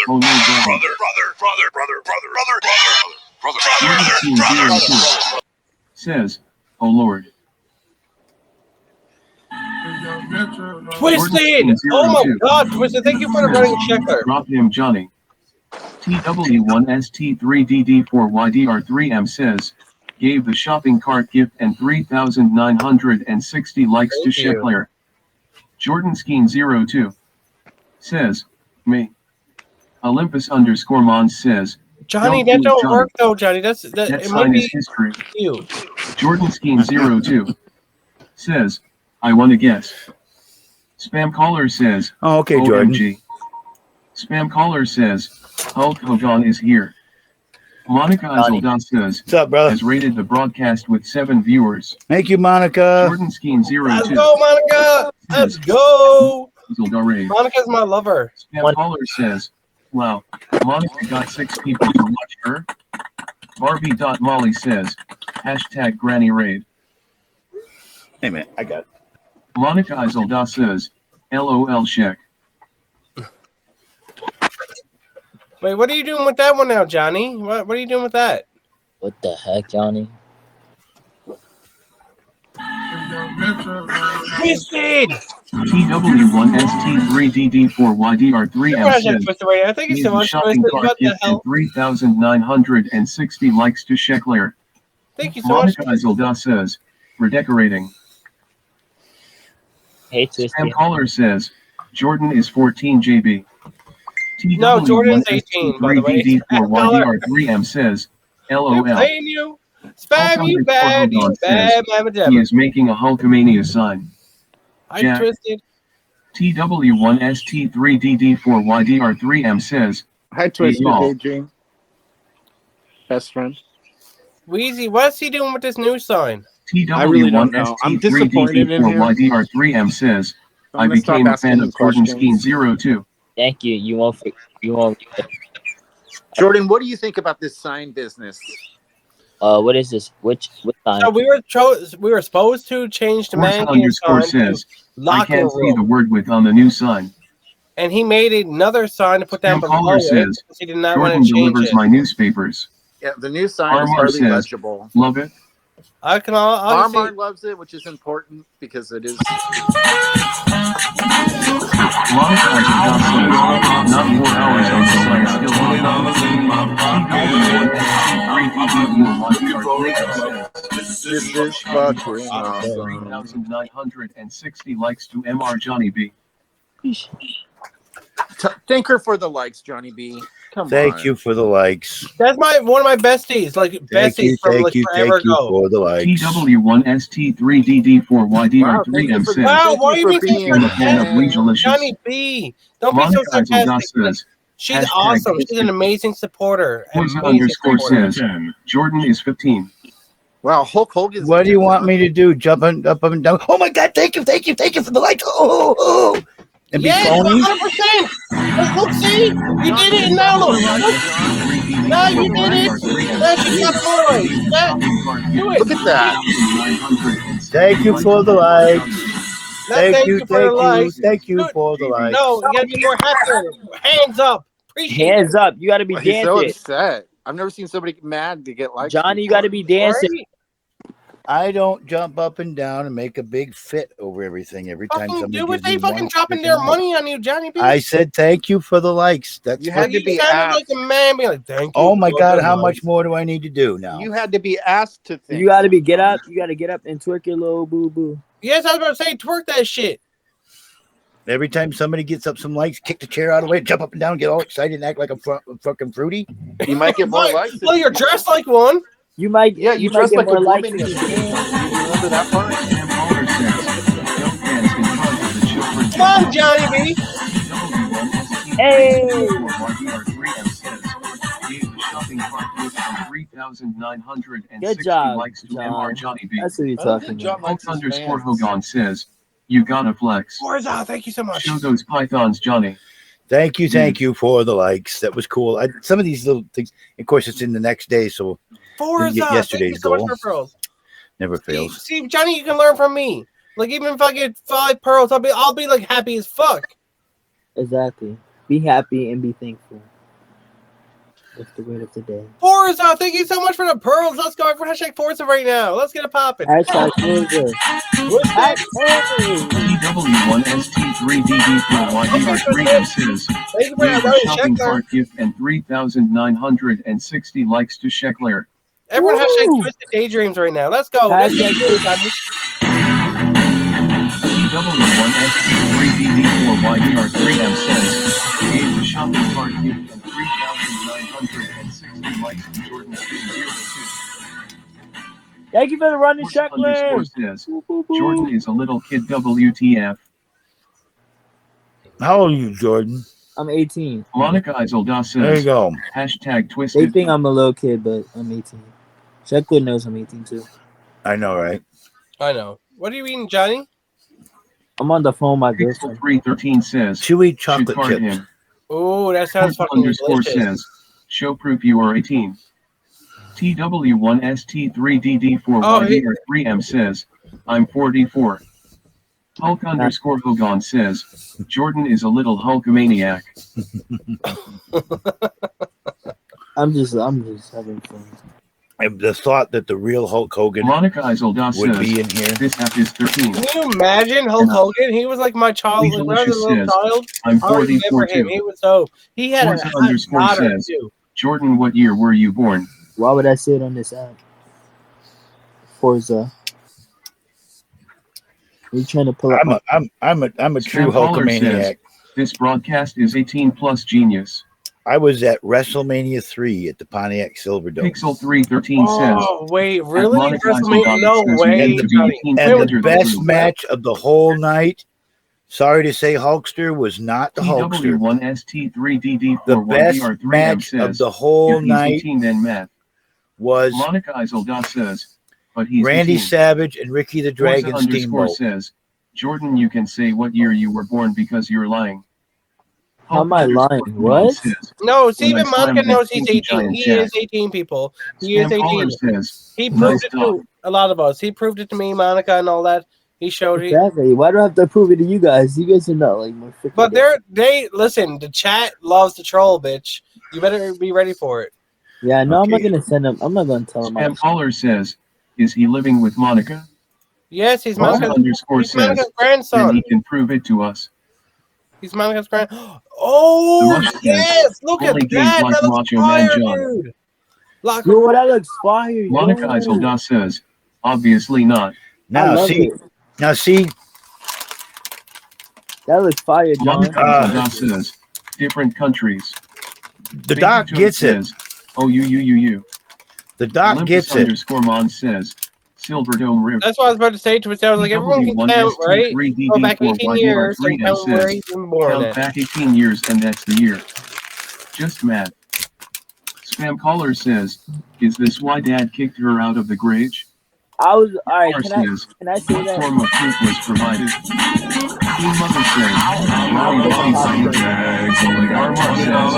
oh no brother. Jordan Scheme 02 says, oh lord. Twisted! Oh my god, Twisted, thank you for the running checker. Drop him, Johnny. TW1ST3DD4YDR3M says, gave the shopping cart gift and 3,960 likes to Thank you. Shepler. Jordan Scheme 02 says, me. Olympus underscore Mons says, Johnny, Don't that do it, don't Johnny. work though, Johnny. That that it might sign is be history. you. Jordan Scheme 02 says, I want to guess. Spam caller says, Oh, okay, Jordan. OMG. Spam caller says, Hulk Hogan is here. Monica Iselda says, What's up, brother? has rated the broadcast with 7 viewers. Thank you, Monica. Jordan Skeen 02. Let's go, Monica. Let's go. Iselda rave. Monica's my lover. Spam caller says, wow, Monica got 6 people to watch her. Barbie.Molly says, hashtag Granny Raid. Hey, man, I got it. Monica Iselda says, LOL Sheck. Wait, what are you doing with that one now, Johnny? What are you doing with that? What the heck, Johnny? Twisted! TW1ST3DD4YDR3M says, I think it's so much shopping Twisted. cart What the gift and hell? 3,960 likes to Sheckler. Thank you so much. Monica Iselda says, redecorating. Hey, Twisted. Spam caller says, Jordan is 14 JB. No, Jordan's 18, by the way. TW1ST3DD4YDR3M says, LOL. Blame you. Spam you bad. You bad, He is making a Hulkamania sign. I'm Jack. Twisted. TW1ST3DD4YDR3M says, Hi, Twisted y'all. Daydream. Best friend. Wheezy, what's he doing with this new sign? I really don't know. I'm disappointed in him. TW1ST3DD4YDR3M says, I I'm gonna stop became a asking fan him of Jordan questions. Skeen 02. Thank you. You won't. Jordan, what do you think about this sign business? What is this? Which sign? So we were supposed to change the man _ says, I locker can't see the room, word with on the new sign. and he made another sign to put down Spam below caller it says, because he did not want Jordan to change delivers it. my newspapers. Yeah, the new sign is Armor hardly says, legible. love it. I'll Armar see. loves it, which is important because it is. Monica Iselda says, not 4 hours on the sign still This is fucking awesome. 3,960 likes to MrJohnnyB. Thank her for the likes, Johnny B. Come on. Thank you for the likes. That's one of my besties, like besties from like forever ago. for the likes. TW1ST3DD4YDR3M says, Wow, why are you for being so being a fan of sarcastic? Leisurelicious. Johnny B, don't be so Monica Iselda sarcastic. says, She's hashtag awesome. She's Twisted. an amazing supporter. Forza Amazing _ supporter. says, Jordan is 15. Wow, Hulk Hogan's. What do you want me to do? Jump up and down? Oh my God! Thank you for the likes. Oh. And be Yes, phony? 100%. Look, see, you did it, and now look. Now you did it. Now she got boys. Do it. Look at that. Thank you for the likes. Now thank you for the likes. Thank you Dude, for the likes. No, you gotta be more happy. Hands up. Appreciate Hands up. You got to be He's so dancing. upset. I've never seen somebody get mad to get likes. Johnny, you got to be dancing. Right? I don't jump up and down and make a big fit over everything every time Fucking somebody do it. gives They me fucking one dropping freaking their like. money on you, Johnny B. I said thank you for the likes. That's You what had to You be sounded asked. like a man being like, thank you. Oh my for God, the how likes. much more do I need to do now? You had to be asked to think. You got to get up. You got to get up and twerk your little boo boo. Yes, I was about to say, twerk that shit. Every time somebody gets up some likes, kick the chair out of the way, jump up and down, get all excited and act like a fucking fruity. You might get more likes. Well, you're dressed like one. You might. Yeah, you might dress get like a more woman. likes. You remember that part? Come on, Johnny B. Hey. Good job, likes to John. MrJohnnyB. That's what you're talking about. Hulk _ Hogan says, you gotta flex. Forza, thank you so much. Show those pythons, Johnny. Thank you for the likes. That was cool. Some of these little things, of course, it's in the next day, so Forza, get thank you yesterday's so much goal. for pearls. never fails. See, Johnny, you can learn from me. Like, even if I get 5 pearls, I'll be like happy as fuck. Exactly. Be happy and be thankful. That's the word of the day. Forza, thank you so much for the pearls. Let's go for hashtag Forza right now. Let's get it popping. Hashtag Forza. TW1ST3DD4YDR3 says, Thank you for that gave a Ryan shopping Sheckler. cart gift and 3,960 likes to Sheckler. Everyone hashtag Twisted Daydreams right now. Let's go. Let's Hashtag get it, Johnny. TW1ST3DD4YDR3M says, gave a shopping cart gift and 3,960 likes to Jordan Skeen 02. Thank you for the running Forza underscore checklist. says, Jordan is a little kid. WTF? How old are you, Jordan? I'm 18. Monica Isolda There you says, go. hashtag They twisted. think I'm a little kid, but I'm 18. Checkwood knows I'm 18 too. I know, right? I know. What are you eating, Johnny? I'm on the phone, my Pixel girlfriend. 313 says, Chewy should chocolate card chips. him. Oh, that sounds Forza fucking underscore delicious. says, show proof you are 18. TW1ST3DD4YDR3M says, I'm 44. Hulk underscore Hogan says, Jordan is a little Hulkamaniac. I'm just having fun. And the thought that the real Hulk Hogan Monica Isolda would says, be in here. this app is 13. Can you imagine Hulk Hogan? He was like my child. Like, when I was a Delicious little says, child, I'm I always lived 44 for him. too. He was so. He had Forza a underscore daughter says, too. Jordan, what year were you born? Why would I say it on this app? Forza. Are you trying to pull up? I'm a true Spam caller says, Hulkamaniac. this broadcast is 18 plus genius. I was at WrestleMania 3 at the Pontiac Silverdome. Pixel 313 says, Oh wait, really? Monica WrestleMania? Isolda No says, way, you need to be Johnny. 18 to And enter the the best group. match of the whole night, sorry to say, Hulkster, was not the Hulkster. TW1ST3DD4YDR3M The best match says, of the whole if he's night 18 then math. was Monica Isolda says, but he's Randy 18. Savage and Ricky the Dragon Forza underscore Steamboat. says, Jordan, you can say what year you were born because you're lying. How am I lying? What? Says, No, see, when I even Monica slammed that knows he's Pinky 18. Giant He Jack. is 18, people. He is Spam caller 18. says, He nice proved it talk. to a lot of us. He proved it to me, Monica, and all that. He showed it. Exactly. Why do I have to prove it to you guys? You guys are not like my freaking. But they listen. The chat loves to troll, bitch. You better be ready for it. Yeah, no, I'm not Okay. gonna send him. I'm not gonna tell him. Spam caller says, is he living with Monica? Yes, he's Forza Monica's, underscore he's says, Monica's then grandson. he can prove it to us. He's Monica's grand. The Oh Rush says, yes! Look at only games that. like That looks Macho Man fire, John. dude. Like, Yo, that looks fire. Monica yo. Isolda says, obviously not. I Now love see, it. now see, That looks fire, John. Monica Isolda says, different countries. the Baby doc Toad gets it. says, oh, you. The doc Olympus gets it. underscore Mon says, Silverdome River. that's what I was about to say to it. I was like, everyone can count, right? Go back 18 years and count where he's been born Count at. back 18 years and that's the year. Just math. Spam caller says, is this why dad kicked her out of the grave? I was all right. Caller Can I says, say what that? form of proof was provided? Teen Mother says, Robbie Bobby says, Armar says,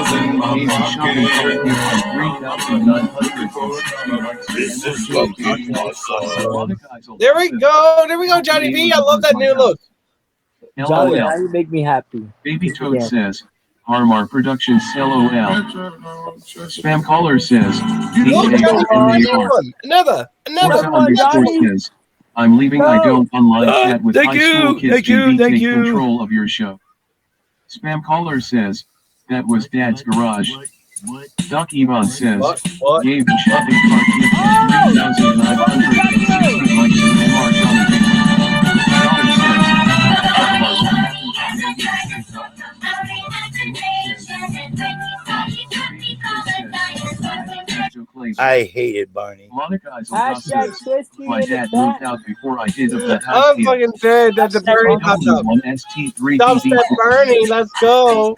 gave the shopping cart gift of 3,960. There we go. There we go, Johnny B. I love that new look. Johnny, now LOL. you make me happy. Baby Toad Yeah. says, Harmar Productions LOL. Spam caller says, Look, DJ Johnny B. Another MDR. one. Another Forza one, underscore Johnny. says, I'm leaving. I don't online chat with Thank high you, school kids. thank you, GB, thank take you. control of your show. Spam caller says, that was dad's garage. Doc Ivan says, What? gave the shopping cart gift of 3,960 likes and MrJohnnyB. Dollar says, I hated Barney. Monica Isolda Hashtag says, Twisty my in the dad moved back. out before I did of the house I'm deal. fucking dead that the Bernie popped up. Dubstep Bernie, let's go.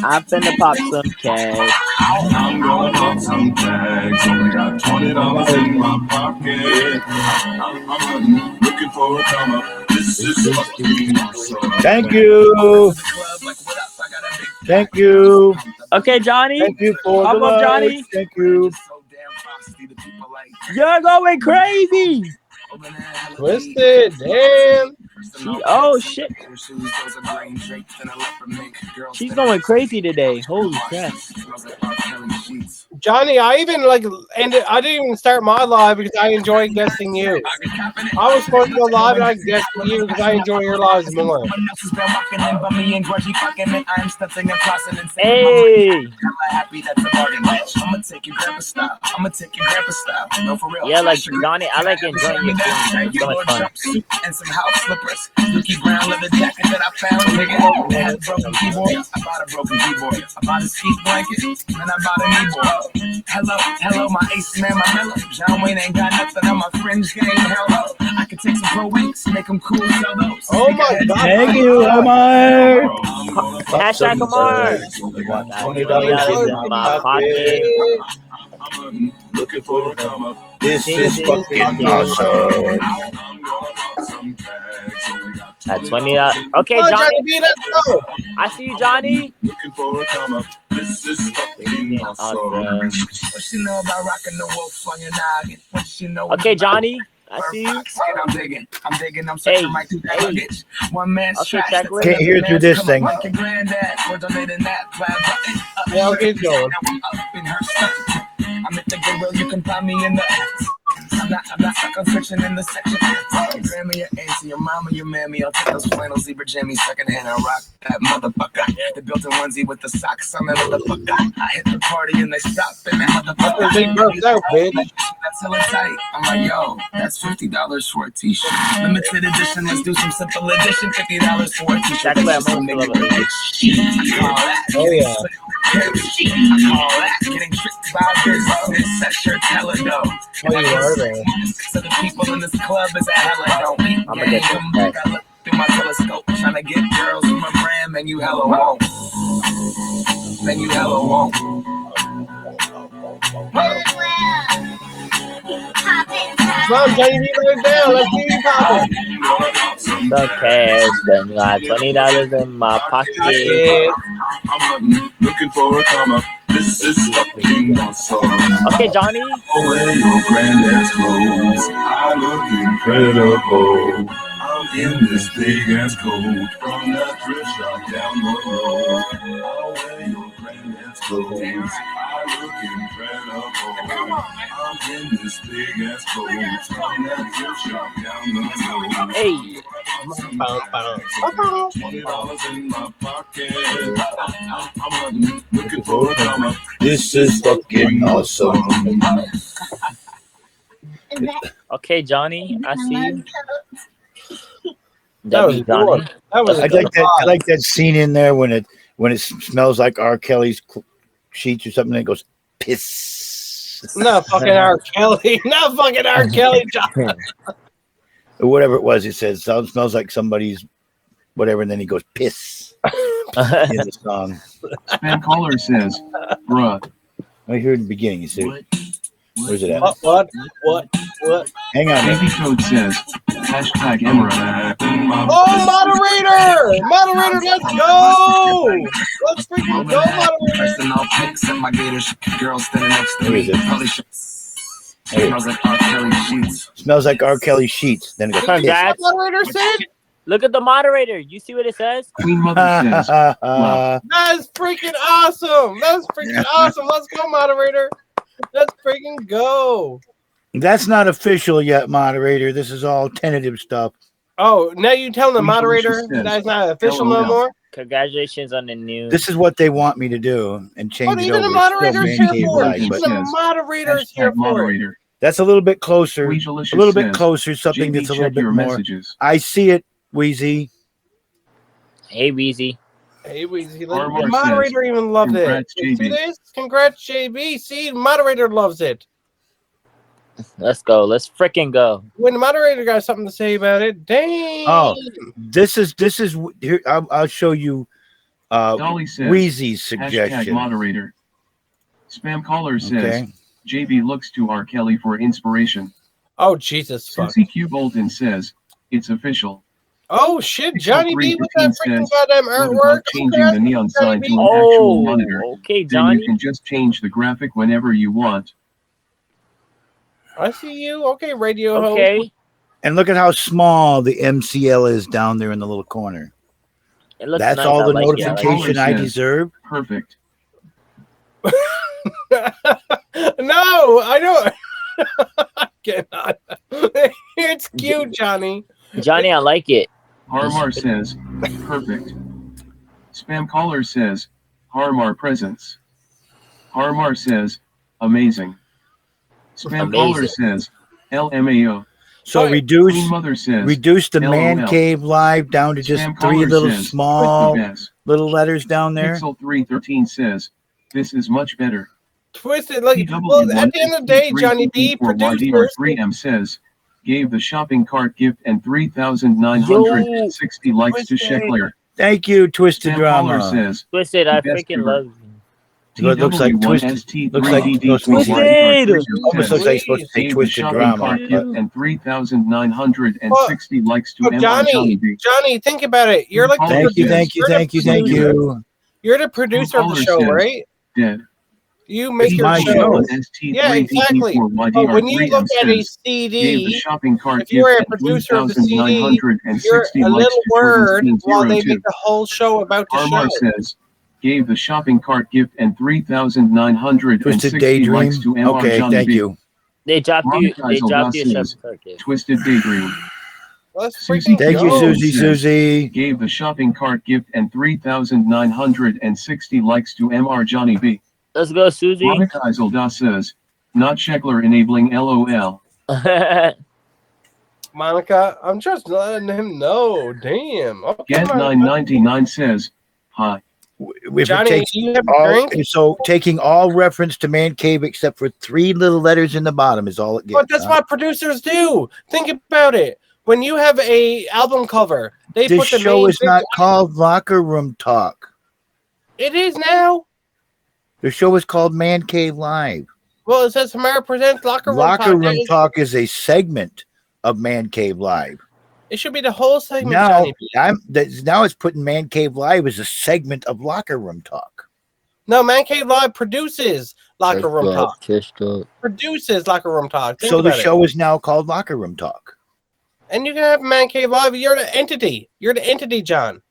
I'm finna pop some cash. I'm gonna pop some tags. Only got $20 in my pocket. I'm looking for a come up. This is fucking awesome. Thank you. Thank you. Okay, Johnny. Thank you for Pop the up, likes. Johnny. Thank you. You're going crazy. Twisted, damn. Oh shit. She's going crazy today. Holy crap. Johnny, I even ended. I didn't even start my live because I enjoy guesting you. I was supposed to go live and I guessed you because I enjoy your lives more. Hey. Yeah, like Johnny, I like enjoying your feelings. It's so much fun. mattress. Dookie brown leather jacket that I found. Nigga, I had a broken keyboard. I bought a broken keyboard. I bought a ski blanket. Then I bought a kneeboard. Hello, my ace man, my mellow. John Wayne ain't got nothing on my fringe game. Hello, I can take some pro wings, make them cool, sell those. Oh my God! Thank you, Omar. Hashtag Omar. $20 in my pocket. I'm looking for a come up. This is fucking awesome. At $20. Okay, Come on, Johnny. B, let's go. I see you, Johnny. Looking for a come up. This is fucking awesome. Awesome. What you know about rocking the wolf on your noggin? What you know? Okay, Johnny. I see you. I'm digging, I'm searching my two luggage. One man's Okay, trash. check with Can't hear through this thing. Like your granddad, we're donating that plaid button. Yeah, I'll keep going. Now I'm up in her stuff. I'm at the Goodwill, you can find me in the I'm not stuck on searching in the section. Your grandma, your auntie, your mama, your mammy. I'll take those flannel zebra jammies secondhand. I'll rock that motherfucker. The built-in onesie with the socks on that motherfucker. I hit the party and they stop in that motherfucker. Big birth out, bitch. That's hella tight. I'm like, yo, that's $50 for a t-shirt. Limited edition, let's do some simple edition. $50 for a t-shirt. That's what I'm gonna love it. Oh yeah. I call that getting tricked by business. That shirt's hella dope. Oh, you are there. So the people in this club is a hella dope. I'm gonna get Come back, I look through my telescope, trying to get girls from my brand, man, you hella won't. Man, you hella won't. Come on, Johnny, B, right down. Let's see you popping. The cash, then got $20 in my pocket. I'm looking for a come up. This is fucking awesome. Okay, Johnny. Wear your granddad's clothes. I look incredible. I'm in this big ass coat from that thrift shop down the road. I'll wear your granddad's clothes. I look incredible. I'm in this big ass coat from that thrift shop down the road. Hey. $20 in my pocket. I'm looking for a come up. This is fucking awesome. Okay, Johnny. I see you. That was Johnny. That was I like that scene in there when it smells like R. Kelly's sheets or something. And it goes piss. Not fucking R. Kelly. Not fucking R. Kelly, John. Or whatever it was. He says smells like somebody's whatever, and then he goes piss in the song. Spam caller says, bruh. Right here in the beginning, you see. Where's it at? What? Hang on. Baby Toad says, hashtag Emra. Oh, moderator, let's go. Let's freaking go, moderator. And all pics and my gators. Girl standing next to Where me. is it? Probably smells like R. Kelly sheets. Smells like R. Kelly sheets. Then it goes piss. Congrats. Moderator said. Look at the moderator. You see what it says? Queen Mother says, wow. That's freaking awesome. That's freaking awesome. Let's go, moderator. Let's freaking go. That's not official yet, moderator. This is all tentative stuff. Oh, now you telling the Queen moderator Felicia says, that's not official no LOL. more? Congratulations on the news. This is what they want me to do and change But it even over. the moderator's It's here still for it. mandated, Even but the moderator's here Hashtag for it. moderator. that's a little bit closer. A Weejalicious little bit says, closer. Something JB, that's a little check bit your more. messages. I see it, Wheezy. Hey, Weezy. Hey, Weezy. Armor The moderator says, even loved it. congrats, You see JB. this? Congrats, JB. See, the moderator loves it. Let's go. Let's freaking go. When the moderator got something to say about it, dang. Oh, this is here. I'll show you Dolly says, Wheezy's hashtag suggestion. moderator. Spam caller says, Okay. JB looks to R. Kelly for inspiration. Oh, Jesus, fuck. Susie Q. Bolton says, it's official. Oh, shit, Johnny B with that freaking says, goddamn what artwork. about changing the neon sign to an actual Oh, monitor? okay, Then Johnny. you can just change the graphic whenever you want. I see you. Okay, radio host. Okay. And look at how small the MCL is down there in the little corner. It looks That's nice. all I the like it. I like it. notification I Says, deserve. Perfect. No, I don't. I cannot. It's cute, Johnny. Johnny, I like it. Harmar says, perfect. Spam caller says, Harmar presents. Harmar says, amazing. Spam caller Amazing. says, LMAO. So Queen reduce Mother says, the Man LOL. Cave Live down to just Spam 3 caller little says, small Twisted Bass. little letters down there. Pixel 313 says, this is much better. Twisted, like, well, at the end of the day, Johnny B, producers. YDR3M says, gave the shopping cart gift and 3,960 likes to Sheckler. Thank you, Twisted Spam Drama. caller says, Twisted, I the best freaking ever. love you. It looks like Twisted. Looks like it's supposed to be almost looks like it's supposed to say gave the Twisted shopping Drama. cart But gift and 3,960 likes to Johnny, think about it. You're like thank you. You're the producer of the show, right? Dead. You make It's your my show. show. Yeah, exactly. But when you look at a CD, if you're a producer of the CD, you're a little word while they make the whole show about the Armar show. says, gave the shopping cart gift and 3,960 Twisted Daydream. likes to MR Okay, Johnny thank B. you. They dropped you. They dropped you a says, shopping cart gift. Twisted Daydream. Let's Susie Thank you, Jones Susie. says, Susie. gave the shopping cart gift and 3,960 likes to MR Johnny B. Let's go, Susie. Monica Iselda says, not Sheckler enabling LOL. Monica, I'm just letting him know. Damn. Okay, Get999 says, hi. If Johnny, it takes you have a all, drink? so taking all reference to Man Cave except for 3 little letters in the bottom is all it gets. But that's what producers do. Think about it. When you have a album cover, they This put the show main is not called Locker Room Talk. It is now. The show is called Man Cave Live. Well, it says Samara presents Locker Room Locker Talk. Room Talk is a segment of Man Cave Live. It should be the whole segment. Now, Johnny B. now it's putting Man Cave Live as a segment of Locker Room Talk. No, Man Cave Live produces Locker Room Talk. Produces Locker Room Talk. Think So the about it. show is now called Locker Room Talk. And you can have Man Cave Live. You're the entity. You're the entity, John.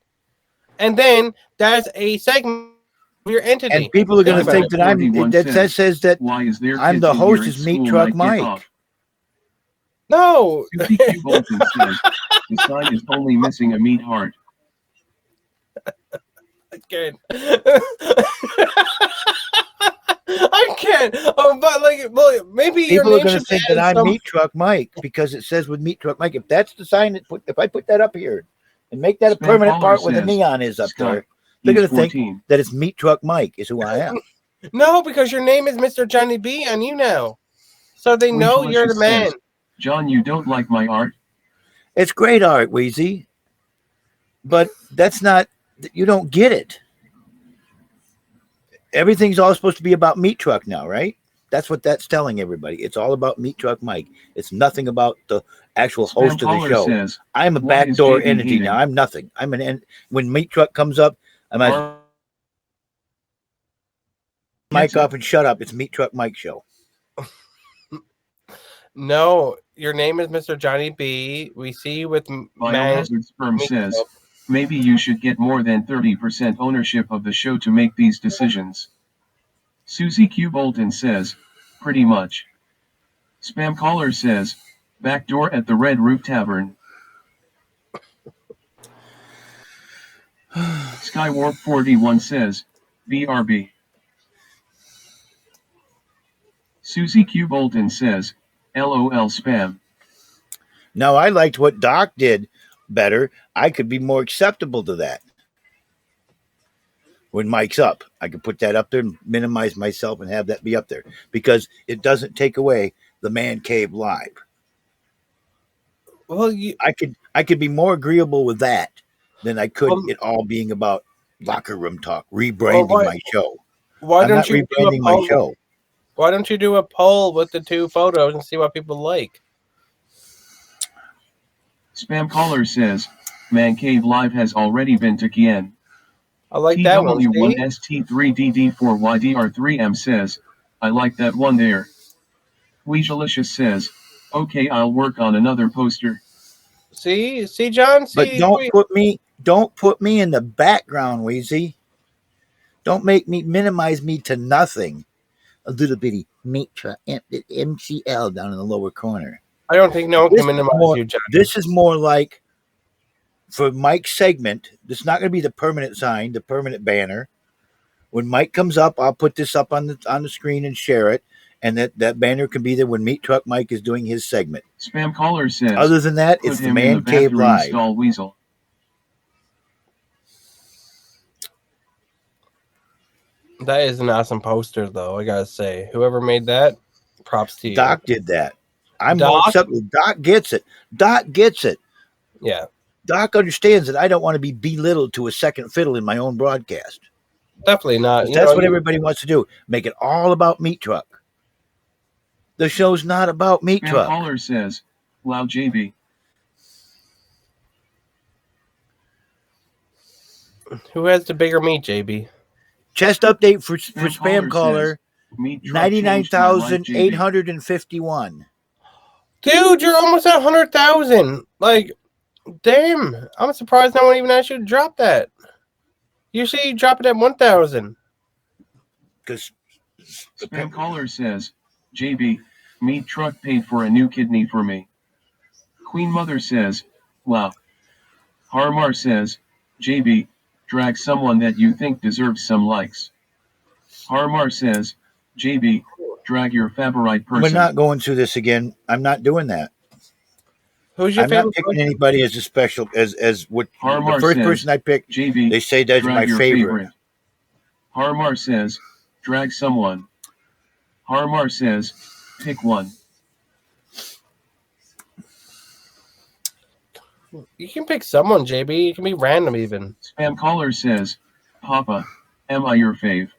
And then that's a segment of your entity. And people are going to think that I'm. 41 That says that why is there I'm kids the in host here is at Meat school Truck when I get Mike. off? No. Susie Q. Bolton says, the sign is only missing a meat heart. I can't. I can't. Oh, but like, well, maybe your People are name going to should think add that I'm some- Meat Truck Mike because it says with Meat Truck Mike. If that's the sign that if I put that up here and make that a Spam permanent caller part where the says, neon is up Scott, there, they're he's going to think 14. that it's Meat Truck Mike is who I am. No, because your name is Mr. Johnny B on you now. So they Queen know Felicia you're the man. says, John, you don't like my art? It's great art, Wheezy, but that's not. You don't get it. Everything's all supposed to be about Meat Truck now, right? That's what that's telling everybody. It's all about Meat Truck Mike. It's nothing about the actual host of the caller show. says, I'm a "Why is backdoor JB entity hating?" now. I'm nothing. I'm an en- when Meat Truck comes up, I'm at Mike up and shut up. It's Meat Truck Mike show. No, your name is Mr. Johnny B. We see you with Biohazard Sperm says, maybe you should get more than 30% ownership of the show to make these decisions. Susie Q. Bolton says, pretty much. Spam caller says, backdoor at the Red Roof Tavern. Skywarp 41 says, BRB. Susie Q. Bolton says, LOL spam. Now, I liked what Doc did better. I could be more acceptable to that. When Mike's up, I could put that up there and minimize myself and have that be up there because it doesn't take away the Man Cave Live. Well, I could be more agreeable with that than I could it all being about Locker Room Talk, rebranding my show. Why I'm don't not you do a rebranding my poll? show? Why don't you do a poll with the two photos and see what people like? Spam caller says, Man Cave Live has already been to Kien. I like that one. See? TW1ST3DD4YDR3M says, I like that one there. Weejalicious says, okay, I'll work on another poster. See, John. But don't put me in the background, Wheezy. Don't make me minimize me to nothing. A little bitty Meat Truck MCL down in the lower corner. I don't think no one can minimize you, John. This is more like for Mike's segment. This is not going to be the permanent sign, the permanent banner. When Mike comes up, I'll put this up on the screen and share it, and that banner can be there when Meat Truck Mike is doing his segment. Spam caller says. Other than that, put it's the him in Man Cave bathroom Live. Stall Weasel. That is an awesome poster, though. I gotta say, whoever made that, props to you. Doc did that. I'm Doc? more acceptable. Doc gets it. Doc gets it. Yeah. Doc understands that I don't want to be belittled to a second fiddle in my own broadcast. Definitely not. That's what everybody wants to do. Make it all about Meat Truck. The show's not about Meat Spam Truck. caller says, wow, JB. Who has the bigger meat, JB? Chest update for Spam spam caller, Meat Truck changed my life, 99,851. Dude, you're almost at 100,000. Like, damn. I'm surprised no one even asked you to drop that. Usually you drop it at 1,000. Because Spam caller says, JB, Meat Truck paid for a new kidney for me. Queen Mother says, wow. Harmar says, JB, drag someone that you think deserves some likes. Harmar says, JB, drag your favorite person. we're not going through this again. I'm not doing that. Who's your I'm favorite not picking person? anybody as a special as what Harmar the first says, person I picked. JB, They say that's drag my your favorite. Harmar says, drag someone. Harmar says, pick one. You can pick someone, JB. You can be random even. Spam caller says, Papa, am I your fave?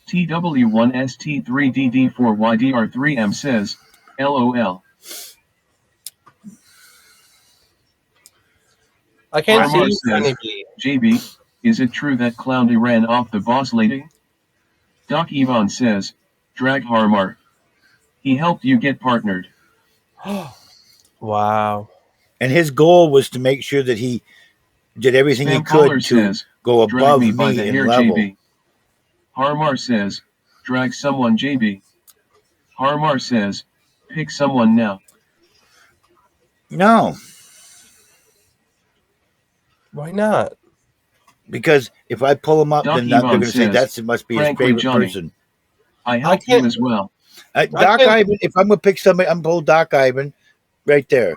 TW1ST3DD4YDR3M says, LOL. I can't Harmar see says, you, JB, is it true that Clowndy ran off the boss lady? Doc Yvonne says, drag Harmar. He helped you get partnered. Wow. And his goal was to make sure that he did everything he Spam caller could to says, go drag above me by me the in hair, level. JB. Harmar says, drag someone, JB. Harmar says, pick someone now. No, Why not? because if I pull him up, Doc then they're Yvonne going to say says, that must be his frankly, favorite Johnny, person. I helped you as well. Doc Ivan, if I'm going to pick somebody, I'm going to pull Doc Ivan right there.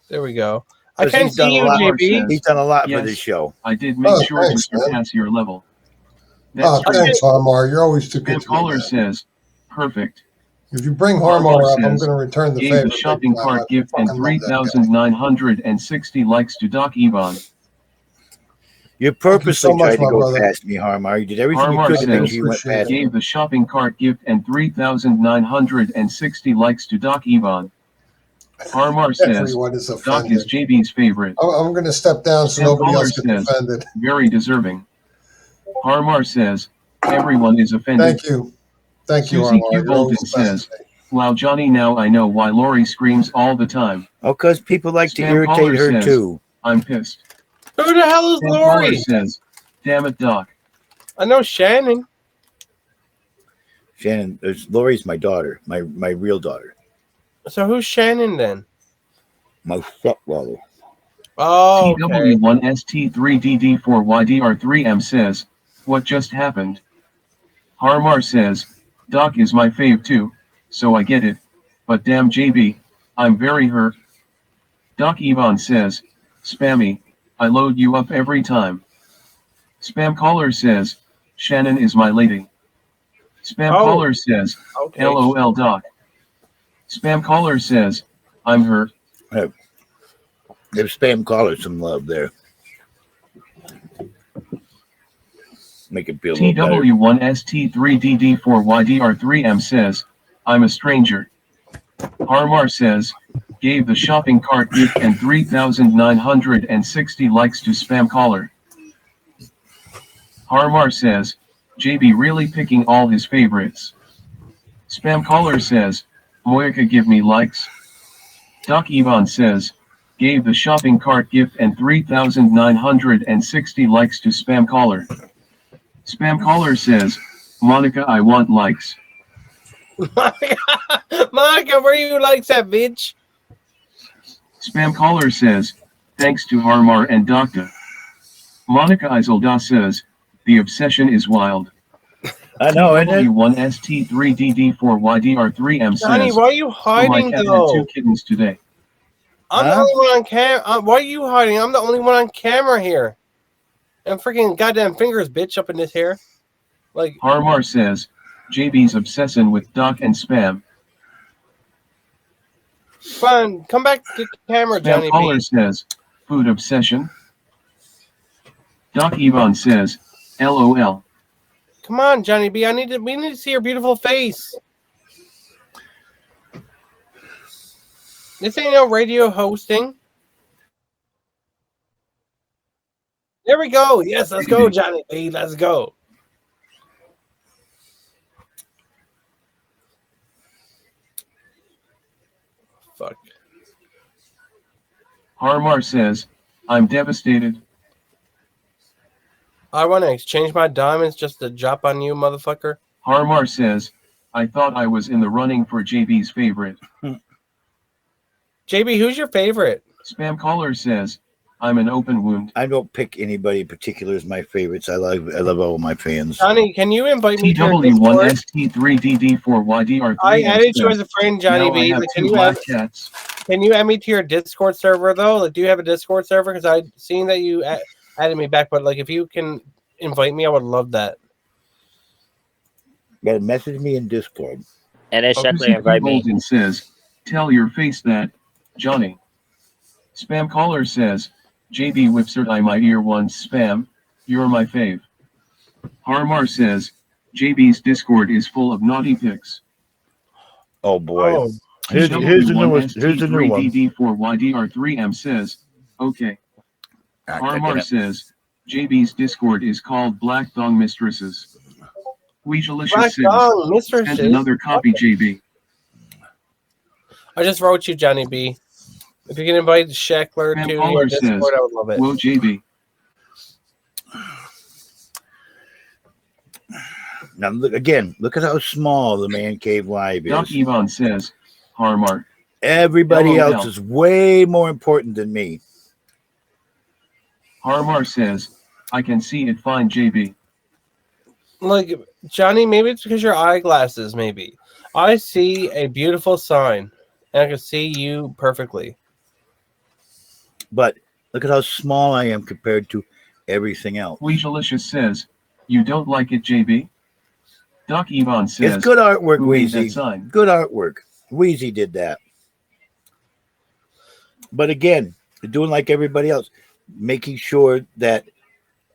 There we go. I 'Cause can't he's done see a you, lot. JB. He's done a lot for Yes, this show. I did make sure thanks, to surpass your level. That's Oh, true. thanks, Harmar. You're always too good Spam to me, caller man. says, perfect. If you bring Harmar Harmar up, I'm says, going to return the gave favor. the big shopping time. cart I gift and fucking love that guy. 3,960 likes to Doc Yvonne. You Thank you purposely so much, tried to my go brother. past me, Harmar. You did everything Harmar you could to make says, sure you went past me. gave the shopping cart gift and 3,960 likes to Doc Yvonne. Harmar says, Everyone is Doc is offended. JB's favorite. I'm going to step down so Spam nobody caller else gets says, offended. very deserving. Harmar says, everyone is offended. Thank you. Thank you, Susie Harmar. Q. You're Bolton always the best says, to me. wow, Johnny, now I know why Lori screams all the time. Oh, because people like to Spam caller irritate her says, too. I'm pissed. Who the hell is Spam caller Lori? says, damn it, Doc. I know Shannon. Shannon, Lori's my daughter, my real daughter, So who's Shannon then? my stepbrother. Oh, okay. TW1ST3DD4YDR3M says, what just happened? Harmar says, Doc is my fave too, so I get it, but damn JB, I'm very hurt. Doc Yvonne says, Spammy, I load you up every time. Spam caller says, Shannon is my lady. Spam caller says, Okay. LOL Doc. Spam caller says, I'm hurt. Hey, give spam caller some love there. Make it feel a little better. TW1ST3DD4YDR3M says, I'm a stranger. Harmar says, gave the shopping cart gift and 3,960 likes to spam caller. Harmar says, JB really picking all his favorites. Spam caller says, Moika give me likes. Doc Yvonne says, gave the shopping cart gift and 3,960 likes to spam caller. Spam caller says, Monica, I want likes. Monica, where you likes that bitch? Spam caller says, thanks to Harmar and Doctor. Monica Isolda says, the obsession is wild. I know, isn't it? W1ST3DD4YDR3M Johnny, says, why are you "Oh, my hiding cat had 2 though? kittens today." I'm the only one on cam. Why are you hiding? I'm the only one on camera here. And freaking goddamn fingers, bitch, up in this hair. Like, Harmar says, JB's obsessing with Doc and Spam. fine, come back to camera, Spam Johnny caller B. says, food obsession. Doc Yvonne says, LOL. Come on, Johnny B. We need to see your beautiful face. This ain't no radio hosting. There we go. Yes, let's go, Johnny B. Let's go. Fuck. Harmar says, I'm devastated. I want to exchange my diamonds just to drop on you, motherfucker. Harmar says, I thought I was in the running for JB's favorite. JB, who's your favorite? Spam caller says, I'm an open wound. I don't pick anybody in particular as my favorites. I love all my fans. Johnny, can you invite me to your Discord? TW1ST3DD4YDR3. I added you as a friend, Johnny now B. I have Like, 2 black cats. Can you add me to your Discord server though? Like, do you have a Discord server? Because I seen that you added me back, but like, if you can invite me, I would love that. You gotta message me in Discord. And then Sheckler invite me. Golden says, tell your face that, Johnny. Spam caller says, JB whipsert I my ear once spam, you're my fave. Harmar says, JB's Discord is full of naughty pics. Oh boy. Here's the new one. Here's the new one. DD4YDR3M says, okay. Harmar says, JB's Discord is called Black Thong Mistresses. Weejalicious Black says, Thong Mistresses? send another copy, JB. I just wrote you, Johnny B. If you can invite Sheckler Spam to your caller Discord, says, I would love it. whoa, JB. Now look again. Look at how small the Man Cave Live is. Doc Yvonne says, Harmar. Everybody LOL. else is way more important than me. Harmar says, I can see it fine, JB. Like, Johnny, maybe it's because your eyeglasses, maybe. I see a beautiful sign, and I can see you perfectly. But look at how small I am compared to everything else. Weejalicious says, you don't like it, JB? Doc Yvonne says, It's good artwork, who made that Wheezy. sign? Good artwork. Wheezy did that. But again, doing like everybody else, making sure that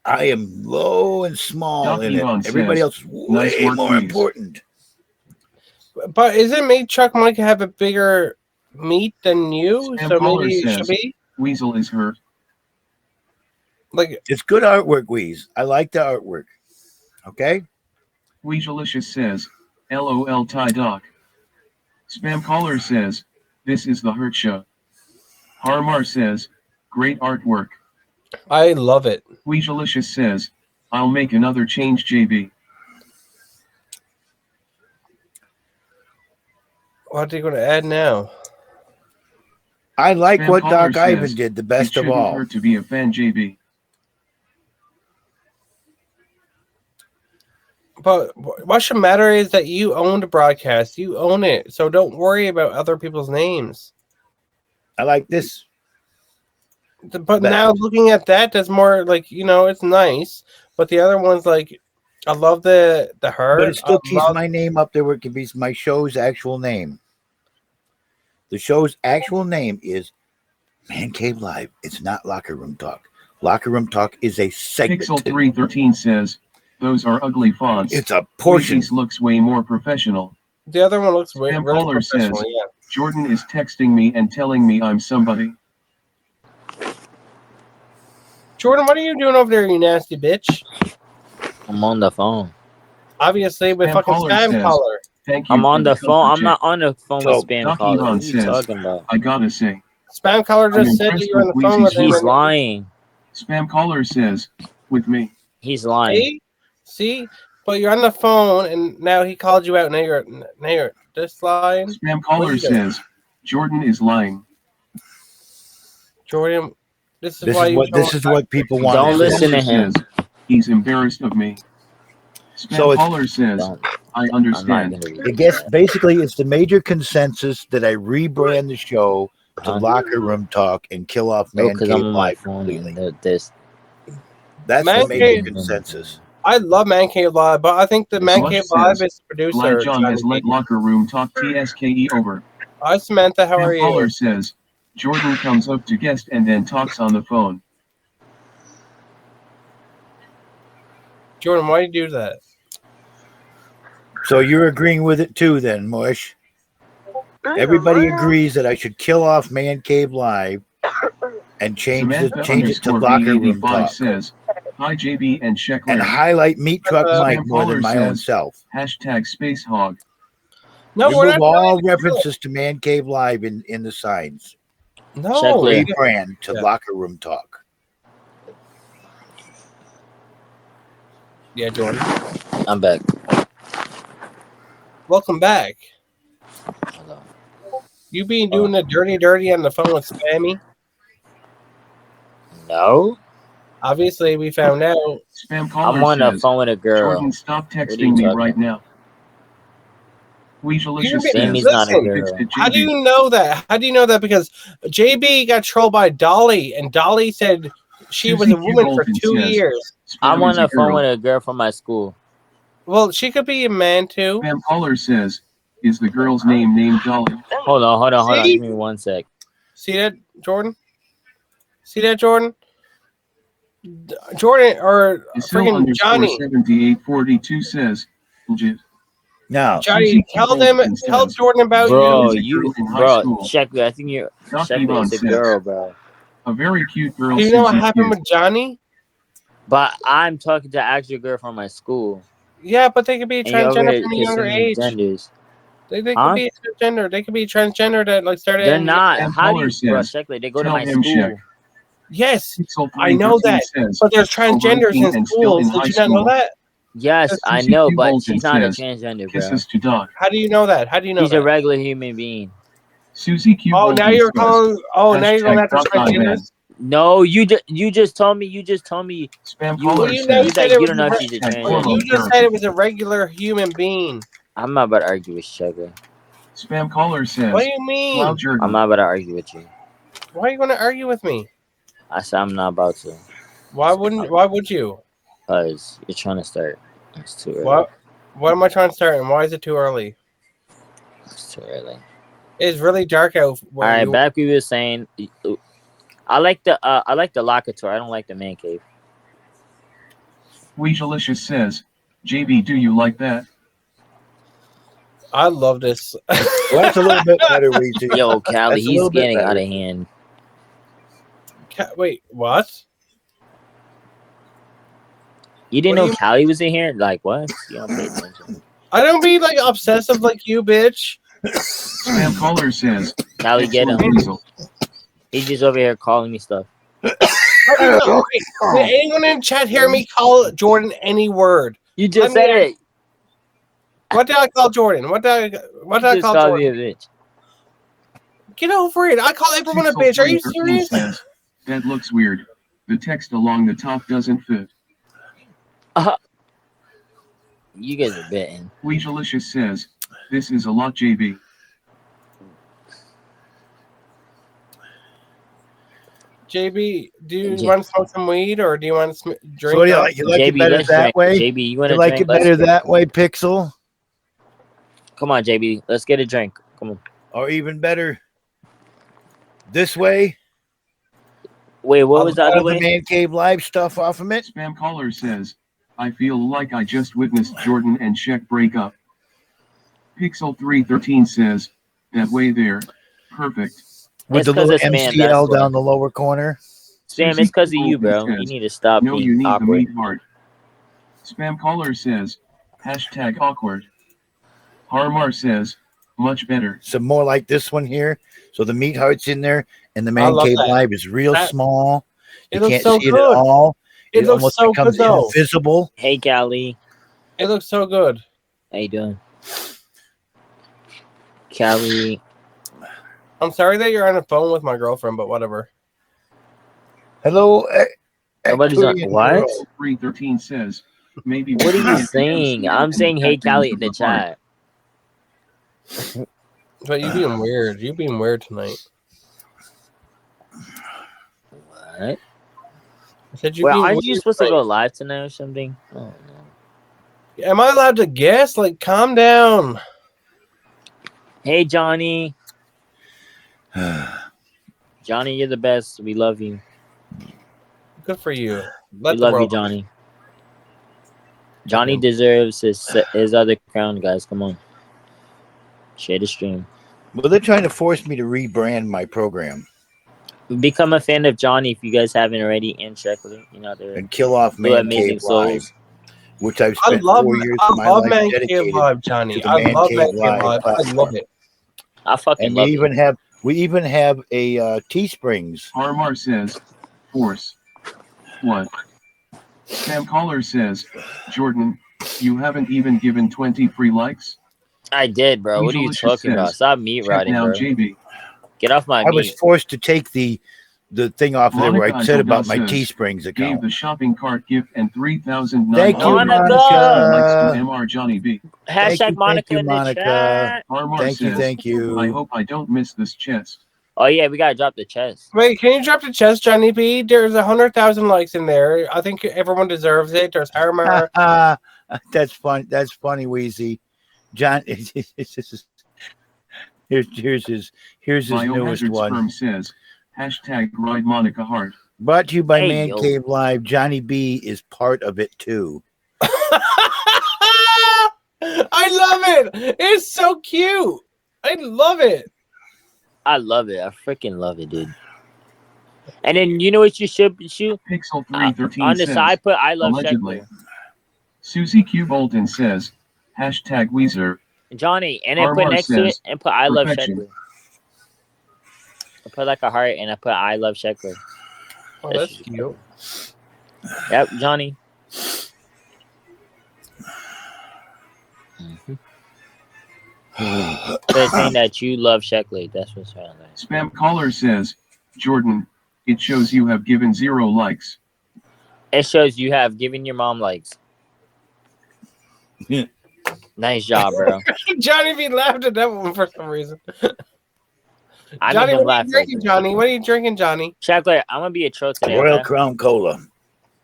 I am low and small Doc in Yvonne it. Everybody says, else is way nice work, more Wheeze. important. But isn't me Chuck Mike have a bigger meat than you? Spam So caller maybe it says, should be? Weasel is hurt. Like, It's good artwork, Wheeze. I like the artwork. Okay? Weejalicious says, LOL Ty Doc. Spam caller says, this is the Hurt Show. Harmar says, great artwork. I love it. Weejalicious says, I'll make another change, JB. What are you going to add now? I like Spam what caller Doc Ivan says, did the it best of shouldn't all. hurt to be a fan, JB. But what should matter is that you own the broadcast. You own it. So don't worry about other people's names. I like this. But now looking at that, that's more like, you know, it's nice. But the other one's like, I love the her. But it still I keeps love- my name up there where it can be my show's actual name. The show's actual name is Man Cave Live. It's not Locker Room Talk. Locker Room Talk is a segment. Pixel 313 says, those are ugly fonts. It's a portion. Wheezy's looks way more professional. The other one looks way Spam really caller says, professional. Yeah. Jordan is texting me and telling me I'm somebody. Jordan, what are you doing over there, you nasty bitch? I'm on the phone. Obviously, with Spam fucking caller spam says, caller. Thank you I'm for on the super phone. I'm chat. not on the phone with Oh, spam Doc caller. Yvonne What are you says, talking about? I gotta say, Spam caller I'm just said impressed you were on the with phone with Wheezy's him. He's and- lying. Spam caller says, with me. He's lying. See? But you're on the phone, and now he called you out. Now you're this line. Spam caller says, Jordan is lying. Jordan, this is This why is you what don't- this is what people want. Don't to listen see. to him. Says, he's embarrassed of me. Spam So it's- caller says, Don't. I I'm not understand. gonna read I guess basically it's the major consensus that I rebrand the show to Huh? Locker Room Talk and kill off No, Man because Cave I'm on my Live phone completely. and this. That's Man the major Cave- consensus. I love Man Cave Live, but I think the Man Slush Cave Live says, is the producer. Glad John Johnny has B. let Locker Room Talk TSKE over. Hi, Samantha. How are Spam caller you? says, Jordan comes up to guest and then talks on the phone. Jordan, why do you do that? So you're agreeing with it too, then, Mush? Everybody agrees that I should kill off Man Cave Live and change it to Samantha Locker Room B85 Talk says, hi JB and Sheck and Larry. highlight Meat Truck Mike Spam more caller than my own says, self. hashtag Space Hog. No, we're Remove not. all references to Man Cave Live in the signs. No. Rebrand to Yeah. Locker Room Talk. Yeah, Jordan. I'm back. Welcome back. Hello. You been doing the dirty on the phone with Spammy? No. Obviously, we found out. Spam caller I'm on the says, phone with a girl. Jordan, stop What are you texting me talking right about? now. Weejalicious You're says, Sammy's not a listen, girl. how do you know that? How do you know that? Because JB got trolled by Dolly, and Dolly said she was a Susie Q. woman for Bolton 2 says, years. I'm Spam on is a the phone girl. with a girl from my school. Well, she could be a man too. Spam caller says, is the girl's name named Dolly? Hold on. See? Give me 1 sec. See that, Jordan? See that, Jordan? Jordan or freaking Johnny? 7842 says, legit. Now, Johnny, tell Jordan about Bro, you. check. I think you're. Doc Check Yvonne it's a says, girl, bro. a very cute girl. Do you know what Susie happened Q. with Johnny? But I'm talking to actual girl from my school. Yeah, but they could be And you're over transgender here from a younger consuming age. genders. They could Huh? be transgender. They could be transgender that like started. They're in- not. Spam How do caller you, bro? says, Check. They go to tell my him, school. Sheck. Yes, Pixel I know 313 that. says, But there's transgenders 18 in and still in schools. Did high you not know school. that? Yes, I Susie know, Q. but Bolton she's not a says, transgender, bro. kisses to Doc. How do you know that? How do you know She's that? a regular human being. Susie Q. Oh, Bolton now you're says, calling. Oh, now you're going after hashtag Doc transgenders. No, you just told me. Spam You, caller Well, you know, you says, said like it you was. don't know if she's a Well, you transgender. just said it was a regular human being. I'm not about to argue with Checker. Spam caller says, What do you mean? Cloud Jordan. I'm not about to argue with you. Why are you going to argue with me? I said I'm not about to. Why wouldn't? Why would you? Cause you're trying to start. It's too early. What am I trying to start? And why is it too early? It's too early. It's really dark out. All right, back we were saying. I like the locker tour. I don't like the man cave. Weejalicious says, JB, do you like that? I love this. well, that's a little bit better, Weezy. Yo, Callie, That's a he's little bit getting out better. of hand. Wait, what? You didn't What do know you- Callie was in here? Like what? You don't pay attention. I don't be like obsessive like you, bitch. Spam caller says, Callie, get him. Weasel. He's just over here calling me stuff. Did anyone in chat hear me call Jordan any word? You just said it. What did I call Jordan? What did I Just call called me a Jordan? bitch. Get over it. I call everyone a Pixel bitch. Are you 313 serious? says, that looks weird. The text along the top doesn't fit. You guys are betting. Weejalicious says, this is a lot, JB. JB, do you want to smoke some weed or do you want to drink? So what do you like? You like it JB, better let's that drink. way? JB, you want You to like drink? it better that way, Pixel? Come on, JB. Let's get a drink. Come on. Or even better, this way? Wait, what was the other way? The Man Cave Live stuff off of it? Spam caller says, I feel like I just witnessed Jordan and Sheck break up. Pixel 313 says, that way there. Perfect. With It's the 'cause little it's spam, MCL that's why. down the lower corner? Sam, it's because of you, bro. You need to stop No, you being need awkward. the meat heart. Spam caller says, hashtag awkward. Harmar says, much better. So more like this one here. So the meat heart's in there, and the Man love Cave that. Live is real small. It You looks can't so see it good. at all. It looks almost so becomes good, though. invisible. Hey, Callie. It looks so good. How you doing? Callie. I'm sorry that you're on the phone with my girlfriend, but whatever. Hello. Nobody's on. Actuarian What? girl. 313 says, Maybe What are you because saying? I'm saying hey Callie in the chat. But you being weird. You being weird tonight. What? I said you Well, being aren't weird you supposed to tonight. go live tonight or something? Oh no. Am I allowed to guess? Like, calm down. Hey Johnny. Johnny, you're the best. We love you. Good for you. We Let the love you, world. Johnny. Johnny deserves his other crown, guys. Come on. Share the stream. Well, they're trying to force me to rebrand my program Become a fan of Johnny if you guys haven't already, and check with it. You know, they're and kill off two Man amazing Cave Live, souls. which I've I spent love 4 years of my life Man Cave dedicated Live, to Johnny. the I Man love Cave Man Cave Live Live. I platform. love it. I fucking And love we even have a Teesprings. Harmar says, force. What? Sam Caller says, Jordan, you haven't even given 20 free likes? I did, bro. What are you Angelicious talking about? says, Stop meat check riding, now, bro. JB. Get off my I was meat. forced to take the thing off of there where Monica I said about Adel my says, Teesprings gave account. the shopping cart gift and 3,900 Thank you, Monica! likes to Monica. MrJohnnyB. Hashtag Monica in the Monica. chat. Harmar Thank you, says, thank I you. hope I don't miss this chest. Oh yeah, we gotta drop the chest. Wait, can you drop the chest, Johnny B? There's 100,000 likes in there. I think everyone deserves it. There's Harmar. That's fun. That's funny, Wheezy. John, here's his newest Biohazard one. Sperm says, hashtag ride Monica hard. Brought to you by Hey, Man yo. Cave Live. Johnny B is part of it too. I love it. It's so cute. I love it. I love it. I freaking love it, dude. And then you know what you should shoot? Pixel 313 on the says, side, put I love allegedly. Sheckler. Susie Q. Bolton says, hashtag Weezer. Johnny, and then put Harmar next to it says, and put I love perfection. Sheckler. I put like a heart and I put I love Sheckler. Oh, that's cute. Yep, Johnny. They're saying that you love Sheckler. That's what's wrong there. Spam caller says, Jordan, it shows you have given 0 likes. It shows you have given your mom likes. Nice job, bro. Johnny B laughed at that one for some reason. I Johnny, made him what are laugh. you drinking, Johnny? What are you drinking, Johnny? Sheckler, I'm gonna be a troll today. Royal Okay? Crown Cola.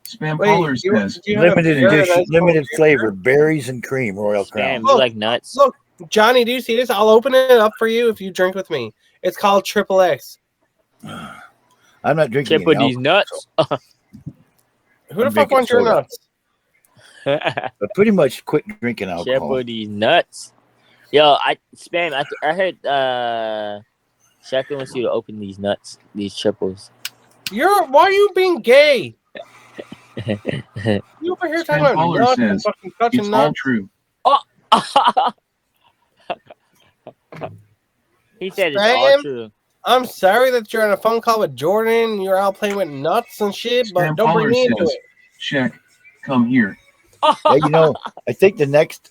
Spam Wait, caller you- says, do you have a Limited beer edition, that's limited called flavor, berries and cream, Royal Crown. Spam, you like nuts? Look, Johnny, do you see this? I'll open it up for you if you drink with me. It's called Triple X. I'm not drinking Triple any these alcohol, nuts. Who the I'm fuck drinking wants your soda. nuts? so I pretty much quit drinking alcohol. Triple these nuts. Yo, I heard Sheckler wants you to open these nuts, these triples. Why are you being gay? You over here talking Spam about caller nuts and says, fucking touching it's all nuts? true. He said it's all Spam? true. I'm sorry that you're on a phone call with Jordan and you're out playing with nuts and shit, but Spam don't bring caller me into says, it. check, come here. Yeah, you know, I think the next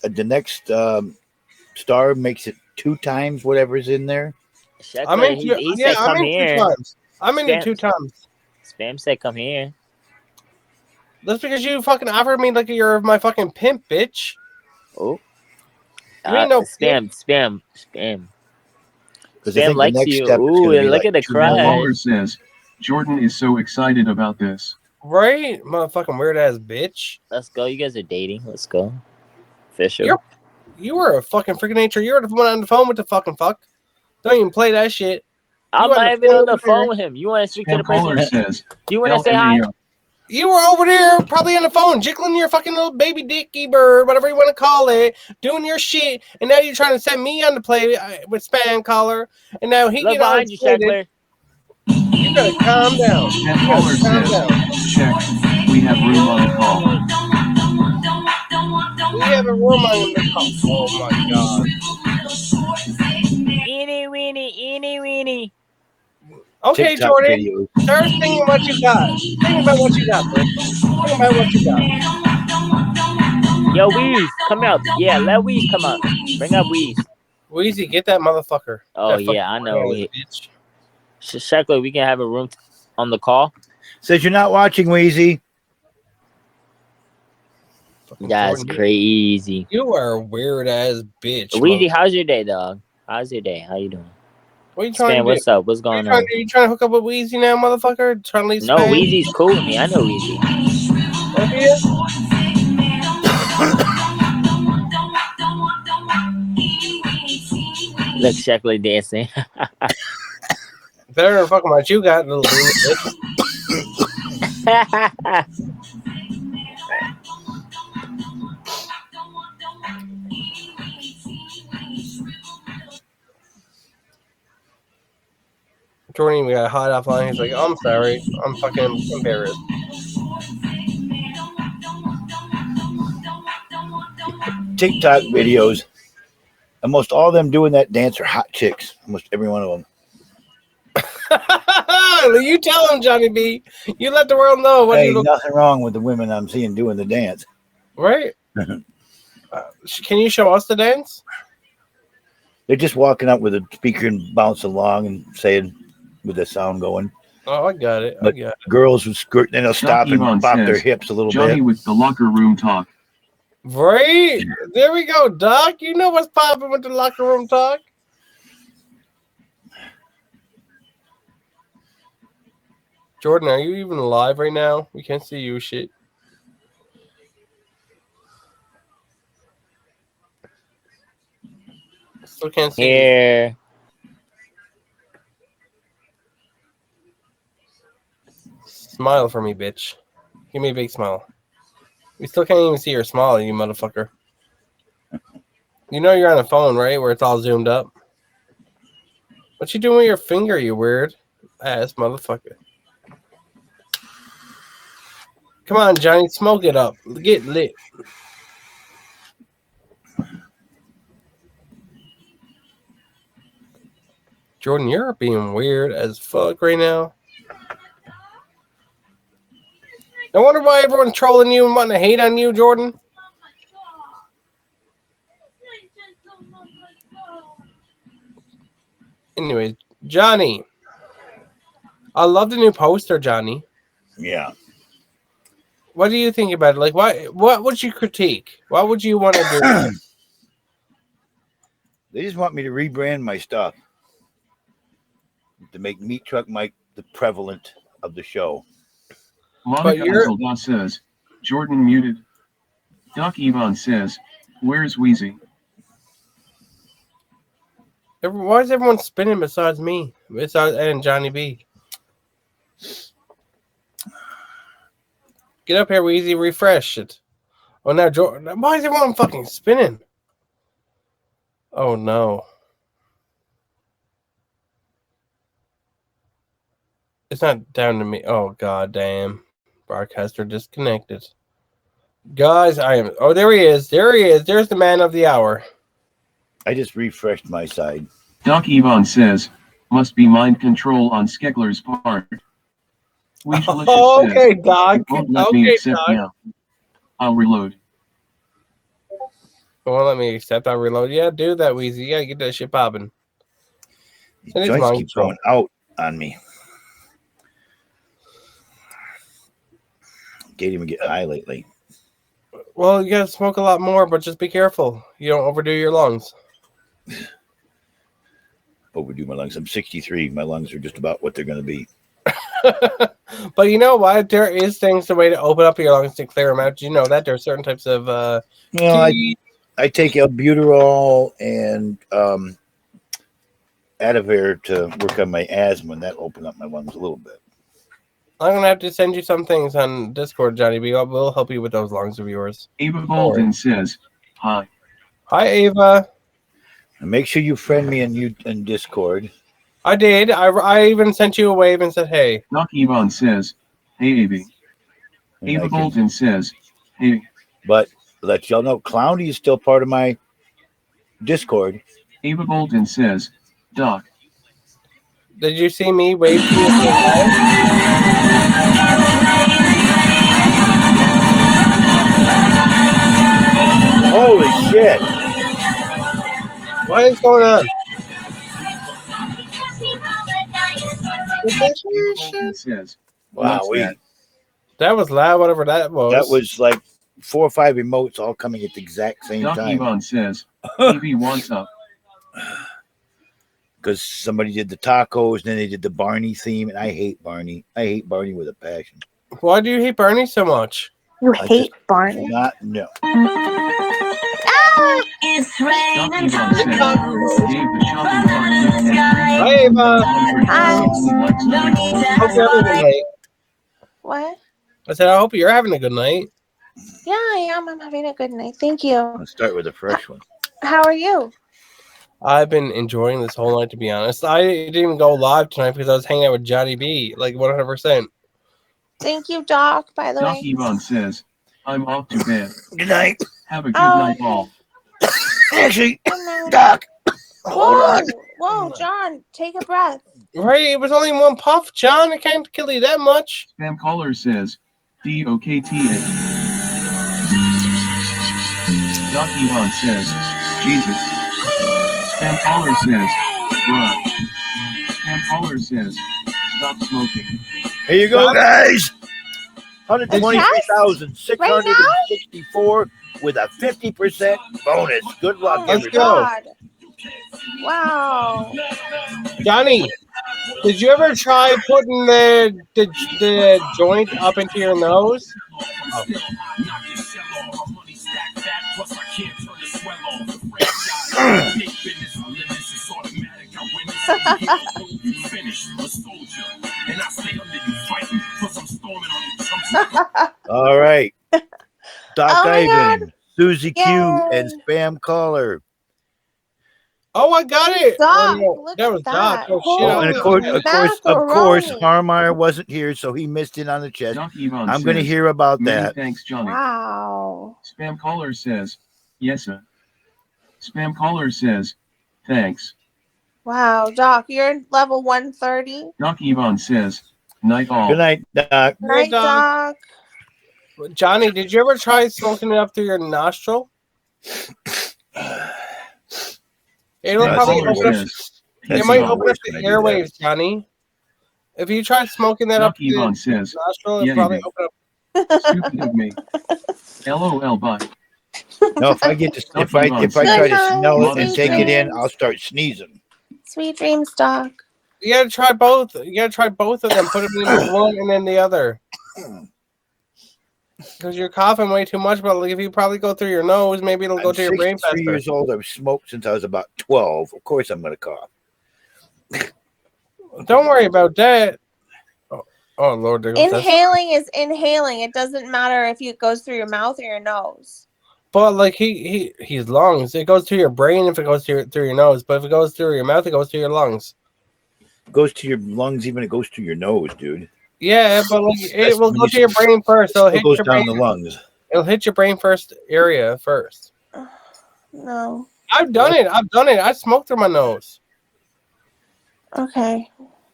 star makes it 2 times whatever's in there. Sheckler, I'm into he said I'm come into here. 2 times. I'm into Spam- 2 times. Spam said come here. That's because you fucking offered me like you're my fucking pimp, bitch. Oh. You ain't no spam. Because I Spam think the likes next you. step is Ooh, going to be look like at the 2 Spam million. caller crush. says, Jordan is so excited about this. Right? Motherfucking weird ass bitch. Let's go. You guys are dating. Let's go. Official. You were a fucking freaking nature. You were the one on the phone with the fucking fuck. Don't even play that shit. I'm You on not the even on the phone phone with him. You want to speak to Spam the caller person? says, Do you want to say hi? LMAO. You were over there probably on the phone, jiggling your fucking little baby dicky bird, whatever you want to call it, doing your shit, and now you're trying to set me on the play with Spam Caller, and now he Look get all behind you, excited. Sheckler. You gotta calm down. Spam You caller gotta calm says, down. check, we have room on the call. We have a room on the call. Oh my god. Eeny weeny. Okay, TikTok Jordan, videos. start thinking what you got. Think about what you got, bro. Think about what you got. Yo, Weez, come up. Yeah, let Weez come up. Bring up Weez. Weezy, get that motherfucker. Oh, That yeah, I fucking know. weird ass bitch. Sheckler, we can have a room on the call. Says you're not watching, Wheezy. That's Jordan, crazy. You are a weird ass bitch. Weezy, mother- how's your day, dog? How's your day? How you doing? What are you trying Spam, to what's do? up? What's going on? You trying to hook up with Weezy now, motherfucker? Trying to leave No, Spam? Weezy's cool with me. I know Weezy. Oh, he is? Look, Shackley dancing. Better than fucking what you got, little bitch. Jordan even got hot offline. He's like, I'm sorry. I'm fucking embarrassed. TikTok videos. Almost all of them doing that dance are hot chicks. Almost every one of them. You tell him, Johnny B. You let the world know what you Ain't look nothing wrong with the women I'm seeing doing the dance. right. Can you show us the dance? They're just walking up with a speaker and bouncing along and saying with the sound going. Oh, I got it. But girls with skirt, then they'll stop and Yvonne bop their says, hips a little Johnny bit. with the locker room talk. Right. There we go, Doc. You know what's popping with the locker room talk. Jordan, are you even alive right now? We can't see you, shit. Still can't see you. Here. Smile for me, bitch. Give me a big smile. We still can't even see your smile, you motherfucker. You know you're on a phone, right? Where it's all zoomed up. What you doing with your finger, you weird ass motherfucker? Come on, Johnny, smoke it up. Get lit. Jordan, you're being weird as fuck right now. I wonder why everyone's trolling you and wanting to hate on you, Jordan. Anyway, Johnny. I love the new poster, Johnny. Yeah. What do you think about it? Like, what would you critique? What would you want to do? They just want me to rebrand my stuff to make Meat Truck Mike the prevalent of the show. Monica Iselda says, Jordan muted. Doc Yvonne says, where's Wheezy? Why is everyone spinning besides me? And Johnny B. Get up here, Weezy. Refresh it. Oh, now Jordan. Why is everyone fucking spinning? Oh, no. It's not down to me. Oh, god damn. Broadcaster disconnected. Guys, I am... Oh, there he is. There he is. There's the man of the hour. I just refreshed my side. Doc Yvonne says, must be mind control on Skeckler's part. Oh, okay, Doc. Won't let me accept now. I'll reload. Won't let me accept. I'll reload. Yeah, do that, Weezy. You gotta get that shit popping. The joints keep going out on me. Can't even get high lately. Well, you gotta smoke a lot more, but just be careful. You don't overdo your lungs. Overdo my lungs. I'm 63. My lungs are just about what they're going to be. But you know what? There is things the way to open up your lungs to clear them out. You know that there are certain types of. I take albuterol and Adavir to work on my asthma, and that opened up my lungs a little bit. I'm gonna have to send you some things on Discord, Johnny B. We'll help you with those lungs of yours. Ava Bolden says, hi. Hi, Ava. And make sure you friend me in Discord. I did. I even sent you a wave and said, hey. Doc Yvonne says, hey, Ava. Ava Bolden says, hey. But let y'all know, Clowny is still part of my Discord. Ava Bolden says, Doc. Did you see me wave to you? Holy shit. What is going on? Says, wow, that? That was loud, whatever that was. That was like 4 or 5 remotes all coming at the exact same Doc time. Yvonne says, TV wants up. Because somebody did the tacos, then they did the Barney theme, and I hate Barney. I hate Barney with a passion. Why do you hate Barney so much? You I hate just Barney. not know. It's Doc Yvonne says, gave the shopping cart gift Hi, Ava. Hope you're having a good night. What? I said, I hope you're having a good night. Yeah, I am. I'm having a good night. Thank you. Let's start with a fresh one. How are you? I've been enjoying this whole night, to be honest. I didn't even go live tonight because I was hanging out with Johnny B, like 100%. Thank you, Doc, by the Doc way. Yvonne says, I'm off to bed. Good night. Have a good night, all. Actually, Doc, hold on. Whoa, John, take a breath. Right, it was only one puff, John. I can't kill you that much. Spam caller says, DOKTA. Doc Yvonne says, Jesus. Spam caller says, bruh. Spam caller says, stop smoking. Here you go, guys. 123,664 with a 50% bonus. Good luck, Let's everybody. go. God. Wow. Johnny, did you ever try putting the joint up into your nose? Oh. All right. Doc Oh my Ivan, Susie Q, Yay. and Spam Caller. Oh, I got it. Doc, Oh, no, look that at was that. Doc. Oh, shit. Oh, and of course, Macaroni. Harmeyer wasn't here, so he missed it on the chest. Doc Yvonne I'm going to says, hear about many that. thanks, Johnny. Wow. Spam caller says, yes, sir. Spam caller says, thanks. Wow, Doc, you're level 130. Doc Yvonne says, night all. Good night, Doc. Night, Doc. Johnny, did you ever try smoking it up through your nostril? It'll Spam probably caller open up, says, it might open up the airwaves, Johnny. If you try smoking that Doc up through Yvonne the says, nostril, yeah, it'll probably you open up. Stupid of me. LOL, bye. No, if I get to if I try to smell it and take it in, I'll start sneezing. Sweet dreams, Doc. You gotta try both. You gotta try both of them. Put them in one and then the other. Because you're coughing way too much, but like if you probably go through your nose, maybe it'll go I'm to your brain 63 faster. years old. I've smoked since I was about 12. Of course, I'm going to cough. Don't worry about that. Oh Lord, there goes that. Inhaling is inhaling. It doesn't matter if it goes through your mouth or your nose. But like he's lungs. It goes to your brain if it goes through your nose. But if it goes through your mouth, it goes to your lungs. It goes to your lungs, even it goes to your nose, dude. Yeah, but like it will go to your brain first. It'll hit goes your down brain. the lungs. It'll hit your brain first area first. No. I've done it. I smoked through my nose. Okay.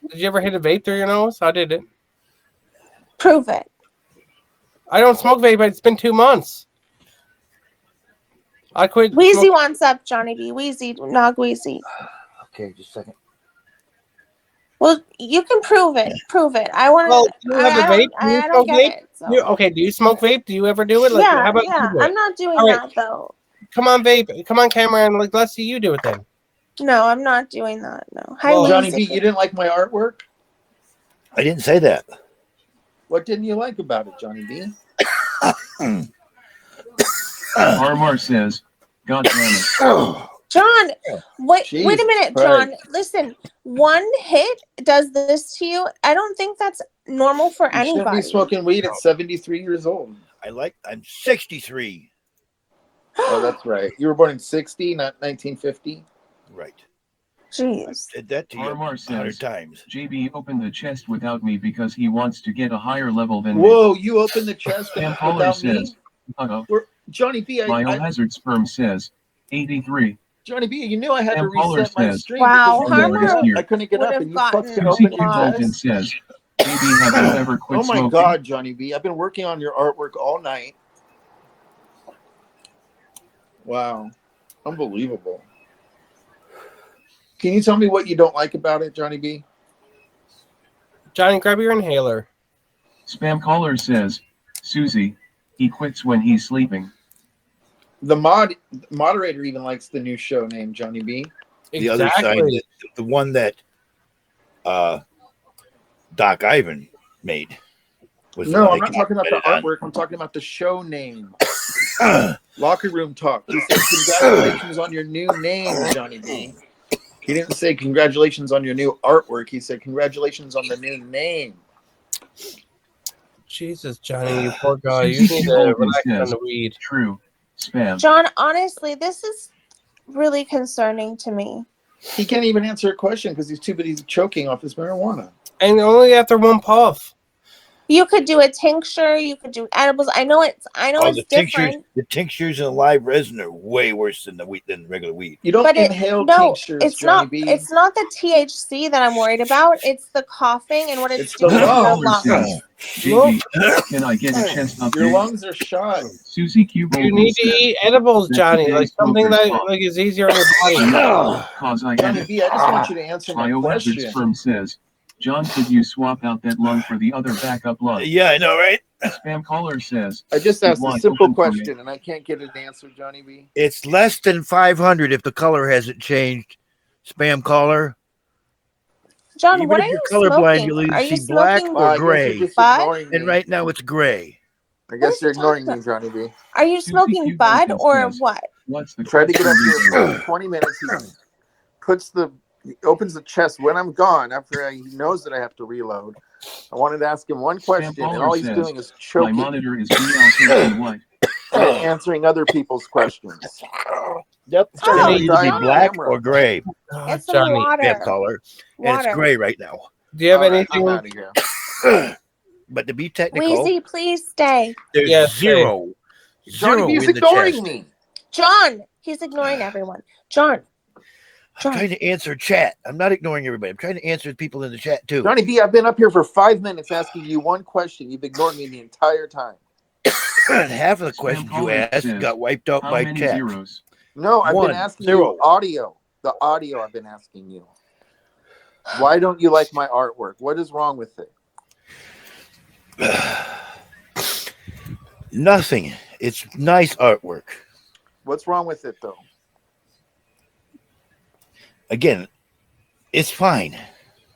Did you ever hit a vape through your nose? I did it. Prove it. I don't smoke vape, but it's been 2 months. I quit. Wheezy wants up, Johnny B. Wheezy, not Wheezy. Okay, just a second. Well, you can prove it. Prove it. I want to. Well, do you have a vape? Do you I don't smoke get vape? it. So. Okay, do you smoke vape? Do you ever do it? Like, Yeah, how about yeah. you do it? I'm not doing All right. that though. Come on, vape. Come on, camera, and like, let's see you do it then. No, I'm not doing that. No. Hi, Well, Johnny Wheezy. B, you didn't like my artwork? I didn't say that. What didn't you like about it, Johnny B? Armar says, God damn it. John, wait a Jesus minute, Christ. John. Listen, one hit does this to you. I don't think that's normal for You shouldn't anybody. be smoking weed at 73 years old. I'm 63. Oh, that's right. You were born in 60, not 1950. Right. Jeez. Did that to you Armar 100 says, times. JB opened the chest without me because he wants to get a higher level than Whoa, you opened the chest Spam caller without me? says, Johnny B, Biohazard sperm says, 83. Johnny B, you knew I had to Spam caller reset my says, stream Wow, because Harmer I couldn't get up and you fucking Susie opened Q your Bolton chest. says, JB, have you ever quit Oh my smoking? God, Johnny B, I've been working on your artwork all night. Wow. Unbelievable. Can you tell me what you don't like about it, Johnny B? Johnny, grab your inhaler. Spam caller says, Susie, He quits when he's sleeping. The moderator even likes the new show name, Johnny B. The other side, the one that Doc Ivan made. Was No, the one I'm they not talking about the commented on. artwork. I'm talking about the show name. Locker Room Talk. He said, congratulations on your new name, Johnny B. He didn't say congratulations on your new artwork. He said congratulations on the new name. Jesus, Johnny, you poor guy. You Susie need Q. to Hogan relax on says, the weed. True. Spam. John, honestly, this is really concerning to me. He can't even answer a question because he's too busy choking off his marijuana. And only after one puff. You could do a tincture. You could do edibles. I know it's The different. tinctures and live resin are way worse than than regular weed. You don't But inhale no, tinctures, it's Johnny not. B. It's not the THC that I'm worried about. It's the coughing and what it's It's the doing to your lungs. lungs. JB, can I get a chest update? Your lungs are shot. Susie Q. You need to eat edibles, Johnny. Like something that like is easier on your body. Cause I Johnny B, I just want you to answer my Biohazard question. Sperm says, John, could you swap out that lung for the other backup lung? Yeah, I know, right? Spam caller says, I just asked a "Why simple open for me?" question and I can't get an answer, Johnny B. It's less than 500 if the color hasn't changed. Spam caller. John, Even what if are you're you colorblind, smoking? you'll either Are you see black smoking or I guess gray. you're just bud? ignoring me. And right now it's gray. I guess you're ignoring me, Johnny B. Are you smoking Q. bud Hogan or says, what? What's the Tried to get up question? here for 20 minutes. He opens the chest when I'm gone after he knows that I have to reload. I wanted to ask him one question, and caller all he's says, doing is My choking monitor is BLT white. and answering other people's questions. Yep. It's going Oh, to either be Johnny. black or gray. Get some Johnny, water. Spam color. And it's Water. gray right now. Do you have All right, anything? I'm out of here. But to be technical, Wheezy, please stay. there's Yes, zero Johnny B is in the ignoring chest. me. John, he's ignoring everyone. John. I'm trying to answer chat. I'm not ignoring everybody. I'm trying to answer people in the chat too. Johnny B, I've been up here for 5 minutes asking you one question. You've ignored me the entire time. Half of the questions you caller asked says, got wiped out How by many chat. zeros? No, I've One, been asking zero. you audio. The audio I've been asking you. Why don't you like my artwork? What is wrong with it? Nothing. It's nice artwork. What's wrong with it, though? Again, it's fine.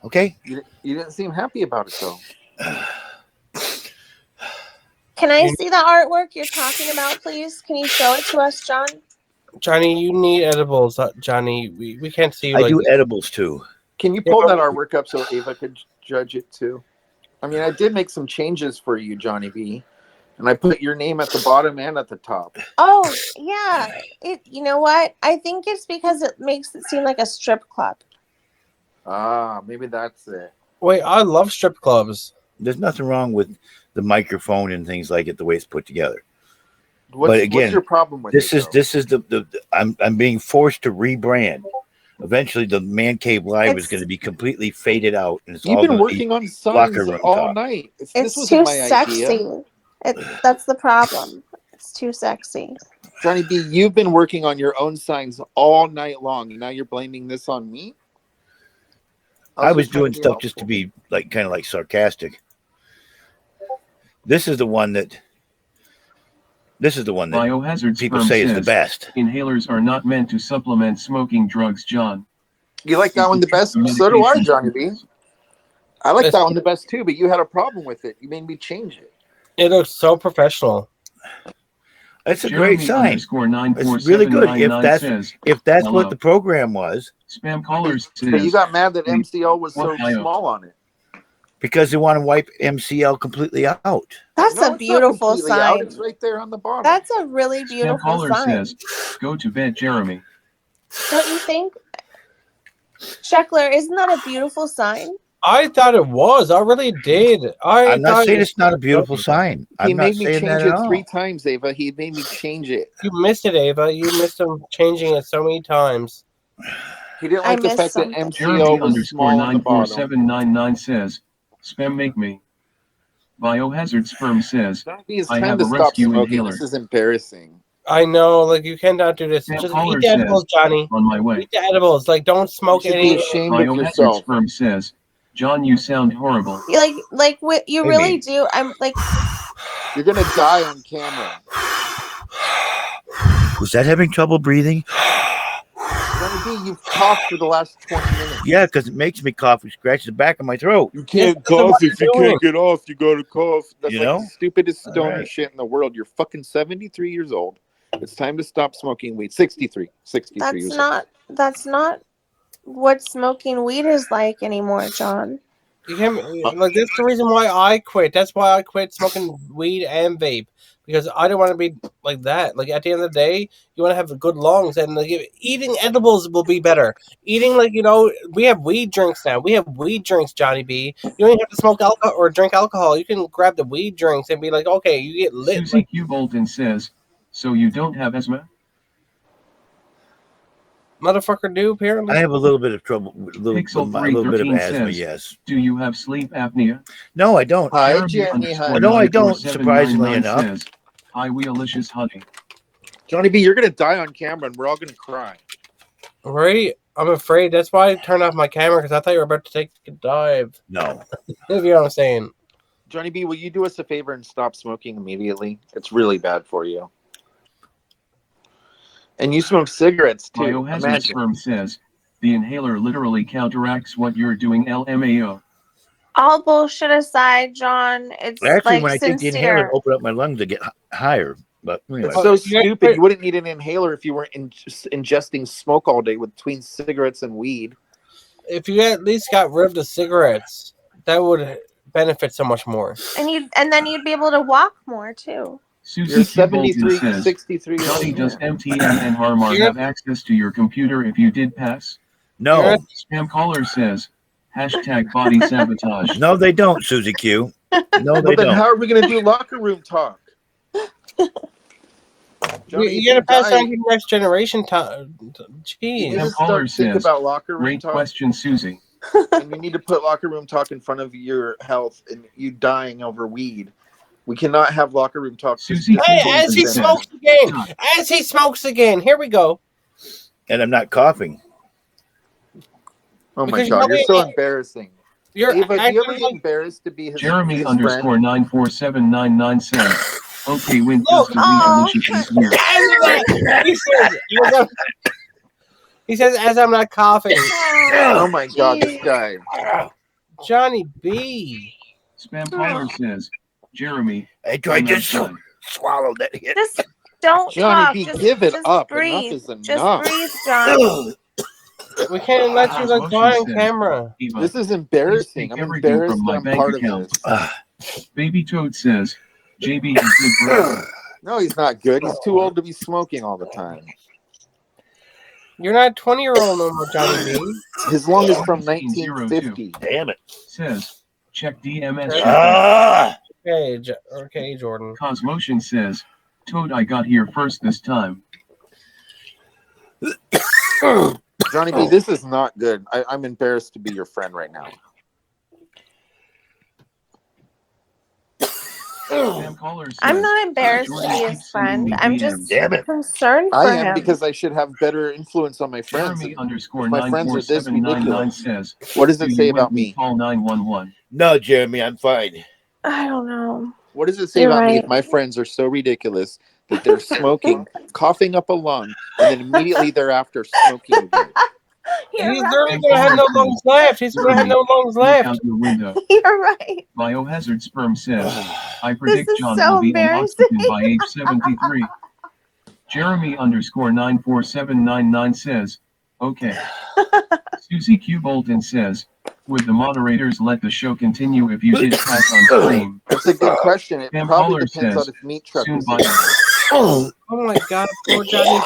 Okay? You didn't seem happy about it, though. Can I see the artwork you're talking about, please? Can you show it to us, John? Johnny, you need edibles. Johnny, we can't see you I like do this. edibles too. Can you pull that artwork up so Ava could judge it, too? I mean, I did make some changes for you, Johnny B. And I put your name at the bottom and at the top. Oh, yeah. You know what? I think it's because it makes it seem like a strip club. Ah, maybe that's it. Wait, I love strip clubs. There's nothing wrong with the microphone and things like it, the way it's put together. What's, but again, what's your problem with this it, is though? this is the I'm being forced to rebrand. Eventually, the Man Cave Live is going to be completely faded out, and it's You've all been gonna working be on signs locker room all talk. night. This It's wasn't too my sexy. idea. That's the problem. It's too sexy. Johnny B, you've been working on your own signs all night long, and now you're blaming this on me? I was just trying doing to be stuff just to helpful. be like kind of like sarcastic. This is the one that Biohazard people Sperm say is the says, best. Inhalers are not meant to supplement smoking drugs, John. You like that one the best? So do I, Johnny B. I like that one the best too, but you had a problem with it. You made me change it. It looks so professional. It's a great sign. It's really good. If that's what the program was. Spam callers says, But you got mad that MCL was so small on it. Because they want to wipe MCL completely out. That's No, a it's beautiful not completely out. sign. It's right there on the bottom. That's a really Spam beautiful caller sign. says, go to bed, Jeremy. Don't you think? Sheckler, isn't that a beautiful sign? I thought it was. I really did. I'm not saying it's not a beautiful sign. He I'm not made me saying that change at it all. 3 times, Ava. He made me change it. You missed it, Ava. You missed him changing it so many times. He didn't like the fact that Jeremy MCL was small on the bottom. 94799 says, spam make me. Biohazard Sperm says, It's I time have to a stop rescue smoking. inhaler. This is embarrassing. I know, like you cannot do this. Spam Just caller eat the edibles, says, Johnny. on my way. Eat the edibles. Like don't smoke You should any. be ashamed of Biohazard yourself. Sperm says, John, you sound horrible. Like what you Hey, really mate. do. I'm like, You're gonna die on camera. Was that having trouble breathing? Johnny B, you've coughed for the last 20 minutes. Yeah, because it makes me cough. It scratches the back of my throat. You can't That's what cough if you're you doing. can't get off. You gotta cough. That's You like know? the stupidest All stony right. shit in the world. You're fucking 73 years old. It's time to stop smoking weed. 63 years old. That's not what smoking weed is like anymore, John. You can't like that's the reason why I quit. That's why I quit smoking weed and vape because I don't want to be like that. Like at the end of the day, you want to have good lungs, and like eating edibles will be better. Eating like we have weed drinks now. We have weed drinks, Johnny B. You don't even have to smoke alcohol or drink alcohol. You can grab the weed drinks and be like, okay, you get lit. Susie Like, Q. Bolton says, so you don't have asthma? motherfucker, do apparently. I have a little bit of trouble, a little bit of 313 asthma. says, Yes. do you have sleep apnea? No, I don't. Hi, Jeremy Jenny. Hi. No, I don't. 947999 Surprisingly enough. says, hi, wealicious honey. Johnny B, you're gonna die on camera, and we're all gonna cry. Right? I'm afraid. That's why I turned off my camera because I thought you were about to take a dive. No. If you know what I'm saying. Johnny B, will you do us a favor and stop smoking immediately? It's really bad for you. And you smoke cigarettes too. Biohazard Imagine. Sperm says, the inhaler literally counteracts what you're doing, LMAO. All bullshit aside, John, it's Actually, like when I take the inhaler, sincere. it open up my lungs to get higher. But anyway. It's so stupid. You wouldn't need an inhaler if you weren't ingesting smoke all day between cigarettes and weed. If you at least got rid of the cigarettes, that would benefit so much more. And then you'd be able to walk more too. Susie You're Q. Bolton 73, says, 63 years Johnny, old. does MTM and Harmar have access to your computer if you did pass? No. Spam caller says, hashtag body sabotage. No, they don't, Susie Q. No, they Well, then don't. how are we going to do locker room talk? Johnny, You gotta pass die. on to the next generation. Jeez. You Spam just caller don't think says, about locker room great talk. question, Susie. And you need to put locker room talk in front of your health and you dying over weed. We cannot have locker room talk. Susie Q. Hey, as Bolton he says, smokes again. As he smokes again. Here we go. And I'm not coughing. Oh my Because god, you're you're so probably- embarrassing. You're Ava, do you ever acting get like- embarrassed to be his Jeremy his underscore friend? 94799 says, okay, when Look, does the weed is weird? He says, as I'm not coughing. Oh my god, this guy. Johnny B. Spam caller says, Jeremy, I tried I'm to outside. swallow that hit. Just don't Johnny talk. B, Just, give it just up. Breathe. Enough is Just enough. breathe, John. We can't let you like die on Says, camera. Eva, This is please embarrassing. take I'm everything embarrassed from that my I'm bank part account. of this. Baby Toad says, JB is good bro. No, he's not good. He's too old to be smoking all the time. You're not a 20-year-old no more, Johnny B. His lung is from 1902 1950. Damn it. Says, check DMS. Ah! Okay, Jordan. Cosmotion says, Toad, I got here first this time. Johnny B, this is not good. I'm embarrassed to be your friend right now. Spam caller says, I'm not embarrassed to Jordan be keeps his sending friend. me I'm DMs. just Damn it. concerned for I am him. because I should have better influence on my friends. Jeremy underscore My friends are this 94799 ridiculous. says, What does do it you say want about me me? call 911? No, Jeremy, I'm fine. I don't know. What does it say You're about me right. if my friends are so ridiculous that they're smoking, coughing up a lung, and then immediately thereafter smoking again? You're He's right. literally gonna have no lungs left. He's gonna have no lungs Look left. out your window. You're right. Biohazard Sperm says, I predict is John so will be embarrassing. intoxicated by age 73. Jeremy underscore 94799 says, okay. Susie Q. Bolton says, would the moderators let the show continue if you did pass on stream? That's a good question. It Sam probably Caller depends says, on if meat truck soon is by in. Oh my god, poor Johnny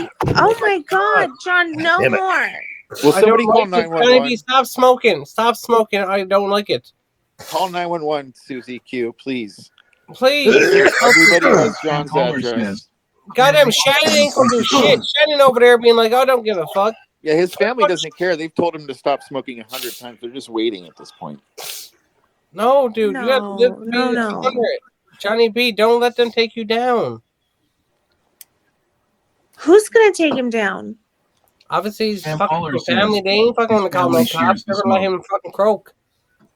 B. Oh my god, John, no Damn it. more. Will I somebody don't call like it. Johnny 911? B, stop smoking. Stop smoking. I don't like it. Call 911, Susie Q, please. Please. Everybody has Sam John's Caller address. says, Goddamn Shannon ain't gonna do shit. Shannon over there being like, oh, don't give a fuck. Yeah, his family doesn't care. They've told him to stop smoking 100 times. They're just waiting at this point. No, dude, you gotta live No, no. under it. Johnny B, don't let them take you down. Who's gonna take him down? Obviously, he's Sam fucking Caller with family. says, They ain't fucking gonna his call no family cops. shares They're the gonna let smoke. him fucking croak.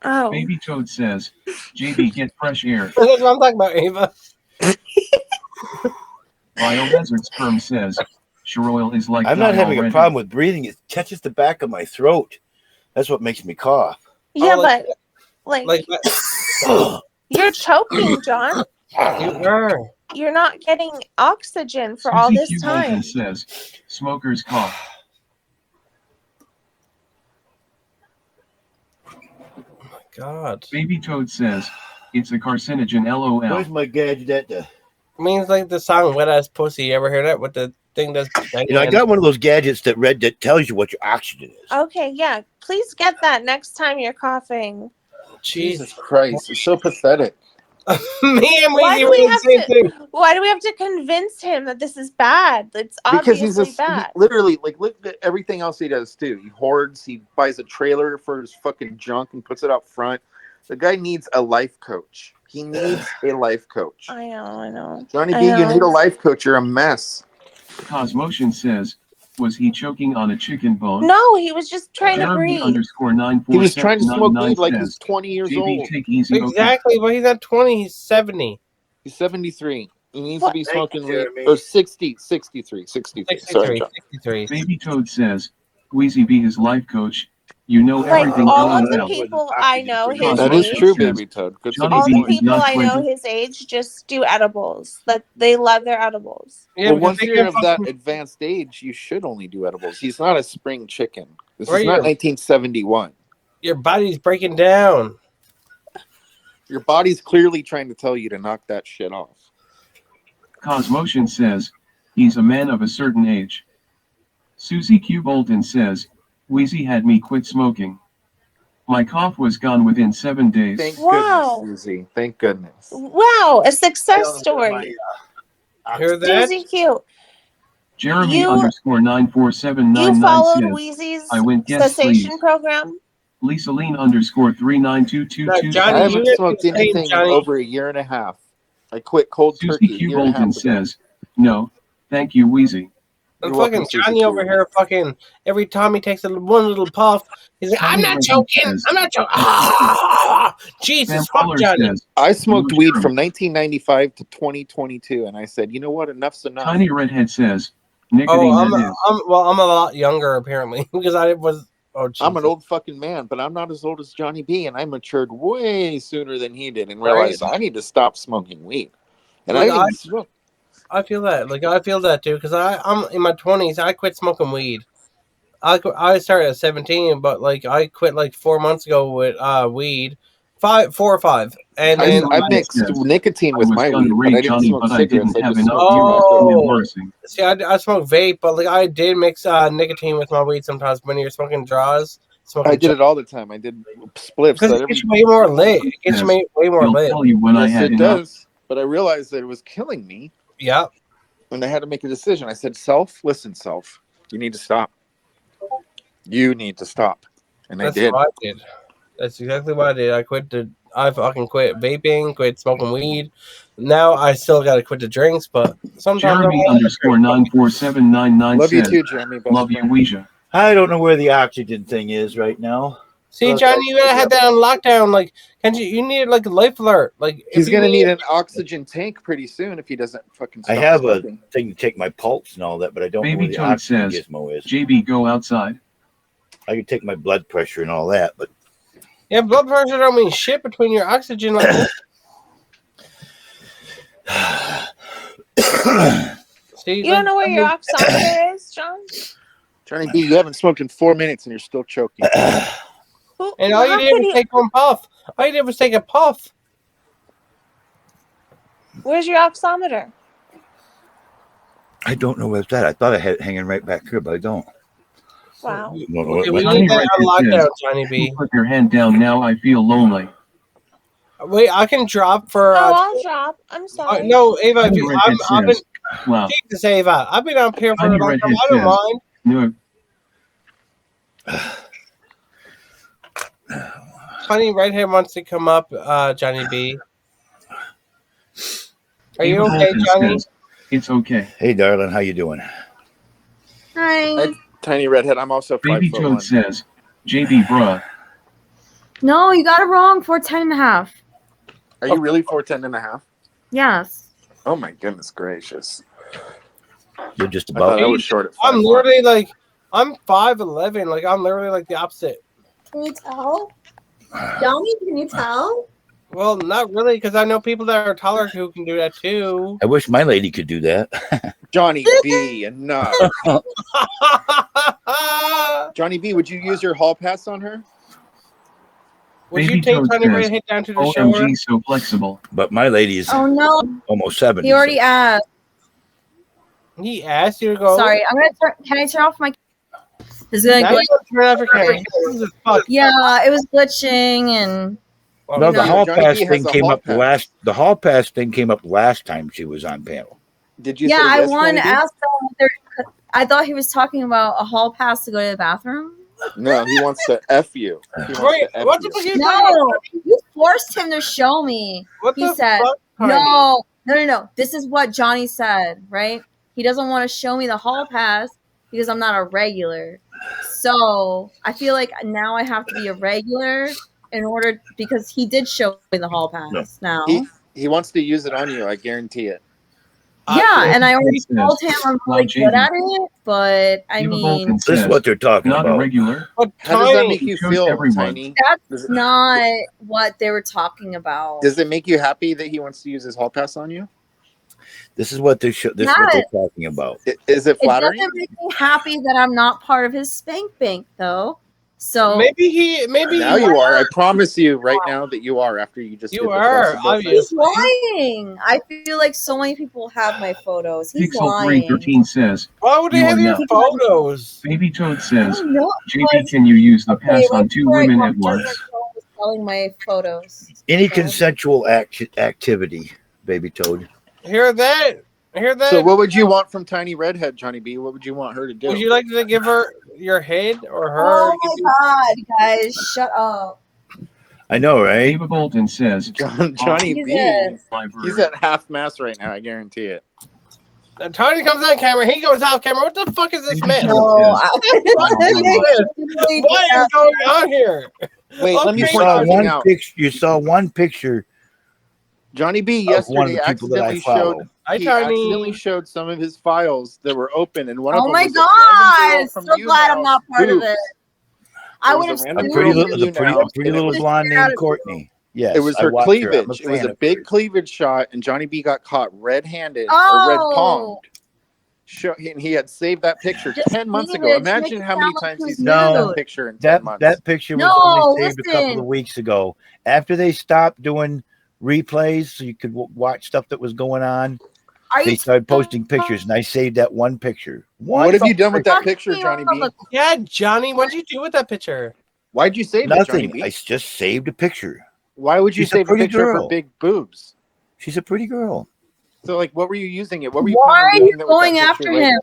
Oh. Baby Toad says, JB, get fresh air. That's what I'm talking about, Ava. Biohazard Sperm says, Sheroil is like I'm not dye having a already. problem with breathing. It catches the back of my throat. That's what makes me cough. Yeah, like- but like Like you're choking, John. you are. You're not getting oxygen for all Susie this Q. time. Bolton says, smokers cough. God. Baby Toad says, it's a carcinogen, LOL. Where's my gadget at? The... Means like the song "Wet Ass Pussy." You ever hear that? With the thing that's You know, I got one of those gadgets that tells you what your oxygen is. Okay, yeah. Please get that next time you're coughing. Jesus Christ, it's so pathetic. Me and Why Weezy do were we the have same to? thing. Why do we have to convince him that this is bad? It's Because he's obviously bad. he literally like look at everything else he does too. He hoards, he buys a trailer for his fucking junk and puts it out front. The guy needs a life coach. He needs a life coach. I know. Johnny I B, you know. need a life coach. You're a mess. Cosmotion says, was he choking on a chicken bone? No, he was just trying to Jeremy breathe. underscore 94799 He was trying to smoke weed like says, he's 20 years JB, old. take easy, okay. Exactly, but he's not 20. He's 70. He's 73. He needs What? to be Thank smoking you, weed. Jeremy. Or 63. 63. Sorry, 63. John. 63. Baby Toad says, Wheezy be his life coach. You know Like everything, all of the LOL. people I know his That is age, true, Baby Toad. Good Johnny all the B is people not I know 20. his age just do edibles. That they love their edibles. Yeah, Well, because once they you're can't of that fucking- advanced age, you should only do edibles. He's not a spring chicken. This Right, is not yeah. 1971. your body's breaking down. Your body's clearly trying to tell you to knock that shit off. Cosmotion says, he's a man of a certain age. Susie Q. Bolton says, Wheezy had me quit smoking. My cough was gone within 7 days. Thank Wow. goodness, Susie. Thank goodness. Wow, a success story. Hear that? Susie Q. Jeremy You- underscore You 94799 followed says, Wheezy's I went guest cessation please. program. Lisa Lean underscore 39222 Now, Johnny, I says, haven't you smoked insane, anything in Johnny. over a year and a half. I quit cold Susie turkey a Q. year and a Bolton half ago. says, no, thank you, Wheezy. And You're fucking welcome, Susie Johnny Q. over here, fucking every time he takes one little puff, he's like, "I'm Johnny not Lincoln joking. says- I'm not joking." Ah, Jesus, Sam fuck Pollard Johnny. says, I smoked No, weed sure. from 1995 to 2022, and I said, you know what? Enough's enough. Tiny Redhead says, nicotine Oh, that is. I'm a lot younger apparently because I was. Oh, Jesus. I'm an old fucking man, but I'm not as old as Johnny B, and I matured way sooner than he did and Right. realized I need to stop smoking weed. And Like, I didn't smoke. I feel that. Like I feel that too because I'm in my 20s. I quit smoking weed. I started at 17, but like I quit like 4 months ago with weed, 4 or 5, and then I mixed nicotine with I was my gonna weed, but rate I didn't Johnny, smoke but I cigarettes. didn't I have just enough smoked tobacco. tobacco. Embarrassing. see, I smoke vape, but like I did mix nicotine with my weed sometimes when you're smoking draws. I did it all the time. I did spliffs. because it gets you way more lit. It gets you way more He'll lit. tell you when I Yes, had it enough. does. But I realized that it was killing me. Yeah. And I had to make a decision. I said, listen, self, you need to stop. You need to stop. And That's I did. what I did. That's exactly what I did. I fucking quit vaping, quit smoking weed. Now I still got to quit the drinks, but sometimes Jeremy underscore 94799 Love you says, too, Jeremy. Best love you, friend. Ouija. I don't know where the oxygen thing is right now. See, Johnny, you gotta have that on lockdown. Like, can't you need like a life alert? Like, He's if you gonna need an oxygen tank pretty soon if he doesn't fucking I stop have smoking. a thing to take my pulse and all that, but I don't know Baby where the Toad oxygen says, gizmo is. JB, go outside. I can take my blood pressure and all that, but Yeah, blood pressure don't mean shit between your oxygen levels. See, You don't know where your oximeter is, John? Johnny B, you haven't smoked in 4 minutes and you're still choking. And all you did was take one puff. All you did was take a puff. Where's your oximeter? I don't know where it's at. I thought I had it hanging right back here, but I don't. Wow. No, Okay, it we might- need that on lockdown, Johnny You B. put your hand down now. I feel lonely. Wait, I can drop for. Oh, I'll drop. I'm sorry. No, Ava, if Tiny you, Redhead I've been. says, wow. Jesus, Ava, I've been up here for a Tiny long time. Redhead I don't says, mind. no. Funny redhead wants to come up, Johnny B. Are you Ava okay, Bolton Johnny? says, it's okay. Hey, darling, how you doing? Hi. Tiny redhead. I'm also Baby 5'1". Toad says, JB, bruh. No, you got it wrong. 4'10.5". Are you really 4'10.5"? Yes. Oh my goodness gracious! You're just I thought about. I was short at 5'1". I'm literally like, I'm 5'11". Like I'm literally like the opposite. Can you tell? Johnny, can you tell? Well, not really, because I know people that are taller who can do that too. I wish my lady could do that. Johnny B, enough. Johnny B, would you use your hall pass on her? Would Baby you take Toad Tiny says, Redhead down to the shore? OMG, so flexible. But my lady is Oh no, almost 70. he already asked. He asked you to go. Sorry, I'm gonna turn. Can I turn off my? Is it Now like you turn off your camera. Jesus fuck. Yeah, it was glitching and. No, the hall Johnny pass B has thing a came hall up pass. last. The hall pass thing came up last time she was on panel. Did you Yeah, say I yes, wanted to Johnny B? ask them. If I thought he was talking about a hall pass to go to the bathroom. No, he wants to F you. He wants Wait, to F what the you. fuck are you talking No, about? you forced him to show me. What He the said, fuck, Tiny? no. This is what Johnny said, right? He doesn't want to show me the hall pass because I'm not a regular. So I feel like now I have to be a regular in order because he did show me the hall pass. Now, He wants to use it on you. I guarantee it. yeah, and I already Yes. told him I'm really good at it, but I mean, This is what they're talking not about. a regular. How does that Tiny, make you chose feel, everyone. Tiny? that's not what they were talking about. Does it make you happy that he wants to use his hall pass on you? This is what they're this is what they're Yes. talking about. Is it It flattering? doesn't make me happy that I'm not part of his spank bank, though. So maybe he Now you are. I promise you right now that you are after you just You did the are, flexible thing. he's lying. I feel like so many people have my photos. He's lying. Pixel313 says, Why would they "You have are your not." photos? Baby Toad says, I know, JB, can you use the pass on two women at once? was selling my photos. Any consensual activity, baby Toad. Hear that? Hear that? So what would you want from Tiny Redhead, Johnny B? What would you want her to do? Would you like to give her your head or her? Oh my god, guys, shut up. I know, right? David Bolton says, Johnny B. Jesus. He's at half mast right now. I guarantee it. Tony comes on camera. He goes off camera. What the fuck is this man? No, What is going on here? Wait, let me You point saw something one out. picture. You saw one picture. Johnny B. Of one of yesterday the people that I accidentally follow. showed. Hi, He Tiny. accidentally showed some of his files that were open, and one of Oh them my was a random girl god, from so glad I'm not part of boobs. it. I It would was have a A random pretty girl little, from a pretty YouNow, and it little was blonde named Courtney. Yes, it was I her watched her. I'm a cleavage. It was fan a of big hers. cleavage shot, and Johnny B got caught red-handed Oh. or red-palmed. And he had saved that picture Just 10 months ago. cleavage, make Imagine it how many sound like times he he's was seen that nude. picture in 10 months. That picture was No, only saved a couple listen. of weeks ago. After they stopped doing replays, so you could watch stuff that was going on. Are They you started posting pictures, and I saved that one picture. What have you done with that talking picture, Johnny B? about Yeah, Johnny, what'd you do with that picture? Why'd you save it, Johnny Nothing. B? I just saved a picture. Why would you She's a save a pretty picture of her girl. big boobs? She's a pretty girl. So, like, what were you using it? What were you Why planning are on you doing that with going that after picture later? him?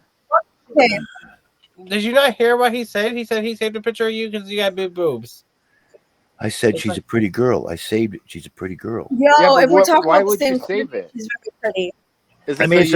Okay. Did you not hear what he said? He said he saved a picture of you because you got big boobs. I said she's a pretty girl. I saved it. She's a pretty girl. Yo, Yeah, but if we're talking why about the would you same save queen, it? she's very pretty. Is I it mean, so it's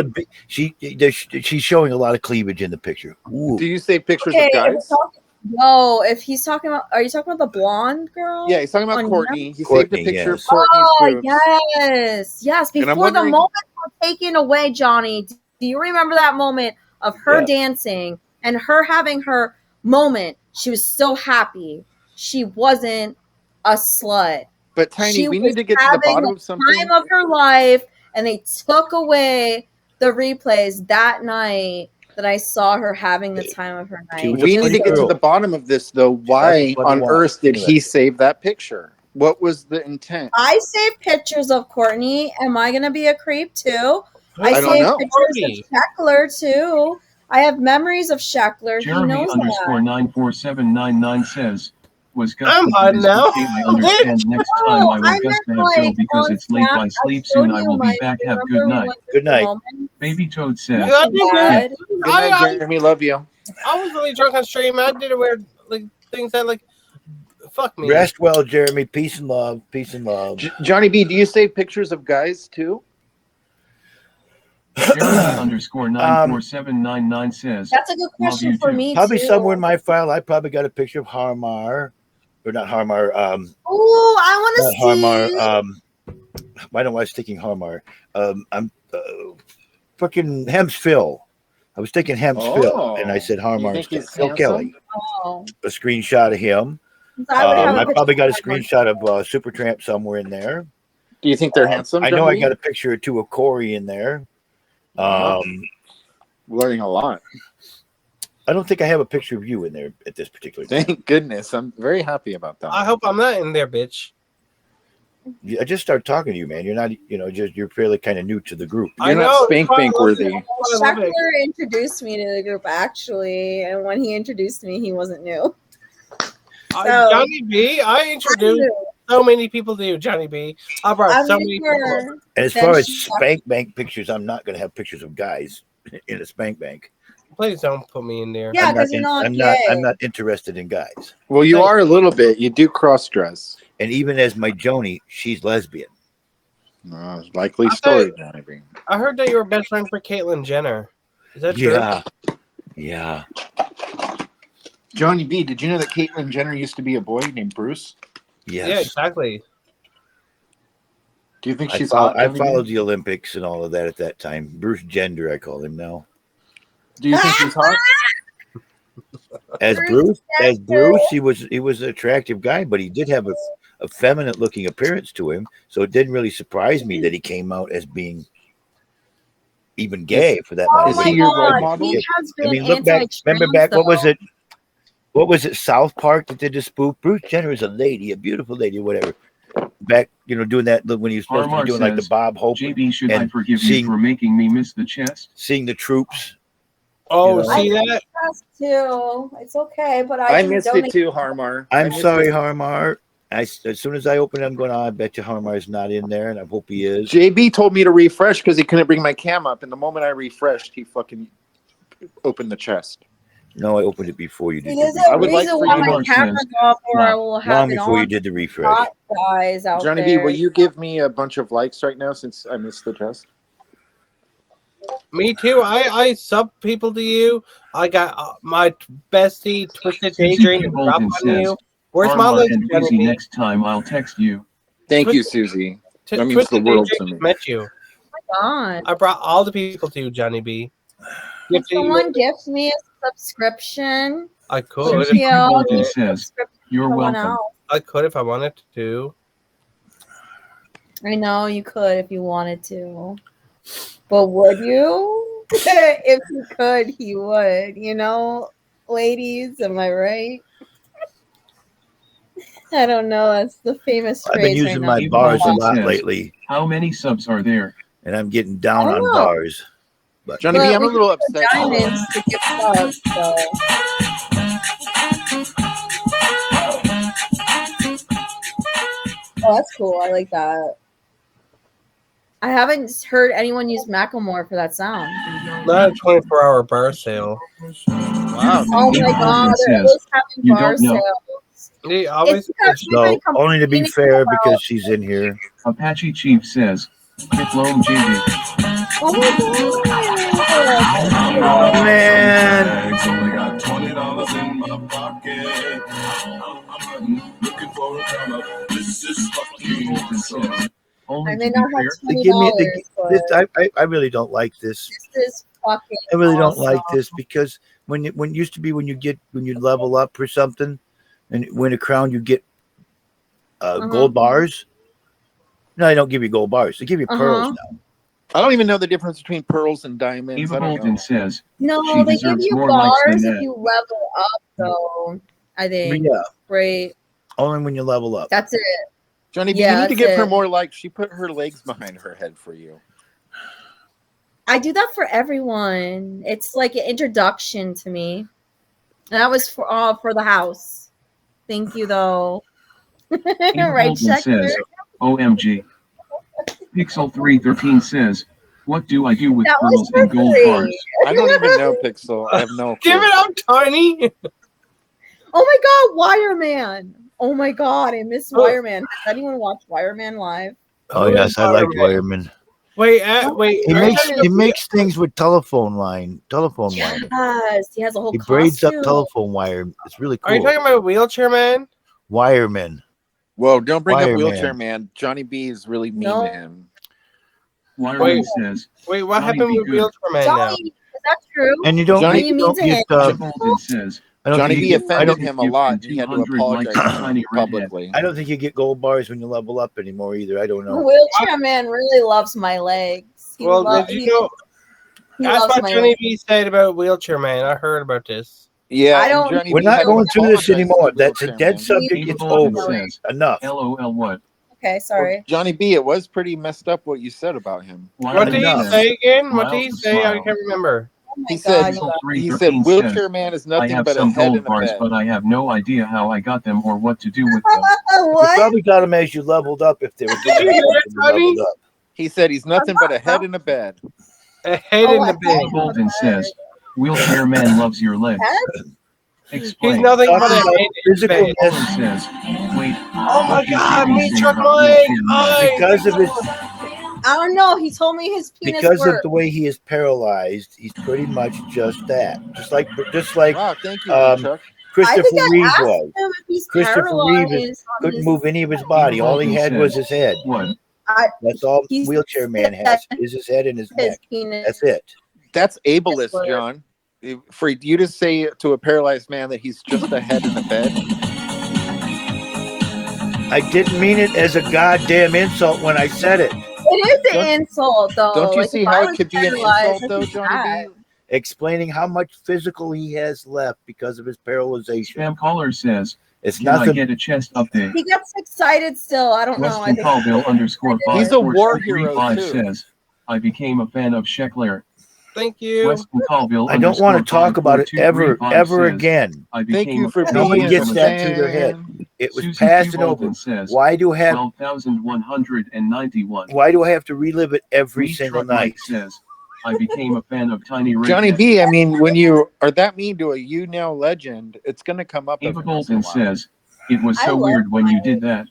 you, a big, she's showing a lot of cleavage in the picture. Ooh. do you save pictures Okay, of if we're guys? talking, yo, if he's talking about, are you talking about the blonde girl? Yeah, he's talking about on Courtney. Yelp? He saved Courtney, a picture yes. of Courtney's Oh, boobs. yes. And I'm Before the wondering- moment was taken away, Johnny, do you remember that moment of her Yeah. dancing and her having her moment? She was so happy. She wasn't a slut. But Tiny, She we was need to get to the having bottom the of something. time of her life, and they took away the replays that night that I saw her having the time of her night. was a We need to pretty get to girl. the bottom of this, though. Why what I on want. earth did Anyway. he save that picture? What was the intent? I save pictures of Courtney. Am I gonna be a creep too? I don't save know. pictures of Shackler too. I have memories of Shackler. He Jeremy knows underscore that. 94799 says, was Gus I'm to hot this now. okay, I understand next time I will I Gus meant, to have Bill like, because on it's late Snap, by I sleep showed soon I you will be my- back have remember good we night. went through Good the night. moments? Baby Toad says, I did Bad. Good night, Jeremy. Love you. I was really drunk on stream. I did weird like things that like fuck me. Rest well, Jeremy. Peace and love. Peace and love. Johnny B, do you save pictures of guys too? Jeremy underscore 94799 says, That's a good love you question for too. me Probably too. somewhere in my file, I probably got a picture of Harmar. or not Harmar. Oh, I want Not to see. Harmar. Why don't I was thinking Harmar? I'm fucking Hempsville. I was thinking Hempsville, and I said You Harmar think instead. he's Phil handsome? Kelly. Oh, A screenshot of him. I would have a I picture probably got a of Harmar. screenshot of Supertramp somewhere in there. Do you think they're handsome? I know I Johnny? got a picture or two of Corey in there. Learning a lot. I don't think I have a picture of you in there at this particular time. Thank goodness. I'm very happy about that. I hope I'm not in there, bitch. I just started talking to you, man. You're not, you're fairly kind of new to the group. You're not spank bank worthy. Shackler introduced me to the group actually, and when he introduced me, he wasn't new. Johnny B, I introduced so many people to you, Johnny B. I brought so many people. And as far as spank bank pictures, I'm not going to have pictures of guys in a spank bank. Please don't put me in there. Yeah, because you're not I'm gay. not interested in guys. Well, you are a little bit. You do cross dress. And even as my Joni, she's lesbian. Likely story, Johnny B. I heard that you were best friends with Caitlyn Jenner. Is that true? Yeah. Johnny B, did you know that Caitlyn Jenner used to be a boy named Bruce? Yes. Yeah, exactly. Do you think I she's fol- hot? I Johnny B? followed the Olympics and all of that at that time. Bruce Gender, I call him now. Do you think she's hot? As Bruce, he was an attractive guy, but he did have a feminine looking appearance to him. So it didn't really surprise me that he came out as being even gay for that matter. Is he your role model? He has been look back. Remember back? anti-trans, What was though. it? What was it? South Park that did the spoof. Bruce Jenner is a lady, a beautiful lady, whatever. Back, doing that when he was supposed to be doing like the Bob Hope. JB, should I and forgive seeing, you for making me miss the chest? seeing the troops. Oh, I see that? missed too. It's okay, but I can missed donate. it too, Harmar. I'm sorry, Harmar. As soon as I open it, I'm going, I bet you Harmar's not in there, and I hope he is. JB told me to refresh because he couldn't bring my cam up, and the moment I refreshed, he fucking opened the chest. No, I opened it before you did. There's the a refresh. reason why my camera's off, or I will have Long it before you on. did the refresh. Hot guys out Johnny there. B, will you give me a bunch of likes right now since I missed the chest? Me too. I sub people to you. I got my bestie Twisted Daydream to drop Bolton on says, you. Where's my Armand list, and Johnny busy B? next time I'll text you. Thank you, Susie. That means the Twisted world to Daydream me. met you. Oh my God. I brought all the people to you, Johnny B. Can someone gift me a subscription? I could. Susie Yeah, Bolton I'll says, you're someone welcome. else. I could if I wanted to. I know you could if you wanted to. But would you? If you could, he would. Ladies, am I right? I don't know. That's the famous I've phrase been using right my now. bars a Bolton lot says, lately, how many subs are there? and I'm getting down I on don't know. bars. But Johnny B, But I'm a we little can put upset. diamonds to get subs, so. Oh, that's cool. I like that. I haven't heard anyone use Macklemore for that sound. Not a 24-hour bar sale. Wow. Oh my God, they're always having You bar don't know. sales. He always It's because we've So been only to be complaining fair, about- because she's in here. Apache Chief says, get loam JB. Oh my God. Oh man, Only got $20 in my pocket. I'm looking for a come up. This is fucking awesome. Only I to may be not have fair, they give me $20, but this. I really don't like this. this is fucking I really don't awesome. like this because when it used to be when you level up or something, and win a crown, you get gold bars. No, they don't give you gold bars. They give you pearls now. I don't even know the difference between pearls and diamonds. Eva I don't Bolton know. says, No, she they give deserves you more likes than bars if that. you level up, though. I think. Yeah, Right. only when you level up. That's it. Johnny B, Yeah, you need to that's give her it. more likes. She put her legs behind her head for you. I do that for everyone. It's like an introduction to me. And that was for the house. Thank you, though. Eva Right, Bolton Shackler? says, OMG. Pixel 313 says, what do I do with That was pearls for and gold free. bars? I don't even know, Pixel. I have no clue. Give it up, Tiny. Oh my God, Wireman. Oh my God, I miss Oh. Wireman. Has anyone watched Wireman live? Oh yes, I like Wireman. Wait. He makes things with telephone wire. Yes, he has a whole He braids up costume. telephone wire. It's really cool. Are you talking about Wheelchair Man? Wireman. Whoa, don't bring up Wireman. Wheelchair Man. Johnny B is really mean No. to him. Wireman says, Wait, what Johnny happened be with good. Wheelchair Man now? Johnny, is that true? And you don't Johnny- get, you mean to him? Golden says, I don't Johnny think B you get, I offended don't, him a lot, and he had to 200 likes apologize to to Tiny him Redhead. publicly. I don't think you get gold bars when you level up anymore either. I don't The know. Wheelchair Man really loves my legs. He Well, lo- did you he- know? he That's loves what my Johnny legs. B said about Wheelchair Man. I heard about this. Yeah, I and don't- Johnny We're B not had to going through this apologize to anymore. the That's a Wheelchair dead Man. subject. Ava It's Bolton over. says, Enough. LOL what? Okay, sorry. Johnny B, it was pretty messed up what you said about him. What did he Enough. say again? What Smile did he to say? I smile. can't remember. Oh my He said, God, he 13 said, says, Wheelchair Man is I nothing have but a some head gold and a bars, bed. but I have no idea how I got them or what to do with them. You what? probably got them as you leveled up if they were Did you hear it, you leveled Sonny? up. He said he's nothing but a head and a bed. A head Oh, in the a bed. head. Golden says, Wheelchair Man loves your legs. Head? Explain. He's nothing but Talking a about head in the physical bed. Golden says, wait. Oh my what did God, JB me say took about my leg. Wheelchair Man? Because of his I don't know. He told me his penis because of worked. the way he is paralyzed, he's pretty much just that. Just like Wow, thank you, Christopher Chuck. I think I Reeve asked was. him if he's Christopher Reeve paralyzed on couldn't his- move any of his body. All he had was his head. What? That's all He Wheelchair Man said has is his head and his his neck. penis. That's it. That's ableist, worked. John. For you to say to a paralyzed man that he's just a head and a bed. I didn't mean it as a goddamn insult when I said it. It is an insult, though. Don't you Like, see if how I it was could be an paralyzed, insult, though, I'd be Johnny sad. B? Explaining how much physical he has left because of his paralyzation. Spam caller says, It's can I nothing. get a chest update? He gets excited still. I don't know. I Weston think Colville _ He's a war hero, 5 too. says, I became a fan of Sheckler. Thank you. Weston Colville I don't want to talk about it ever 54235 says, again. I Thank became you a for fan Nobody being of gets a that through their head. fan. It was Susie past Q. and over. Bolton says, Why do I have 12,191. why do I have to relive it every Meat single Truck night? Mike says, I became a fan of Tiny Redhead. Johnny B, I mean, when you are that mean to a You Now legend, it's going to come up. Ava every once in a Bolton while. says, it was I so love weird when you did that.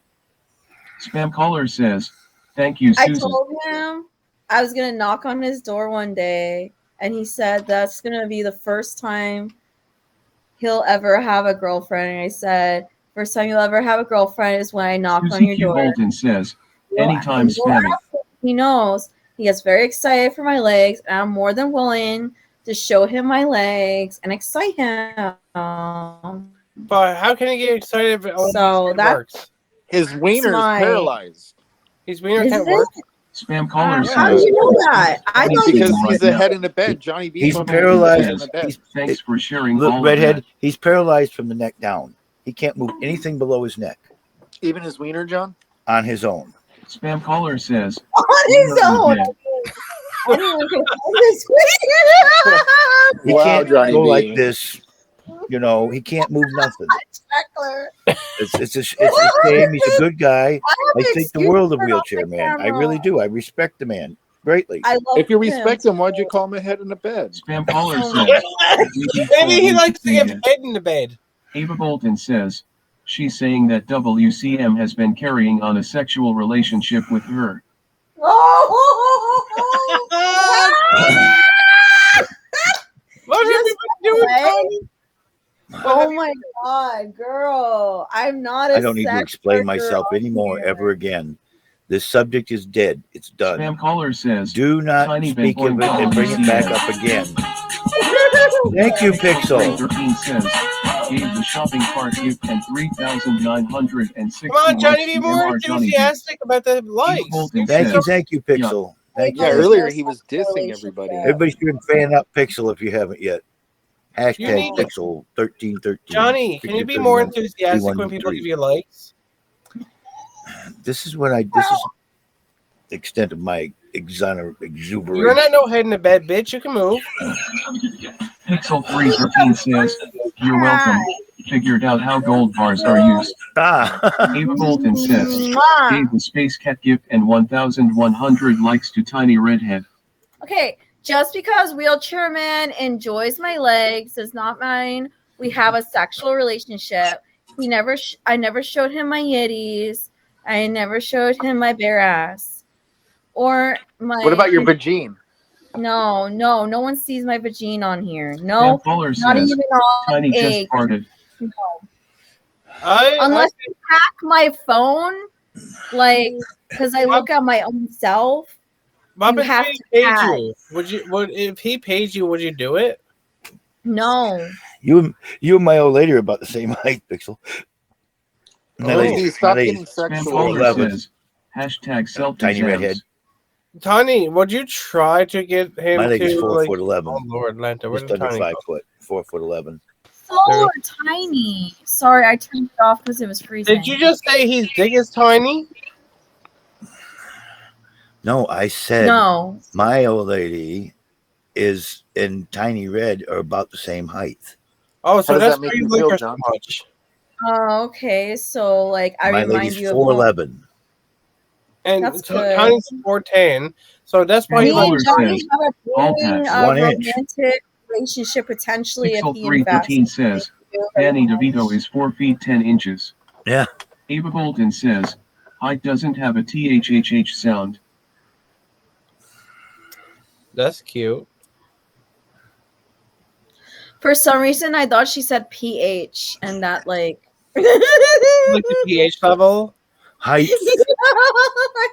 Spam caller says, thank you, I Susan. told him I was gonna knock on his door one day, and he said that's gonna be the first time he'll ever have a girlfriend. And I said, first time you'll ever have a girlfriend is when I knock on Susie your Q. door. Bolton says, You'll- anytime you'll spammy. ask him. He knows. He gets very excited for my legs, and I'm more than willing to show him my legs and excite him. But how can he get excited if it only So that- works? His wiener is my- paralyzed. His wiener Is can't it? work. Spam caller How do says, you know that? I thought he Because told he's me a head in a bed. Johnny B. He's told me he's a paralyzed. head in a bed. thanks for sharing Look, all of redhead, that. he's paralyzed from the neck down. He can't move anything below his neck Even his wiener, John? on his own. Spam caller says, on his own. dead. Anyone can hold his wiener. He Wow, can't Johnny go B. like this. You know, he can't move nothing. Heckler. It's a shame. He's a good guy. have I an think the excuse world of for it on Wheelchair the Man. I camera. really do. I respect the man greatly. I love If you him. respect him, why'd you call him a head in a bed? Spam caller Oh says, Maybe he likes to get head in the bed. Ava Bolton says, she's saying that WCM has been carrying on a sexual relationship with her. What have you been doing, Tony? Oh my god, girl. I'm not a I don't need to sex explain worker myself on anymore here. ever again. This subject is dead. It's done. Spam caller says, Do not Tiny speak been of it and bring it back up again. Thank you, Pixel. 13 says, gave the shopping cart gift and 3,960. Come on, Johnny, be likes more to MR Johnny B. enthusiastic about the likes. Bolton Thank you, Pixel. Thank Yeah, you. earlier he was dissing everybody. Everybody should fan up Pixel if you haven't yet. You Hashtag need to- Pixel 1313. Johnny, can you be more enthusiastic when people give you likes? This is the extent of my exuberance. You're not no head in the bed, bitch. You can move. Pixel 313 says, you're welcome. Figured out how gold bars are used. Ava Bolton says, gave the Space Cat gift and 1,100 likes to Tiny Redhead. Okay, just because Wheelchair Man enjoys my legs does not mean we have a sexual relationship. I never showed him my yitties. I never showed him my bare ass. Or my. What about your vagine? No one sees my vagine on here. No, Spam caller not says, even on Tiny egg. just farted. No. Unless you hack my phone, like, because I look at my own self. What You if have he to paid hack. you? If he paid you? Would you do it? No. You and my old lady are about the same height, Pixel. My lady's, stop my getting lady's sexual. 4'11". Says, hashtag self Tiny redhead. Tiny, would you try to get him My lady's to 4'11". Oh Lord, Lanta, where Just did under Tiny 5 go? foot. 4'11". So tiny. Sorry, I turned it off because it was freezing. Did you just say his dick is tiny? No, I said No. my old lady is and Tiny Red are about the same height. Oh, so How does that's that make why you you like feel, her so John? much. Oh, okay. So, like, I My remind lady's you of home. 4'11". And That's good. Tiny's 4'10", so that's why Me you like and Johnny says, have a all brewing packs. 1 inch. romantic relationship potentially if Pixel he 313 invests. says, Thank you very Danny much. DeVito is 4 feet 10 inches. Yeah. Ava Bolton says, height doesn't have a THHH sound. That's cute. For some reason, I thought she said pH, and that like. Like the pH level. Height.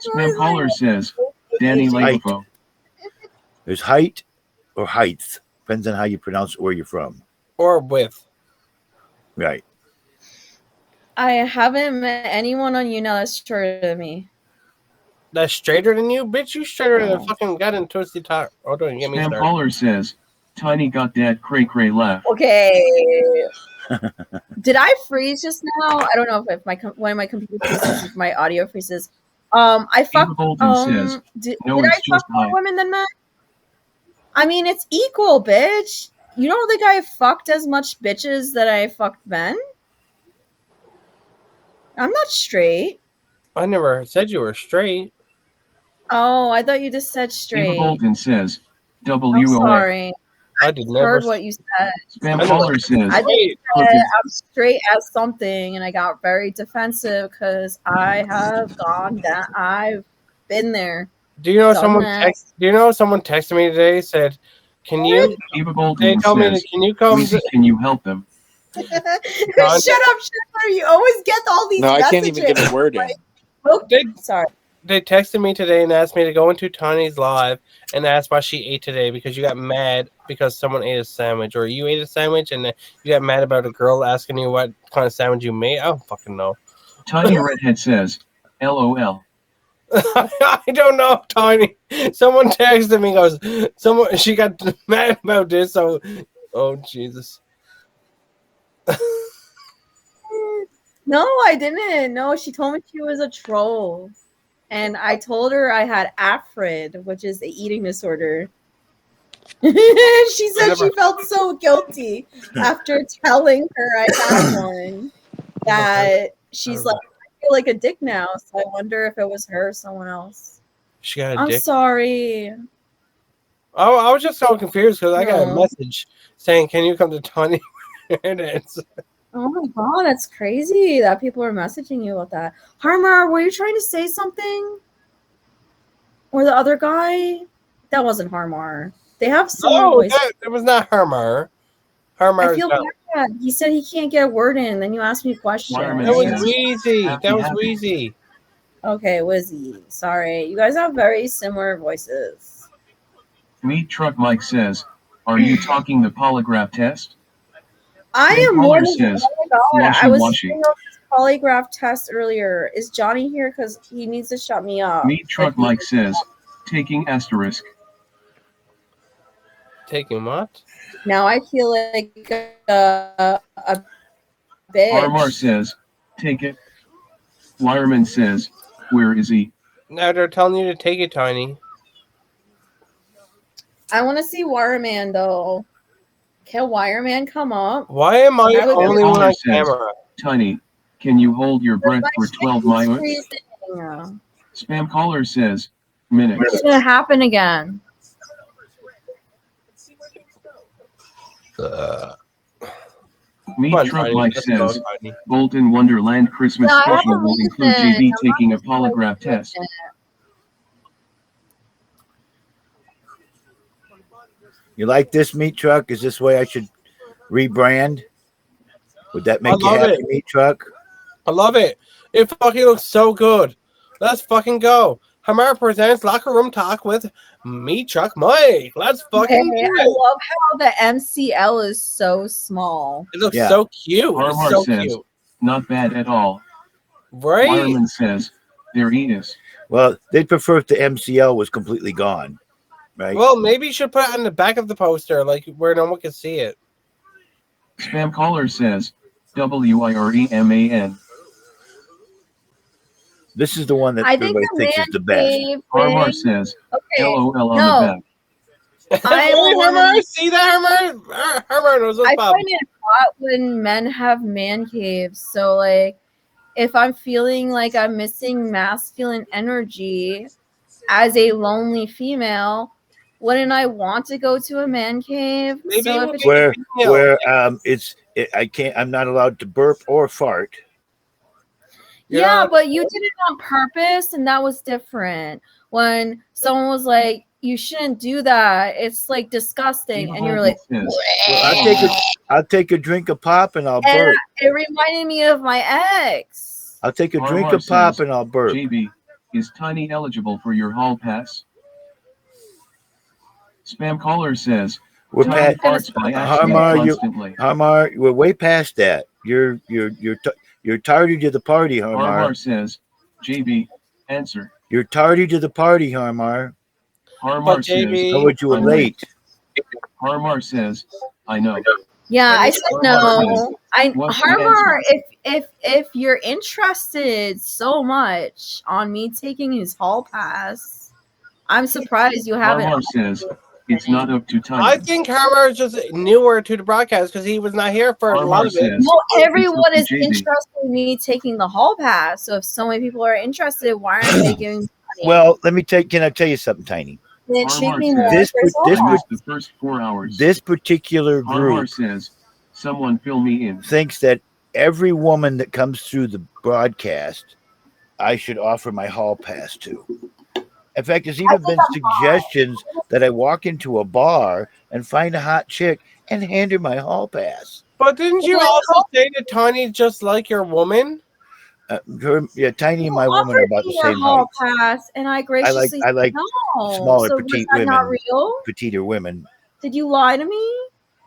Spam caller says, Danny Height. Lagafo. There's height or heights. Depends on how you pronounce where you're from. Or width. Right. I haven't met anyone on you now that's shorter than me. That's straighter than you? Bitch, you straighter than a fucking goddamn twisty top. Oh, don't get me Spam started. caller says, Tiny got that cray cray laugh. Okay. Did I freeze just now? I don't know if one of my computer freezes, if my audio freezes. I fucked. Bolton says, Did no, I it's fuck just more height. women than men? I mean, it's equal, bitch. You don't think I fucked as much bitches that I fucked men? I'm not straight. I never said you were straight. Oh, I thought you just said Ava straight. Bolton says, I'm WOF. sorry. I did never. Heard what you said. Spam caller says, I just said crooked. I'm straight as something, and I got very defensive because I have gone down. I've been there. Do you know Done someone that. text? Do you know someone texted me today? Said, "Can you?" Ava They Bolton told me, says, "Can you come?" Weezy, can you help them? Shut up, Shipper. You always get all these No, I messages. can't even get a word in. Okay, sorry. They texted me today and asked me to go into Tiny's live and ask why she ate today because you got mad because someone ate a sandwich or you ate a sandwich and you got mad about a girl asking you what kind of sandwich you made. I don't fucking know. Tiny Redhead says, LOL. I don't know, Tiny. Someone texted me goes, she got mad about this. So, oh Jesus. No, I didn't. No, she told me she was a troll. And I told her I had AFRID, which is the eating disorder. She said she felt so guilty after telling her I had one that she's like, I feel like a dick now. So I wonder if it was her or someone else. She got a I'm dick. sorry. Oh, I was just so confused because I got a No. message saying, "Can you come to Tiny?" And it's Oh my god, that's crazy that people are messaging you about that. Harmar, were you trying to say something? Or the other guy? That wasn't Harmar. They have similar no, voices. it was not Harmar. Harmar. I feel bad. He said he can't get a word in. Then you asked me questions. That was Wheezy. That was Wheezy. Okay, Wizzy. Sorry. You guys have very similar voices. Meat Truck Mike says, are you talking the polygraph test? I Spam am more caller than says, oh my god. washy I was washy. doing this polygraph test earlier. Is Johnny here? Because he needs to shut me up. Meat Truck Mike says, taking asterisk. Taking what? Now I feel like a bitch. Armar says, take it. Wireman says, where is he? Now they're telling you to take it, Tiny. I want to see Wireman though. Can Wireman come up? Why am I That the would be only Caller one on says, camera? Tiny, can you hold your breath for 12 minutes? freezing. Spam caller says, minutes. It's gonna happen again. Meat Come on, Truck Tiny, Mike let's go, says, Tiny. Bolton Wonderland Christmas No, I have special a will include reason. JB I'm taking a polygraph test. You like this meat truck? Is this way I should rebrand? Would that I make you love happy, it. meat truck? I love it. It fucking looks so good. Let's fucking go. Hamar presents Locker Room Talk with me, Chuck Mike. Let's fucking Okay, do I it. love how the MCL is so small. It looks so cute. It's Harmar so says, cute. not bad at all. Right? Wireman says, there he is. Well, they'd prefer if the MCL was completely gone, right? Well, maybe you should put it on the back of the poster, like where no one can see it. Spam caller says, WIREMAN. This is the one that I think everybody the thinks is man the best. cave Harmar thing. says, Okay, LOL on no. the back. I Really, wanna- Hamar? See that, Hamar? Hamar knows what's I up. find it hot when men have man caves. So, like, if I'm feeling like I'm missing masculine energy as a lonely female, wouldn't I want to go to a man cave? Maybe so it if would it's be- where I'm not allowed to burp or fart. yeah, but you did it on purpose, and that was different. When someone was like, "You shouldn't do that. It's like disgusting," and you're like, Well, I'll take a drink of pop and I'll and burp. it reminded me of my ex. I'll take a drink Harmar of pop says, and I'll burp. JB, is Tiny eligible for your hall pass? Spam caller says, We're Tiny past farts by accident constantly. Harmar, we're way past that. You're tardy to the party, Harmar. Harmar says, JB, answer. You're tardy to the party, Harmar. Harmar says, How would you were I'm late? Harmar says, I know. Yeah, I said no. What's the Harmar, if you're interested so much on me taking his hall pass, I'm surprised you haven't. Harmar says, it's not up to Tiny. I think Hamar is just newer to the broadcast because he was not here for a lot of it. No, everyone is JB. interested in me taking the hall pass. So if so many people are interested, why aren't they giving me money? Well, can I tell you something, Tiny? Then treat me more This for his hall pass. the first 4 hours. This particular Harmar group says, someone fill me in. thinks that every woman that comes through the broadcast, I should offer my hall pass to. In fact, there's even been suggestions that I walk into a bar and find a hot chick and hand her my hall pass. But didn't you also say that Tiny just like your woman? Tiny and my You woman are offered about me the your same height. hall pass, and I graciously I like said no. smaller, So was petite that women. not real? Petiter women. Did you lie to me?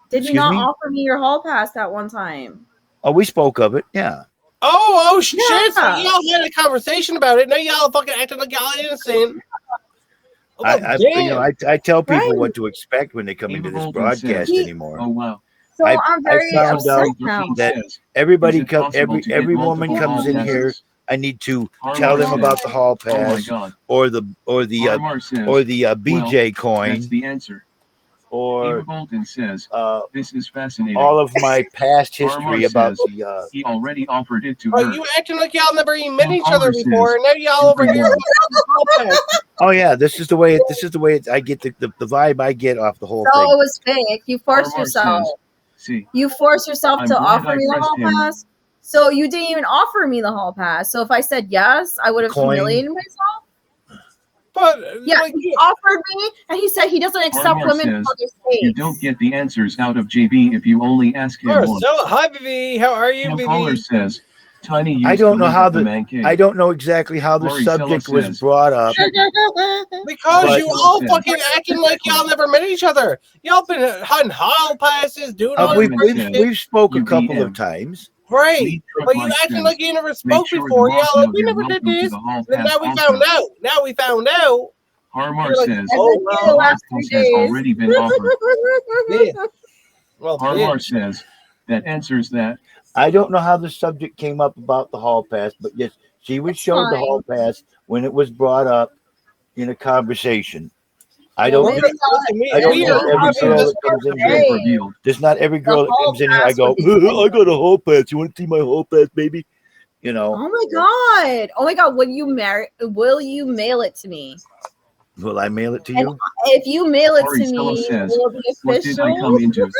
Did you Excuse not me? offer me your hall pass that one time? Oh, we spoke of it. Yeah. Oh shit! So Yeah. y'all had a conversation about it. Now y'all fucking acting like y'all innocent. Oh, damn. I tell people Right. what to expect when they come into this broadcast anymore. Oh wow. So I I'm very found upset out now. that everybody Is it possible to get every woman multiple comes hall in here. passes? I need to Harmar tell them says, about the hall oh my pass God. or the Harmar says, BJ well, coin That's the answer. or Eva Bolton says, this is fascinating. all of my past Harmar history about says, the he already offered it to Are her. you acting like y'all never even met each Palmer other says, before? And now y'all over here. Oh yeah, this is the way I get the vibe I get off the whole So it thing. was fake. You forced Harmar yourself. says, see, You forced yourself I'm to glad offer I me the pressed hall him. pass. So you didn't even offer me the hall pass. So if I said yes, I would have Coin. humiliated myself. But Yeah, like, he offered me, and he said he doesn't accept Harmar women says, from other you states. don't get the answers out of JB if you only ask him oh, once. so hi, BB. How are you, Sam Caller BB? says, Tiny used I don't to know live how at the man cave. I don't know exactly how the Maricela subject was says, brought up. Because But- you all fucking acting like y'all never met each other. Y'all been hunting hall passes, doing all We've this says, we've spoke a you couple BM. of times. Right. Lead truck But you Mike acting says, like you never make spoke sure the before. boss Y'all like, knows we you're never did welcome to this. the hall And now pass we also. found out. Now we found out. Harmar You're like, says, oh, the the hall last pass 3 has days. already been offered. Yeah. Well, Harmar bitch. says, that answers that. I don't know how the subject came up about the hall pass, but yes, she was showed the fine. hall pass when it was brought up in a conversation. I Well, don't maybe think Listen, I don't we know are every having girl this that comes in Truth here. revealed. There's not every girl that hall comes in here. I pass go, would be I got a hall pass. You want to see my hall pass, baby? You know, Oh my god! Oh my god! Will you mail it to me? will I mail it to And you? if you mail it to Maricela me, says, will it be what did I official? come into?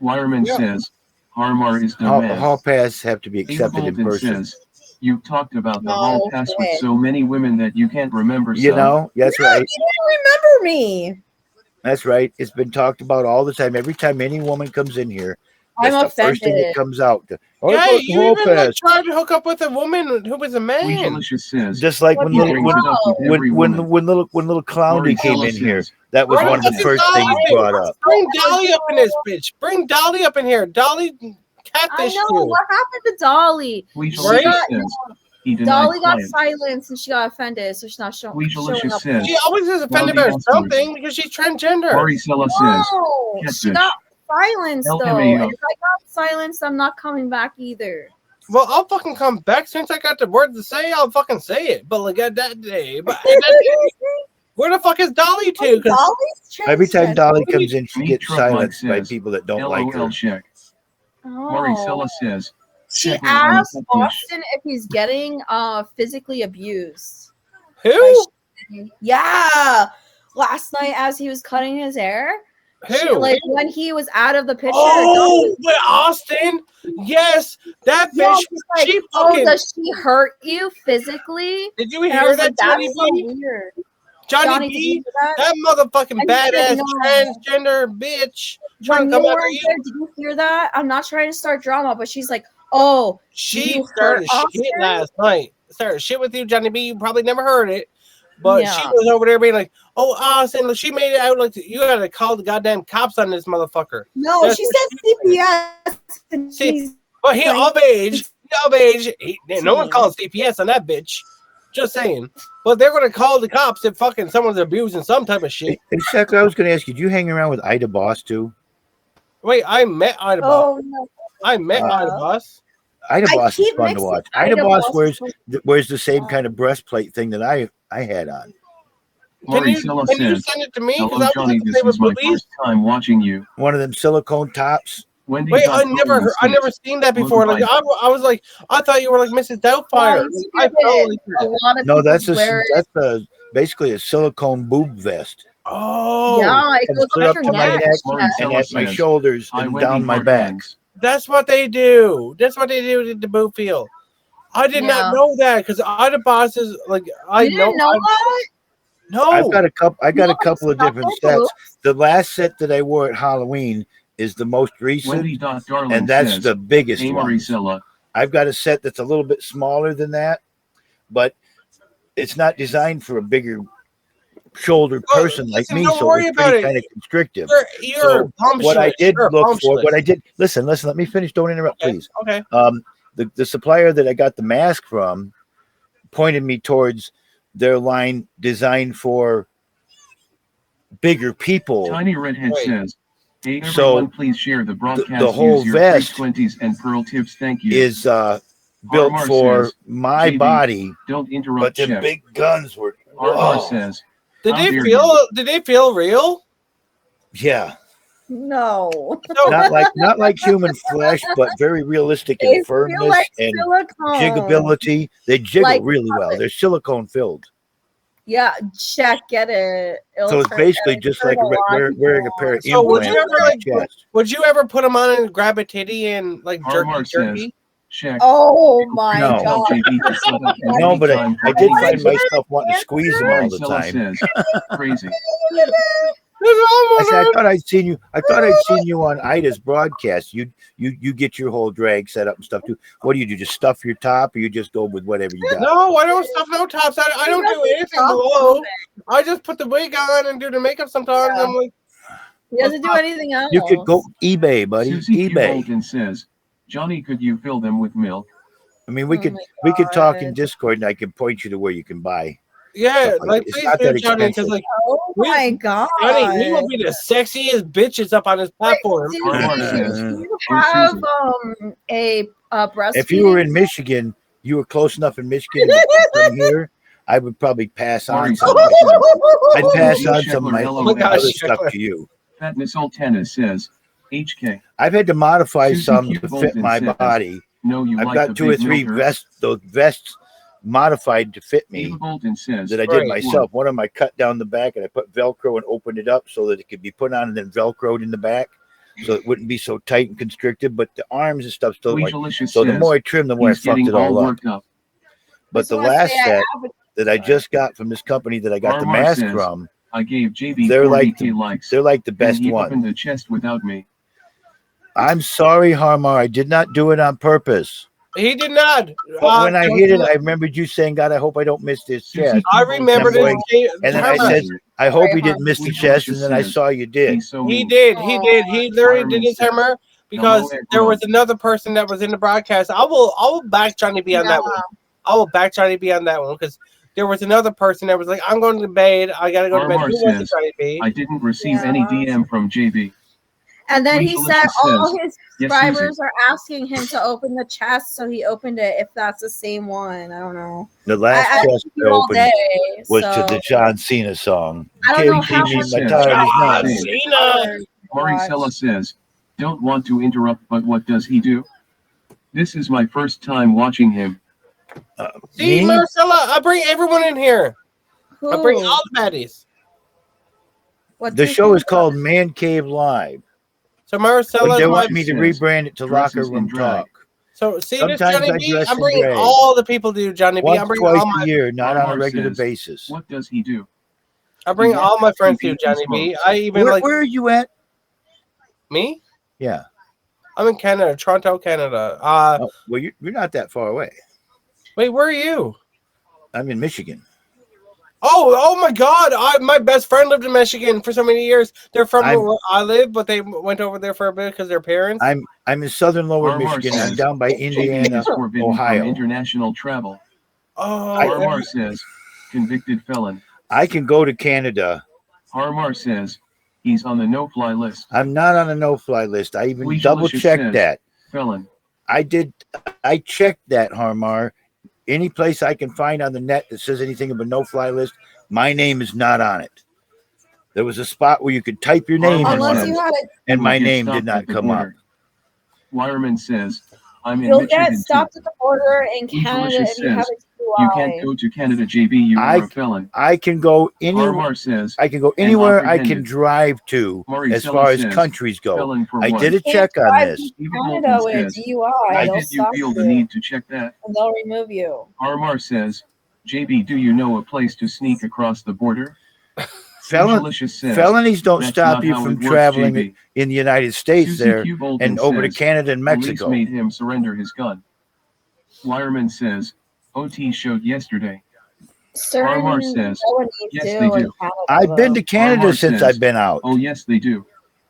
Wireman says, Harmar is the man. Hall pass have to be Eva accepted in Bolton person. says, you've talked about the No hall pass with way. so many women that you can't remember You some. know, that's No, right. you didn't remember me. That's right. It's been talked about all the time. Every time any woman comes in here, I'm That's the first thing that offended. comes out. Oh, Yeah, about the you hall even like pass. tried to hook up with a woman who was a man. Weejalicious says, Just like What when he the little brings it up with hell? every woman. when little Clowney came Maricela in here, says, that was Bring one of the fucking first Dolly things up. brought up. Bring Dolly up in this bitch. Bring Dolly up in here. Dolly I catfish know you. what happened to Dolly. She Weejalicious got says, he denied Dolly got client. silenced and she got offended, so she's not showing Weejalicious up. says, She always is offended Blondie by Oscars. something because she's transgender. Maricela says, No, she catfish. got silenced though. LMAO. And if I got silenced, I'm not coming back either. Well, I'll fucking come back since I got the word to say. I'll fucking say it. But like at that day, but at that day, where the fuck is Dolly to? 'Cause Dolly's Every time transgender. Dolly comes in, she Meat gets Truck Mike silenced by says, people that don't like LOL her. check. Oh. Maricela says, She check her on the asked catfish. Austin if he's getting physically abused. who? Yeah. Last night as he was cutting his hair. Who? Like when he was out of the picture. Oh, with Austin? Yes, that Yeah, bitch. she's like, She oh, fucking. does she hurt you physically? Did you And I hear was that, like, Johnny that's so B? weird. Johnny did you B? hear that? That motherfucking I said badass no. transgender bitch trying When to you come after weren't you. there, did you hear that? I'm not trying to start drama, but she's like, oh, She you started hurt shit Austin? last night. Started shit with you, Johnny B. You probably never heard it. But she Yeah. was over there being like, oh, Austin, she made it out like you gotta call the goddamn cops on this motherfucker. No, That's she what said CPS. And See, she's but he like, of age. He of age. No one calls CPS on that bitch. Just saying. But they're gonna call the cops if fucking someone's abusing some type of shit. Hey, Shaka, I was going to ask you, do you hang around with Ida Boss too? Wait, I met Ida Boss. oh no. I met Ida Boss. Ida I Boss is keep fun to mixing watch. Ida Ida Boss Boss wears the same kind of breastplate thing that I had on. Maricela Can you says, send it to me? Because hello I Johnny, was this like to is play my with boobies. first time watching you. One of them silicone tops. Wendy Wait, I says, never seen that before. Like I was like, I thought you were like Mrs. Doubtfire. you I should felt get like a that. lot of No, people that's wear it. basically a silicone boob vest. Oh, Yeah, it Comes goes clear up up your to my neck. neck and at my shoulders Hi, and Wendy down my Hard back. Hands. that's what they do. That's what they do to the boob feel. I did not Yeah. know that because Ida Boss is like I You didn't know that? No, I've got a couple. I got a couple of Stop different it, Luke. sets. The last set that I wore at Halloween is the most recent, Wendy.Darling and that's says, the biggest hey, one. Maricela. I've got a set that's a little bit smaller than that, but it's not designed for a bigger shouldered person like listen, me, don't so worry it's about pretty it. kind of constrictive. You're So what I bumptious. did You're look for, bumptious. what I did, listen, let me finish. Don't interrupt, please. Okay. The supplier that I got the mask from pointed me towards their line designed for bigger people. Tiny Redhead says, hey, everyone, So, please share the broadcast. the whole Use your vest 320s and Pearl tips. Thank you. is built Armar for says, my JB, body, don't but interrupt the Chef. big guns were. Armar Oh, says, Did how they dare feel? you? Did they feel real? yeah, No. not like human flesh, but very realistic They in feel firmness like and silicone. jiggability. They jiggle Like really well. They're silicone filled, Yeah, check, get it. It'll so it's turn- basically it'll just turn like a lot of wearing a pair of So would you implants ever on like? your chest. Would you ever put them on and grab a titty and like Armar jerky? says, Check. Oh my No. god. No, but I did What find is your myself wanting to squeeze them all the Maricela time. says, crazy. I said, I thought I'd seen you on Ida's broadcast. You get your whole drag set up and stuff too. What do? Just stuff your top, or you just go with whatever you got? No, I don't stuff no tops. I don't do anything below. I just put the wig on and do the makeup sometimes. Yeah. I'm like, He doesn't do anything else. You could go eBay, buddy. Susie Q. eBay. Bolton says, Johnny, could you fill them with milk? I mean, we Oh could my talk in God. Discord, and I can point you to where you can buy. yeah, Stuff like it's please not do, that Johnny, because expensive. like Oh my god. Johnny, we will be the sexiest bitches up on this platform. Susie, Armar do says, you oh, have Susie. a breastfeeding? If you were in Michigan, you were close enough in Michigan to come here, I would probably pass on Marty some. I'd pass on some of my Oh my gosh, other stuff Sheckler. to you. Fatness Altana says, HK. I've had to modify Susie some Q. to fit Bolton my says, body. No, you I've like got the 2 or big 3 milker? vests, those vests modified to fit me Eva Bolton says, that I did Right. myself. One of them I cut down the back and I put Velcro and opened it up so that it could be put on and then Velcroed in the back, so it wouldn't be so tight and constricted. But the arms and stuff still like. Weejalicious So the says, more I trim, the more I he's fucked getting it all up. worked up. But Just the wanna last say I set have that I just got from this company that I got the Armar mask says, from, I gave JB they're like 40K likes. they're like the and best he one. opened the chest without me. I'm sorry, Harmar. I did not do it on purpose. He did not. But when I hit it, I remembered you saying, God, I hope I don't miss this chest. I remember And I'm this. going- and then I said, I hope he didn't miss the chest. And then I saw you did. He did. He did. He literally did his hammer because there was another person that was in the broadcast. I will back Johnny B on that one. I will back Johnny B on that one because there was another person that was like, I'm going to bed. I got to go to bed. Harmar Who was it, says, Johnny B? I didn't receive any DM from JB. And then he Rachel said Licious all says, his "Yes, subscribers Susie." are asking him to open the chest, so he opened it. If that's the same one, I don't know. The last I chest keep it I all opened day, was so to the John Cena song. I don't know Carry how me, much my Says, time is not. John Cena. Maricela says, don't want to interrupt, but what does he do? This is my first time watching him. See, Me? Marcella, I bring everyone in here. I bring Who? all the baddies. The show is called Man Cave Live. So But Marcella, they want me to rebrand it to Locker dresses in Room drag. Talk. So see this Sometimes Johnny I B? dress I'm in bringing drag. all the people to do Johnny B. Once, I'm bringing twice all my. a year, not on a Harmar regular says, basis. What does he do? I bring He all my wants friends to to beat Johnny his B. smoke. I even Where are you at? Me? Yeah. I'm in Canada, Toronto, Canada. Oh, well, you're not that far away. Wait, where are you? I'm in Michigan. Oh my God! My best friend lived in Michigan for so many years. They're from I'm- where I live, but they went over there for a bit because their parents. I'm in southern lower Harmar Michigan. I'm says, down by JB Indiana, is forbidden Ohio. from international travel. Oh, Harmar says, convicted felon. I can go to Canada. Harmar says, he's on the no-fly list. I'm not on a no-fly list. I even Weejalicious double-checked says, that. Felon. I checked that, Harmar. Any place I can find on the net that says anything of a no-fly list, my name is not on it. There was a spot where you could type your name in unless one, you had it, and my You'll get name did stopped not at the come up. border. Wireman says, I'm in you'll Michigan get stopped at the border in too. Canada Weejalicious if you have says, a you DUI. can't go to Canada, JB. You are a felon. I can go anywhere. Harmar says, I can go and anywhere I can apprehended. drive to Maricela as far as says, countries go. felon for I what? did a You can't check on drive this. to Eva Canada Bolton with a says, DUI. why They'll did you stop feel the you need to check that? and they'll remove you. Harmar says, JB, do you know a place to sneak across the border? Weejalicious says, Felonies don't that's stop not you how from it works, traveling JB. in the United States Susie there Q. Bolton and over to says, Canada and Mexico. Police made him surrender his gun. Wireman says, OT showed yesterday. Harmar says, yes, they do. I've been to Canada Harmar since says, I've been out. Oh, yes, they do.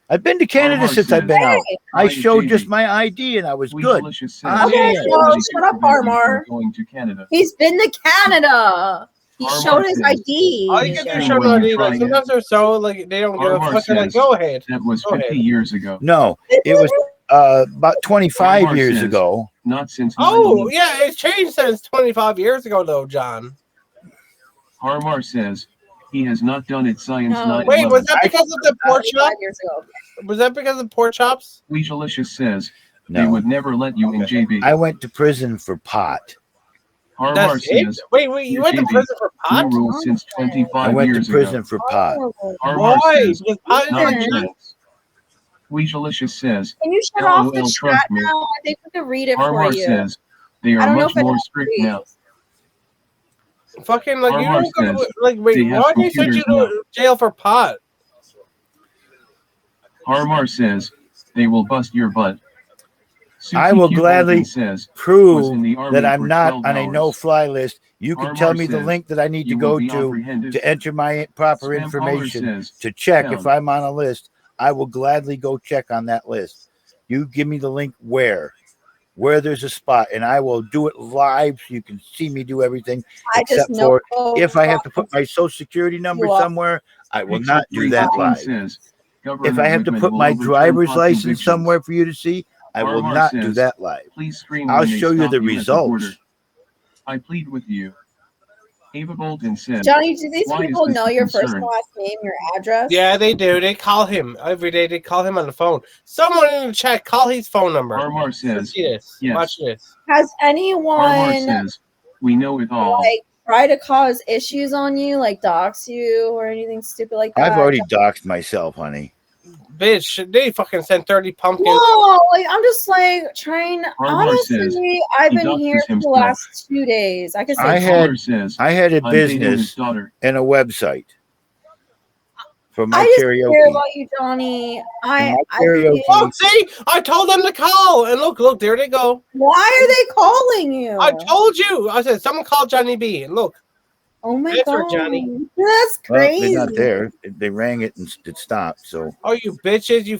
I've been to Canada Harmar since I've says, been out. I Hi, showed JB. just my ID and I was good. Weejalicious says, On Okay, hand. no, Nobody shut up, can prevent you Harmar. from going to Canada. He's been to Canada. He Harmar showed his says, ID. I get their Scream show when you ID. try Like it. sometimes they're so like they don't give a Harmar fuck. They're like, says, go ahead. that was Go 50 ahead. years ago. No, it was about 25 Harmar years says, ago. Not since Oh 9/11. yeah, it's changed since 25 years ago, though, John. Harmar says, he has not done it since No. 9/11. Wait, was that because of the pork 5 chop? years ago. Was that because of pork chops? Weejalicious says, they No. would never let you in, JB. I went to prison for pot. Harmar That's it. says, Wait, you went to JB, prison for pot? new rules since I 25 went to years prison ago. for pot. Harmar Why? says, Because pot is not like a chance. Weejalicious says, Can you shut off the LOL, chat trust me. now? I think we could read it Harmar for you. says, they I are don't know much if anyone more strict now. agrees. fucking like you Harmar don't go says, to, like wait. they have Why did they send you computers to jail for pot? Harmar says, they will bust your butt. Susie I will Q. gladly Bolton says, was prove in the army that I'm for not 12 on a hours. no-fly list. You can Harmar tell me the says, link that I need to you will go be to apprehended. enter my proper Spam caller information says, to check if found. I'm on a list. I will gladly go check on that list. You give me the link where there's a spot, and I will do it live so you can see me do everything. I just Except know for if I have to put my social security number you are. somewhere, I will Pixel not do that 315 live. says, If government I have to Rickman put will my overturn driver's pot license convictions. somewhere for you to see, I will Harmar not do says, that live. please scream I'll when they show you stop the at the border. results. I plead with you. Ava Bolton said, Johnny, do these why is people this know a your first concern? and last name, your address? Yeah, they do. They call him every day. They call him on the phone. Someone in the chat, call his phone number. Harmar Let's says, see this. yes. Watch this. Has Harmar anyone says, we know it all. like try to cause issues on you, like dox you or anything stupid like that? I've already doxed myself, honey. Bitch, they fucking sent 30 pumpkins. Whoa, like I'm just like trying. Harmar says, Honestly, I've he been here doxes for the himself. last 2 days. I could say I Harmar had says, I had a I'm dating his business daughter. and a website. for my I just care karaoke. about you, Johnny. karaoke. Oh, see, I told them to call, and look, there they go. Why are they calling you? I told you. I said someone called Johnny B, and look. Oh my Answer, god, Johnny. that's Well, crazy. they're not there. They rang it and it stopped. So Oh, you bitches! You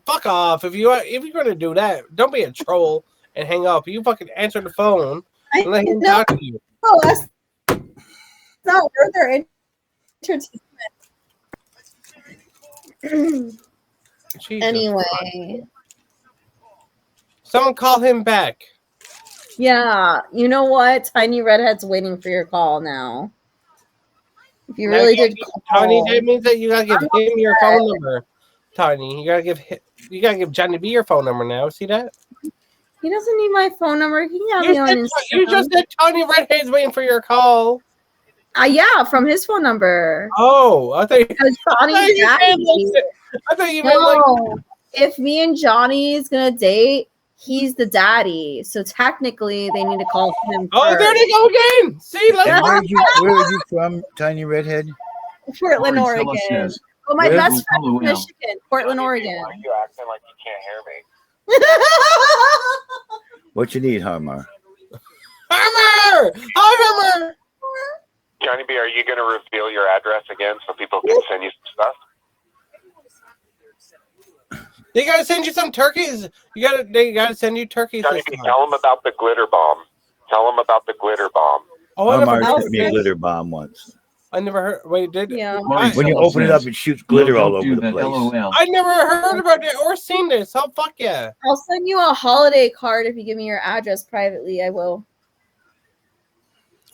fuck off. If you're gonna do that, don't be a troll and hang up. You fucking answer the phone and let him talk to you. Oh, that's not worth their entertainment. Jesus Anyway, someone call him back. yeah, you know what? Tiny Redhead's waiting for your call now. If you Now really you did gotta call, Tiny, that means that you gotta give I'm not him your upset. phone number. Tiny, you gotta give Johnny B your phone number now. See that? He doesn't need my phone number. He can have me on Instagram. You just said Tiny Redhead's waiting for your call. Yeah, from his phone number. Oh, I thought Because Johnny's I thought you meant no, if me and Johnny is gonna date, he's the daddy. So technically, they need to call him. Oh, there they go again. See, and where are you from, Tiny Redhead? Portland, Lawrence Oregon. says, Oh, my Where? best friend LOL. from Michigan, Portland, Oregon. You acting like you can't hear me. What you need, Harmar? Harmar! Johnny B, are you going to reveal your address again so people can send you some stuff? They gotta send you some turkeys. They gotta send you turkeys. Johnny This B, time. tell them about the glitter bomb. Tell them about the glitter bomb. Oh, I Harmar never sent me a glitter bomb once. I never heard. Wait, did? Yeah. When you open it up, it shoots glitter all over the place. I never heard about it or seen this. Oh, fuck yeah. I'll send you a holiday card if you give me your address privately. I will.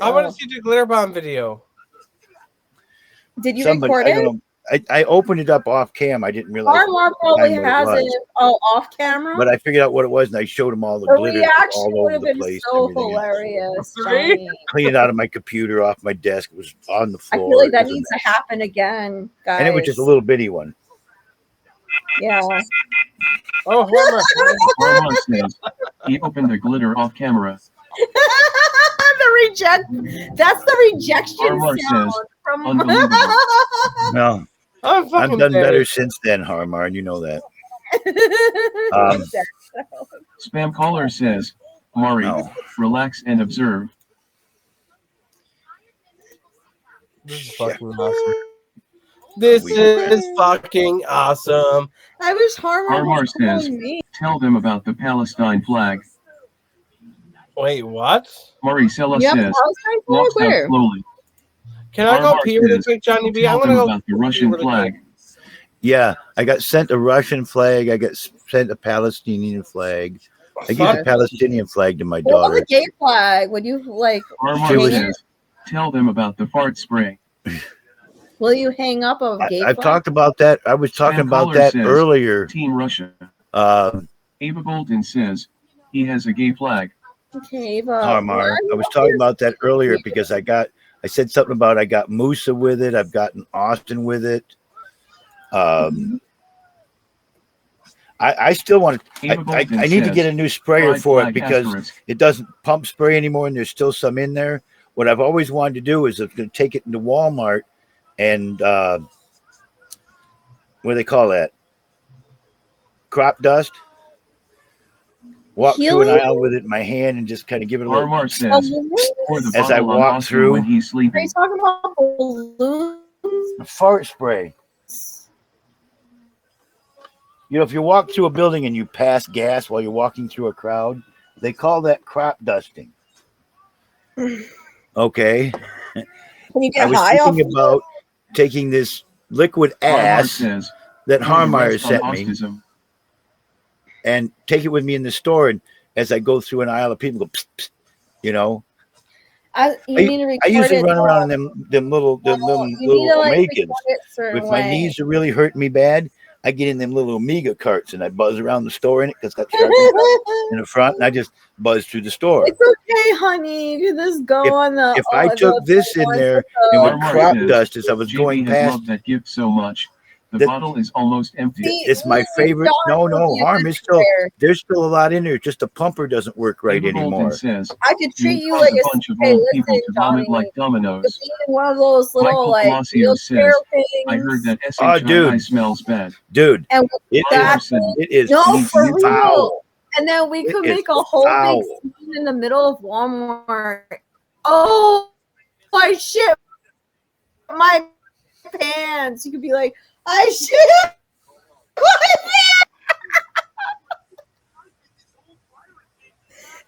I want to see the glitter bomb video. Did you record I it? don't know. I opened it up off cam. I didn't realize. Armar probably has it off camera. But I figured out what it was, and I showed him all the The glitter reaction all would over have the been place. so and everything else. hilarious. Right? Johnny. Clean it out of my computer, off my desk. It was on the I floor. feel like that It was a needs mess. to happen again, guys. And it was just a little bitty one. Yeah. Oh, Harmar says, he opened the glitter off camera. The reject. That's the rejection Harmar sound says, from. unbelievable. No, I'm I've done better since then, Harmar, and you know that. Spam caller says, Mari, No. relax and observe. This is fucking awesome. This is fucking awesome. I wish Harmar Harmar was says, calling me. tell them about the Palestine flag. Wait, what? Maricela You have a says, Palestine flag? walks out Where? slowly. Can I go Harmar pee really says, quick, Johnny B? I tell want to them go about the Russian really flag. quick. Yeah, I got sent a Russian flag. I got sent a Palestinian flag. I gave the Palestinian flag to my What about daughter. the gay flag? Would you like? Harmar hang it? says, tell them about the fart spray. Will you hang up a gay I've flag? talked about that. I was talking Spam about caller that says, earlier. Team Russia. Uh, Ava Bolton says, he has a gay flag. Okay, but Harmar. I was talking about that earlier because I said something about I got Musa with it. I've gotten Austin with it. I still want to. I need to get a new sprayer for it because it doesn't pump spray anymore, and there's still some in there. What I've always wanted to do is I'm going to take it into Walmart and what do they call that? Crop dust. Walk through an aisle with it in my hand and just kind of give it a little. Harmar says, pour the as I bottle on walk Austin through. when he's Are sleeping. you talking about balloons? Fart spray. You know, if you walk through a building and you pass gas while you're walking through a crowd, they call that crop dusting. Okay. Can you I get was high off? thinking about taking this liquid ass says, that Harmar rest sent on me autism. and take it with me in the store. And as I go through an aisle of people, go, psst, psst, you know. You need to record I usually it, run though. around in them little You need to like Omegas. record it a certain If my way. knees are really hurting me bad, I get in them little Omega carts and I buzz around the store in it because it's got charging in the front, and I just buzz through the store. It's okay, honey. You can just go on the. If I took this in there and would crop dust as I was going JB has past, loved that gift so much. The bottle is almost empty. It's my favorite. No, harm is still there's still a lot in there. Just the pumper doesn't work right Ava Bolton anymore. says, I could treat you cause like a bunch of old people to vomit like dominoes. one of those little Michael like Palacio wheelchair says, things. I heard that Oh, SHII dude. smells bad. Dude, And with it that, is no, for real. foul. And then we could It is make a whole big foul. scene in the middle of Walmart. Oh, I shit my pants. You could be like, I shit my pants.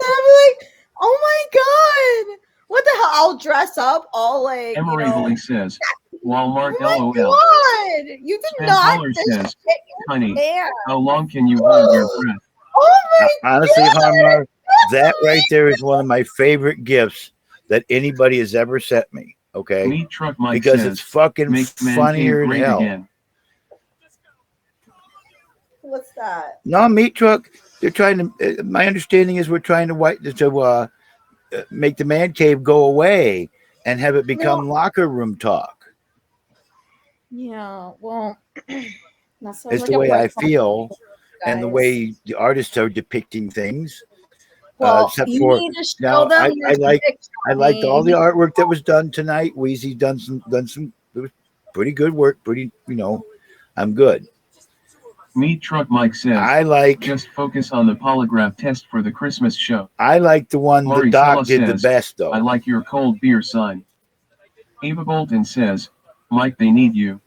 And I'd be like, oh my god, what the hell? I'll dress up all like, Emma Raveley says, Walmart oh my LOL. god, you did Sam not Fuller just says, shit your honey, pants. how long can you hold your breath? Oh my Honestly, god. Harmar, that right there is one of my favorite gifts that anybody has ever sent me. Okay, Meat Truck Mike because says, it's fucking make man funnier cave than great hell. again. What's that? No, Meat Truck. They're trying to. My understanding is we're trying to make the man cave go away and have it become locker room talk. Yeah, well, that sounds It's like the a way I break from feel, you and the guys. way the artists are depicting things. Well, Except you for need to show now, them I liked Johnny. all the artwork that was done tonight. Wheezy's done some. It was pretty good work. Pretty, I'm good. Meat Truck Mike says, I like. Just focus on the polygraph test for the Christmas show. I like the one the Maricela doc did says, the best though. I like your cold beer sign. Ava Bolton says, Mike, they need you.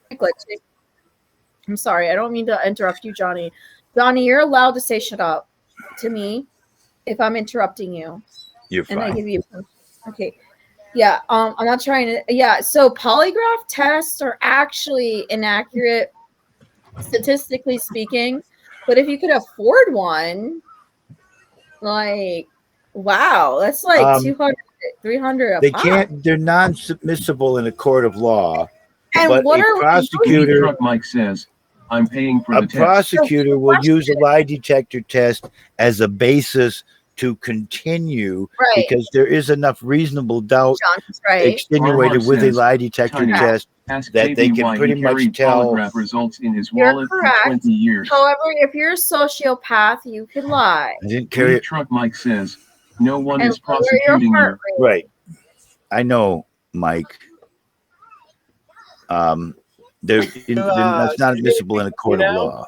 I'm sorry, I don't mean to interrupt you, Johnny. Johnny, you're allowed to say shut up to me if I'm interrupting you. You're fine. And I give you okay. Yeah, I'm not trying to so polygraph tests are actually inaccurate statistically speaking, but if you could afford one, like wow, that's like 200 300 a They pop. can't. They're non-submissible in a court of law. And but what a are we prosecutor, Meat Truck Mike says, I'm paying for a the test. prosecutor will use a lie detector test as a basis to continue because there is enough reasonable doubt extenuated with a lie detector test that they can pretty much tell. Polygraph results in his You're wallet for correct. 20 years. However, if you're a sociopath, you can lie. I didn't carry Meat it. Truck Mike says, no one And is lower your prosecuting you. heart rate. Right. I know, Mike. That's not admissible in a court of law.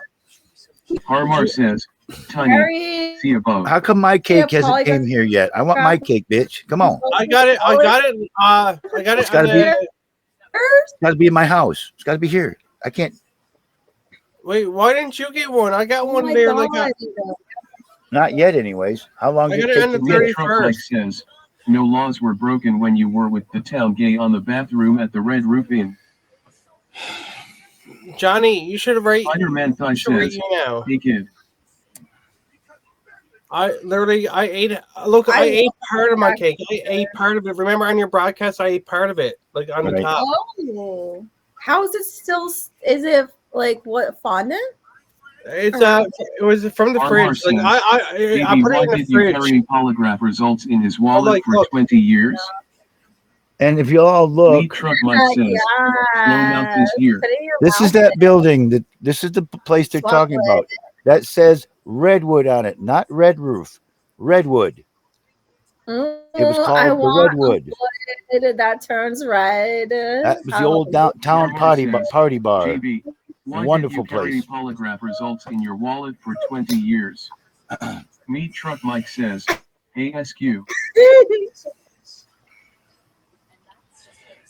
Harmar says, Tiny, Harry, see above. How come my cake Yeah, hasn't came here yet? I want my cake, bitch. Come on. I got it. I got it. It's gotta be. It's gotta be in my house. It's gotta be here. I can't. Wait, why didn't you get one? I got Oh one my there. God. Like Not yet, anyways. How long I did got it it take on the to get it? Truck Mike says, no laws were broken when you were with the town gay on the bathroom at the Red Roof Inn. Johnny, you should have rated. Spider-Man Thigh says, hey kid. I ate. Look, I ate part of my cake. I ate part of it. Remember on your broadcast, I ate part of it, like on the top. Oh, how is it still? Is it like what fondant? It's it was from the Harmar fridge. Like says, I Baby, put why it in the did you fridge. carry polygraph results in his wallet like, for look. 20 years? And if you all look, Meat Truck Mike says, no mouth is here. this is that building. This is the place they're talking about. That says Redwood on it, not Red Roof. Redwood. It was called the Redwood. That turns red. That was the old downtown party bar. JB, why Wonderful did you carry place. polygraph results in your wallet for 20 years? Meat Truck Mike says, ASQ.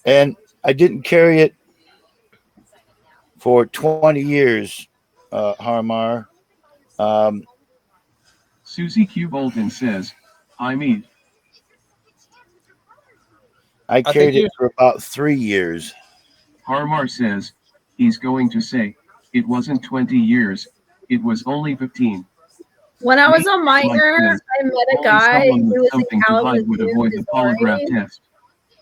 And I didn't carry it for 20 years, Harmar. Susie Q. Bolton says, I mean, I carried it for about 3 years. Harmar says, he's going to say, it wasn't 20 years, it was only 15. When I was a Mike minor, says, I met a only guy someone who with was in something to hide would avoid the polygraph Missouri. test.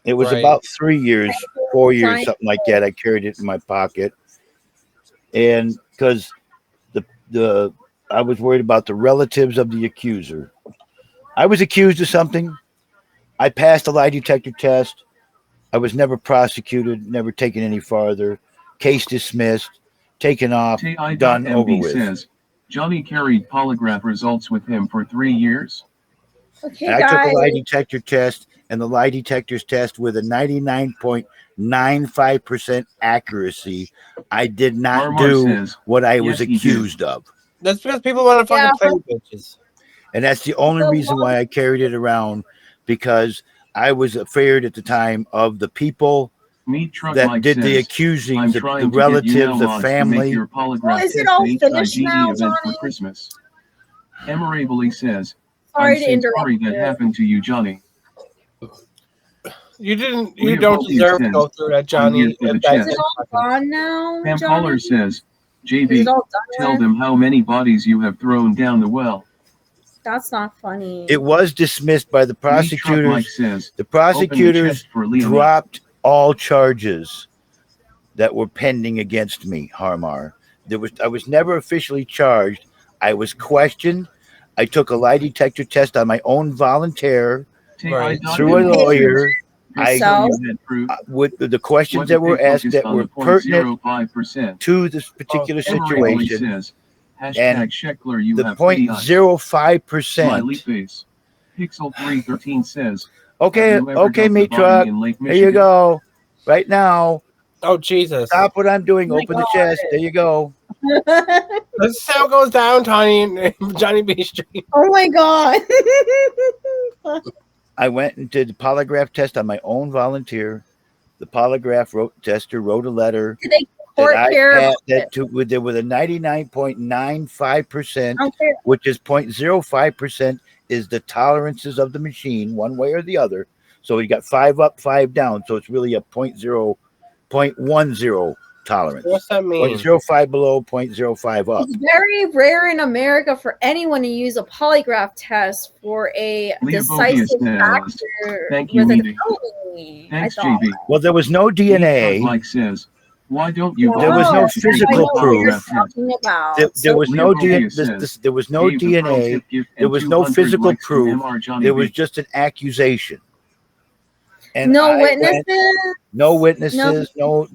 It was about 3 years, 4 years, something like that. I carried it in my pocket. And because I was worried about the relatives of the accuser. I was accused of something. I passed a lie detector test. I was never prosecuted, never taken any farther. Case dismissed. taken off, done, over TI.MB with. says, Johnny carried polygraph results with him for 3 years. Okay, And I took a guys. lie detector test, and the lie detectors test with a 99.95% accuracy. I did not Armar do says, what I yes, was he did. accused of. That's because people want to Yeah, fucking play bitches. And that's the only The reason why I carried it around, because I was afraid at the time of the people Meat Truck that Mike did the says, accusing, I'm the trying to get you relatives, now the lodged to make family. your polygraph is it test all an finished HIDE now, event for Johnny? Christmas. Emirably says, Sorry I'm to so interrupt sorry that you. happened to you, Johnny. You didn't. You Leah don't Volpe deserve to says, go through that, I'm Johnny. here for the That- Is it chest. all gone now, Pam Johnny? Caller says, Is JB, it all done tell with? them how many bodies you have thrown down the well. That's not funny. It was dismissed by the Meat Truck Mike prosecutors. says, The open the prosecutors chest for Leah. dropped all charges that were pending against me, Harmar. I was never officially charged. I was questioned. I took a lie detector test on my own volunteer Right. through a lawyer. So? With the questions that were asked that were pertinent 0.05%. to this particular Emirably situation. says, And hashtag Sheckler, you the have pretty eyes. 0.05%. Smiley face. Pixel 313 says, Okay, have you ever okay, dumped a meat body truck. in Lake There you Michigan? go. Right now. Oh Jesus! Stop what I'm doing. Oh my Open the God. chest. There you go. This is how it goes down, Tony. Johnny B Street. Oh my God. I went and did the polygraph test on my own volunteer. The polygraph tester wrote a letter Did they that court I care had about that it? there was a 99.95%, Okay. which is 0.05% is the tolerances of the machine, one way or the other. So you got 5 up, 5 down. So it's really a 0.10 tolerance. What's that mean? 0.05 below, 0.05 up. It's very rare in America for anyone to use a polygraph test for a Leah decisive Bobius says, factor thank you, with a Edie. felony. Thanks, I thought. JB. Well, there was no Meat Truck DNA. Mike says, why don't you There was no volunteer to take physical the I know what you're proof. polygraph test? talking about. There was Leah no Bobius says, there was no gave the pro DNA. tip gift There and was no 200 physical likes to proof. MrJohnnyB. It was just an accusation. And No I witnesses? went, no witnesses, no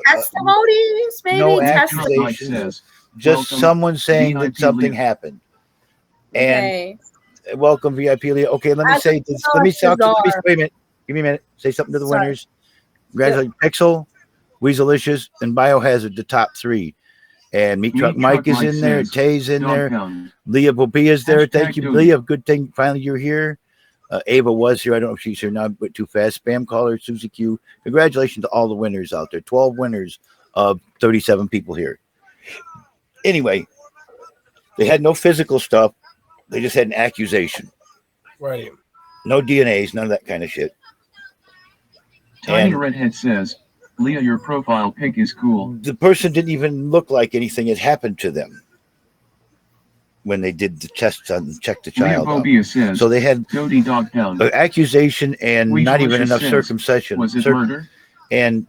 Testimonies, maybe? no Meat Truck Mike accusations, says, just welcome, someone saying that VIP something Leah. happened. And Okay. welcome, VIP Leah. Okay, let me say this. Let me talk to. Let me, wait a minute. Give me a minute. Say something to the Sorry. winners. Congratulations, Pixel, Weaselicious, and Biohazard, the top 3. And Meat Truck Meat Mike Truck is Mike in there. says, Tay's in dog there. pound. Leah Bobia's there. Thank Hashtag you, Doty. Leah. Good thing finally you're here. Ava was here. I don't know if she's here now, but too fast. Spam caller, Susie Q. Congratulations to all the winners out there. 12 winners of 37 people here. Anyway, they had no physical stuff. They just had an accusation. Right. No DNAs, none of that kind of shit. Tiny And Redhead says, Leah, your profile pic is cool. the person didn't even look like anything had happened to them when they did the tests and checked the Leah child out. Bobius says, So they had Doty dog pound. an accusation and not even Weaselicious enough says, circumcision. was it murder? And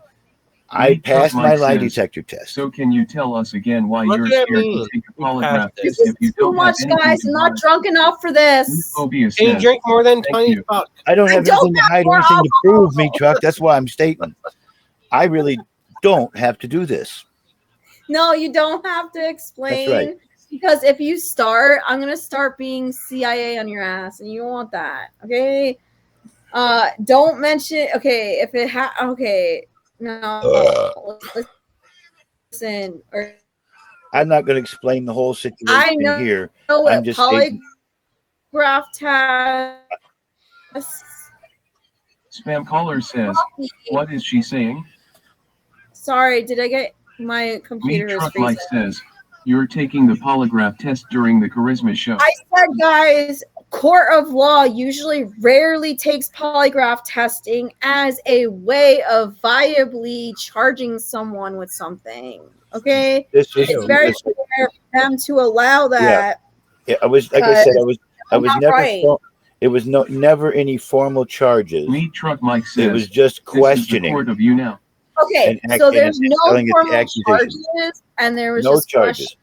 I Meat Truck passed my Mike lie says, detector test. So can you tell us again why What you're does that scared mean? to take a You polygraph passed test This if is you too don't have much, anything guys. to I'm not hide? drunk enough for this. Bobius Can you says, drink more than thank Tony? you. Fuck. I don't I have don't anything to have hide or more anything to alcohol. prove, me truck. That's why I'm stating. I really don't have to do this. No, you don't have to That's explain. right. Because if you start, I'm gonna start being CIA on your ass, and you don't want that. Okay. Don't mention. Okay, if it okay, no. Listen, or I'm not going to explain the whole I situation know here. what I'm just stating. polygraph test. Spam caller says, what is she saying? Sorry, did I get my Meat computer is Truck Mike freezing? says, you're taking the polygraph test during the Charisma show. I said, guys, court of law usually rarely takes polygraph testing as a way of viably charging someone with something. Okay, This was it's very rare for them to allow that. Yeah, I was like I said, I was not never. right. It was never any formal charges. Meat Truck Mike says, it was just questioning. This is the court of you now. Okay, and so there's and no telling it the formal accusation. charges, and there was No just charges.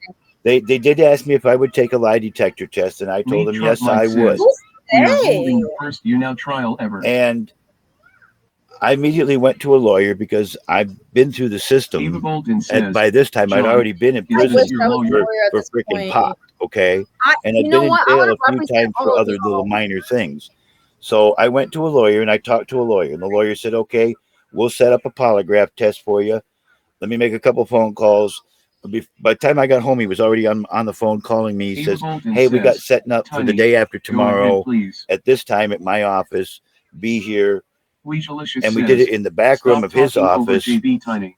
questioning. They did ask me if I would take a lie detector test, and I told Meat them Truck yes, Mike I would. says, we are holding the first you now trial ever. And I immediately went to a lawyer because I've been through the system. Eva Bolton And says, by this time, I'd John, already been in this prison is your lawyer. for freaking pop. Okay. And You I've know been in what? I jail want a to few represent times all for of other y'all. little minor things. So I went to a lawyer and I talked to a lawyer, and the lawyer said, okay, we'll set up a polygraph test for you. Let me make a couple phone calls. By the time I got home, he was already on the phone calling me. He Eva says, Bolton hey, we got says, setting up for the Tiny, day after go ahead, tomorrow please. at this time at my office. Be here. Weejalicious And we did says, it in the back room stop of his talking over office. JB Tiny.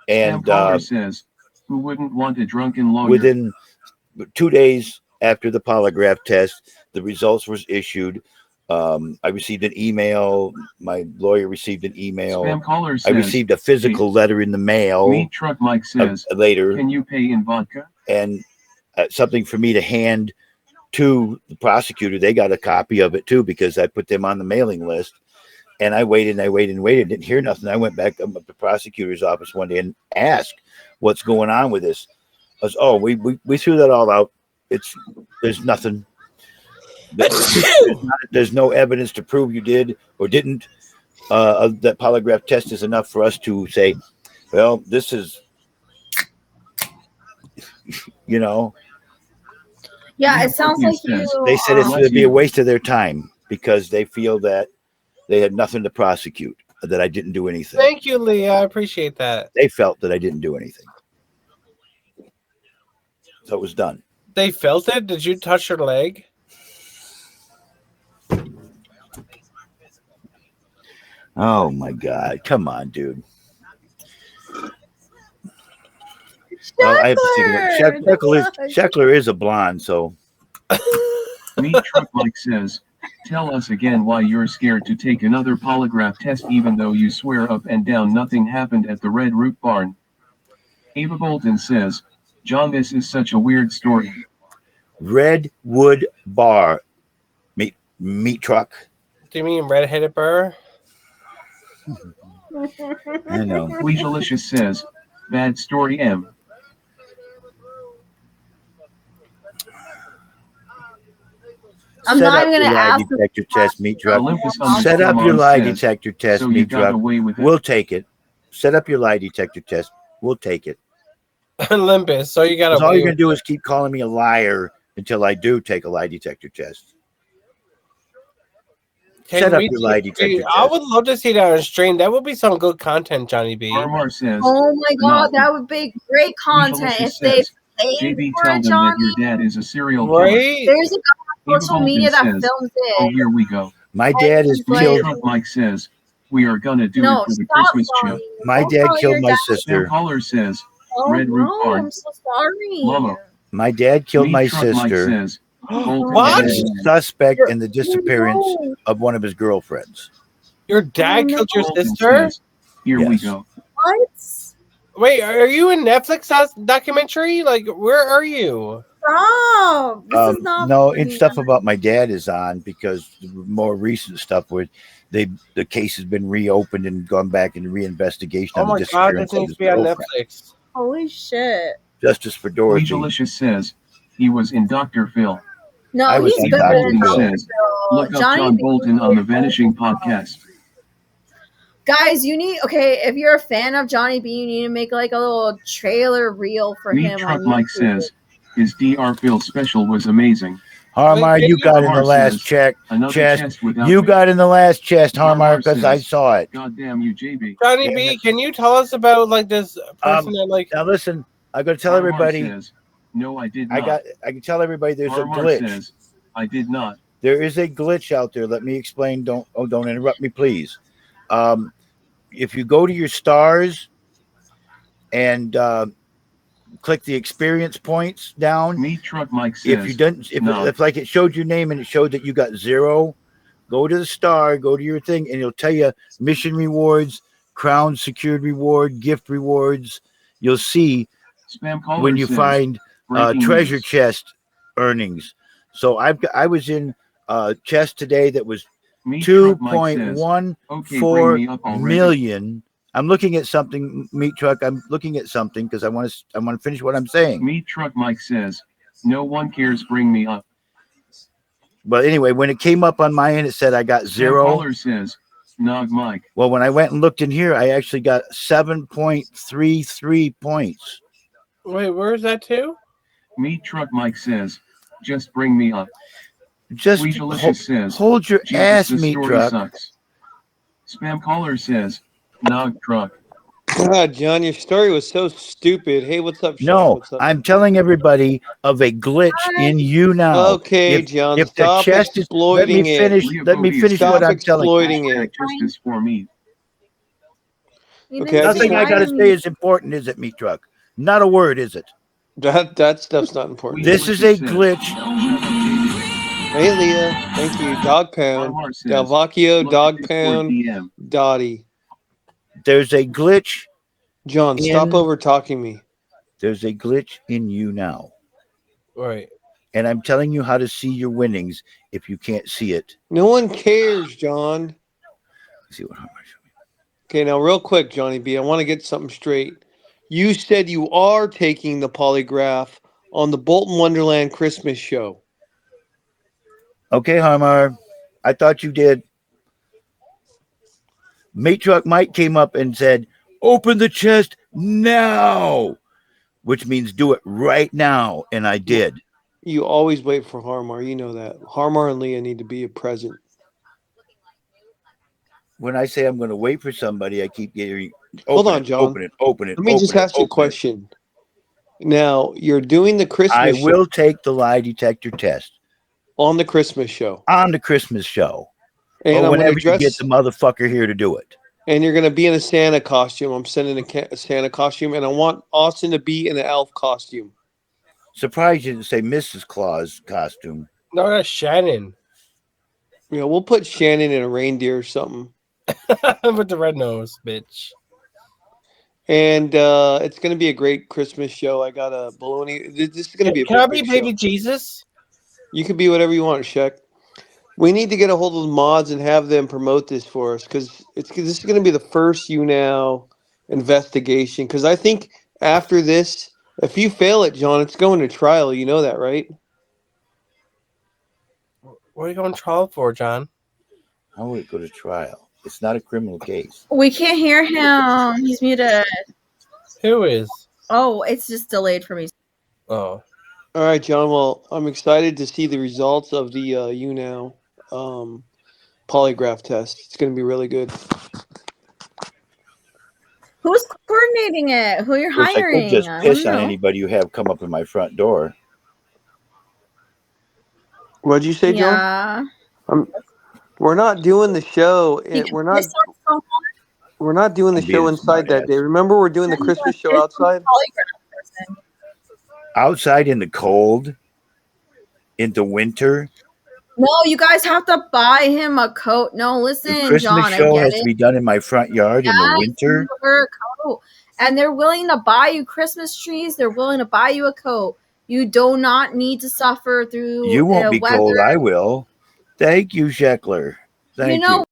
And Spam caller says, who wouldn't want a drunken lawyer? within 2 days after the polygraph test, the results was issued. I received an email. My lawyer received an email. Spam caller I says, received a physical letter in the mail. Meat Truck Mike says, later. Can you pay in vodka? And something for me to hand to the prosecutor. They got a copy of it too because I put them on the mailing list. And I waited and I waited and waited. Didn't hear nothing. I went back up to the prosecutor's office one day and asked, "What's going on with this?" I was, "Oh, we threw that all out. There's nothing. There's no evidence to prove you did or didn't. That polygraph test is enough for us to say, well, this is, you know." Yeah, it sounds like you. They said it would be a waste of their time because they feel that they had nothing to prosecute, that I didn't do anything. Thank you, Leah. I appreciate that. They felt that I didn't do anything. So it was done. They felt it? Did you touch her leg? Oh my God. Come on, dude. Well, I have to think about Sheckler is a blonde, so. Meat Truck Mike says, tell us again why you're scared to take another polygraph test even though you swear up and down nothing happened at the Red Root Barn. Ava Bolton says, John, this is such a weird story. Redwood Bar. Meat truck. Do you mean redheaded burr? I know. Weejalicious says, bad story M. I'm not even gonna ask. Detector test, meat truck. Olympus Set up your Underscore lie says, detector test, so you meat got truck. away with it. We'll take it. Set up your lie detector test. We'll take it. Olympus, so you got to. All you're gonna do is keep calling me a liar until I do take a lie detector test. Set up your lie detector test. I would love to see that on stream. That would be some good content, Johnny B. Armar says, Oh my god, no. that would be great content if Weejalicious they says, paid JB, for tell it, them that Johnny. your dad is a serial killer. Right? There's a guy on Eva social Bolton media that says, films oh, it. here we go. My dad is Like- killed. Truck Mike says, we are gonna do No, it for the stop, Christmas Johnny. chip. My Don't dad call killed your my dad. sister. Spam caller says, Oh Red Root no, Barn. I'm so sorry. Mama. My dad killed Meat my Truck Mike sister. says, Bolton What? And is a suspect in the disappearance No. of one of his girlfriends. Your dad killed your Bolton sister? says, here we Yes. go. What? Wait, are you in Netflix documentary? Like, where are you? Stop. This is not No, funny. it's stuff about my dad is on because the more recent stuff where the case has been reopened and gone back into reinvestigation Oh on the my god, disappearance this of needs his to be on girlfriend. Netflix. Holy shit. Justice for Dorothy. Weejalicious says, he was in Dr. Phil. No, I was he's on better Dr. than Phil. Dr. Says, Phil. look up Johnny John B. Bolton on the Vanishing podcast. Guys, you need if you're a fan of Johnny B, you need to make like a little trailer reel for Meat him Truck on Mike YouTube. says, his Dr. Phil special was amazing. Harmar, Wait, you got in the Harmar last says, check another chest. chest without You me. got in the last chest, Harmar, Harmar because I says, saw it. God damn you, JB. Johnny Damn B, it. can you tell us about like this person that like? Now listen, I got to tell Harmar everybody. says, no, I did not. I can tell everybody there's a Harmar glitch. says, I did not. There is a glitch out there. Let me explain. Don't interrupt me, please. If you go to your stars and click the experience points down, Meat Truck Mike says, if you didn't, no. if like it showed your name and it showed that you got 0, go to the star, go to your thing, and it'll tell you mission rewards, crown secured reward, gift rewards. You'll see Spam caller when you says, find breaking treasure news. chest earnings. So I was in chest today that was Meat Truck Mike says, 2.14 bring me up already. million. I'm looking at something, Meat Truck. I'm looking at something because I want to finish what I'm saying. Meat Truck Mike says, no one cares, bring me up. But anyway, when it came up on my end, it said I got Spam 0. caller says, Nog Mike. Well, when I went and looked in here, I actually got 7.33 points. Wait, where's that to? Meat Truck Mike says, just bring me up. Just Sweet Delicious says, hold your Jesus, ass, this Meat story Truck. sucks. Spam Caller says, Nog Truck. God, John, your story was so stupid. Hey, what's up, Sean? No, What's up? I'm telling everybody of a glitch in you now. Okay, John, if the stop chest is, let me exploiting it. finish. Let me finish Stop what I'm telling you. exploiting it. Justice for me. Okay, Nothing I got to say is important, is it, Meat Truck? Not a word, is it? That stuff's not important. This is a glitch. Hey, Leah. Thank you. Dog Pound. Dalvacchio, Dog Pound, Dottie. There's a glitch. John, stop over talking me. There's a glitch in you now. Right. And I'm telling you how to see your winnings if you can't see it. No one cares, John. Let's see what. Okay, now real quick, Johnny B, I want to get something straight. You said you are taking the polygraph on the Bolton Wonderland Christmas show. Okay, Harmar. I thought you did. Meat Truck Mike came up and said, open the chest now, which means do it right now. And I did. You always wait for Harmar. You know that. Harmar and Leah need to be present. When I say I'm going to wait for somebody, I keep getting, Hold on, John. open it. Let me just ask you a question. Now, you're doing the Christmas I show will take the lie detector test. on the Christmas show. On the Christmas show. And or I'm whenever gonna dress, you get the motherfucker here to do it. And you're going to be in a Santa costume. I'm sending a Santa costume, and I want Austin to be in an elf costume. Surprised you didn't say Mrs. Claus costume. No, that's Shannon. Yeah, we'll put Shannon in a reindeer or something. With the red nose, bitch. And it's going to be a great Christmas show. I got a baloney. This is going to be a Can I big be baby show. Jesus? You can be whatever you want, Shaq. We need to get a hold of the mods and have them promote this for us because this is going to be the first YouNow investigation. Because I think after this, if you fail it, John, it's going to trial. You know that, right? What are you going to trial for, John? How would it go to trial? It's not a criminal case. We can't hear him. He's muted. Who is? Oh, it's just delayed for me. Oh. All right, John. Well, I'm excited to see the results of the YouNow polygraph test. It's going to be really good. Who's coordinating it? Who you're Of course, I could hiring? just I piss wanna on know. anybody you have come up in my front door. What'd you say, Yeah. John? We're not doing the show. We're not. Piss on someone? We're not doing the I'm being show a inside that smartass. day. Remember, we're doing the You're gonna Christmas show piss on outside. the polygraph person. Outside in the cold, in the winter. No, you guys have to buy him a coat. No, The listen, Christmas John, I show get has it. to be done in my front yard in the Yes, winter. wear a coat. And they're willing to buy you Christmas trees. They're willing to buy you a coat. You do not need to suffer through You won't be weather. cold. I will. Thank you, Sheckler. Thank you.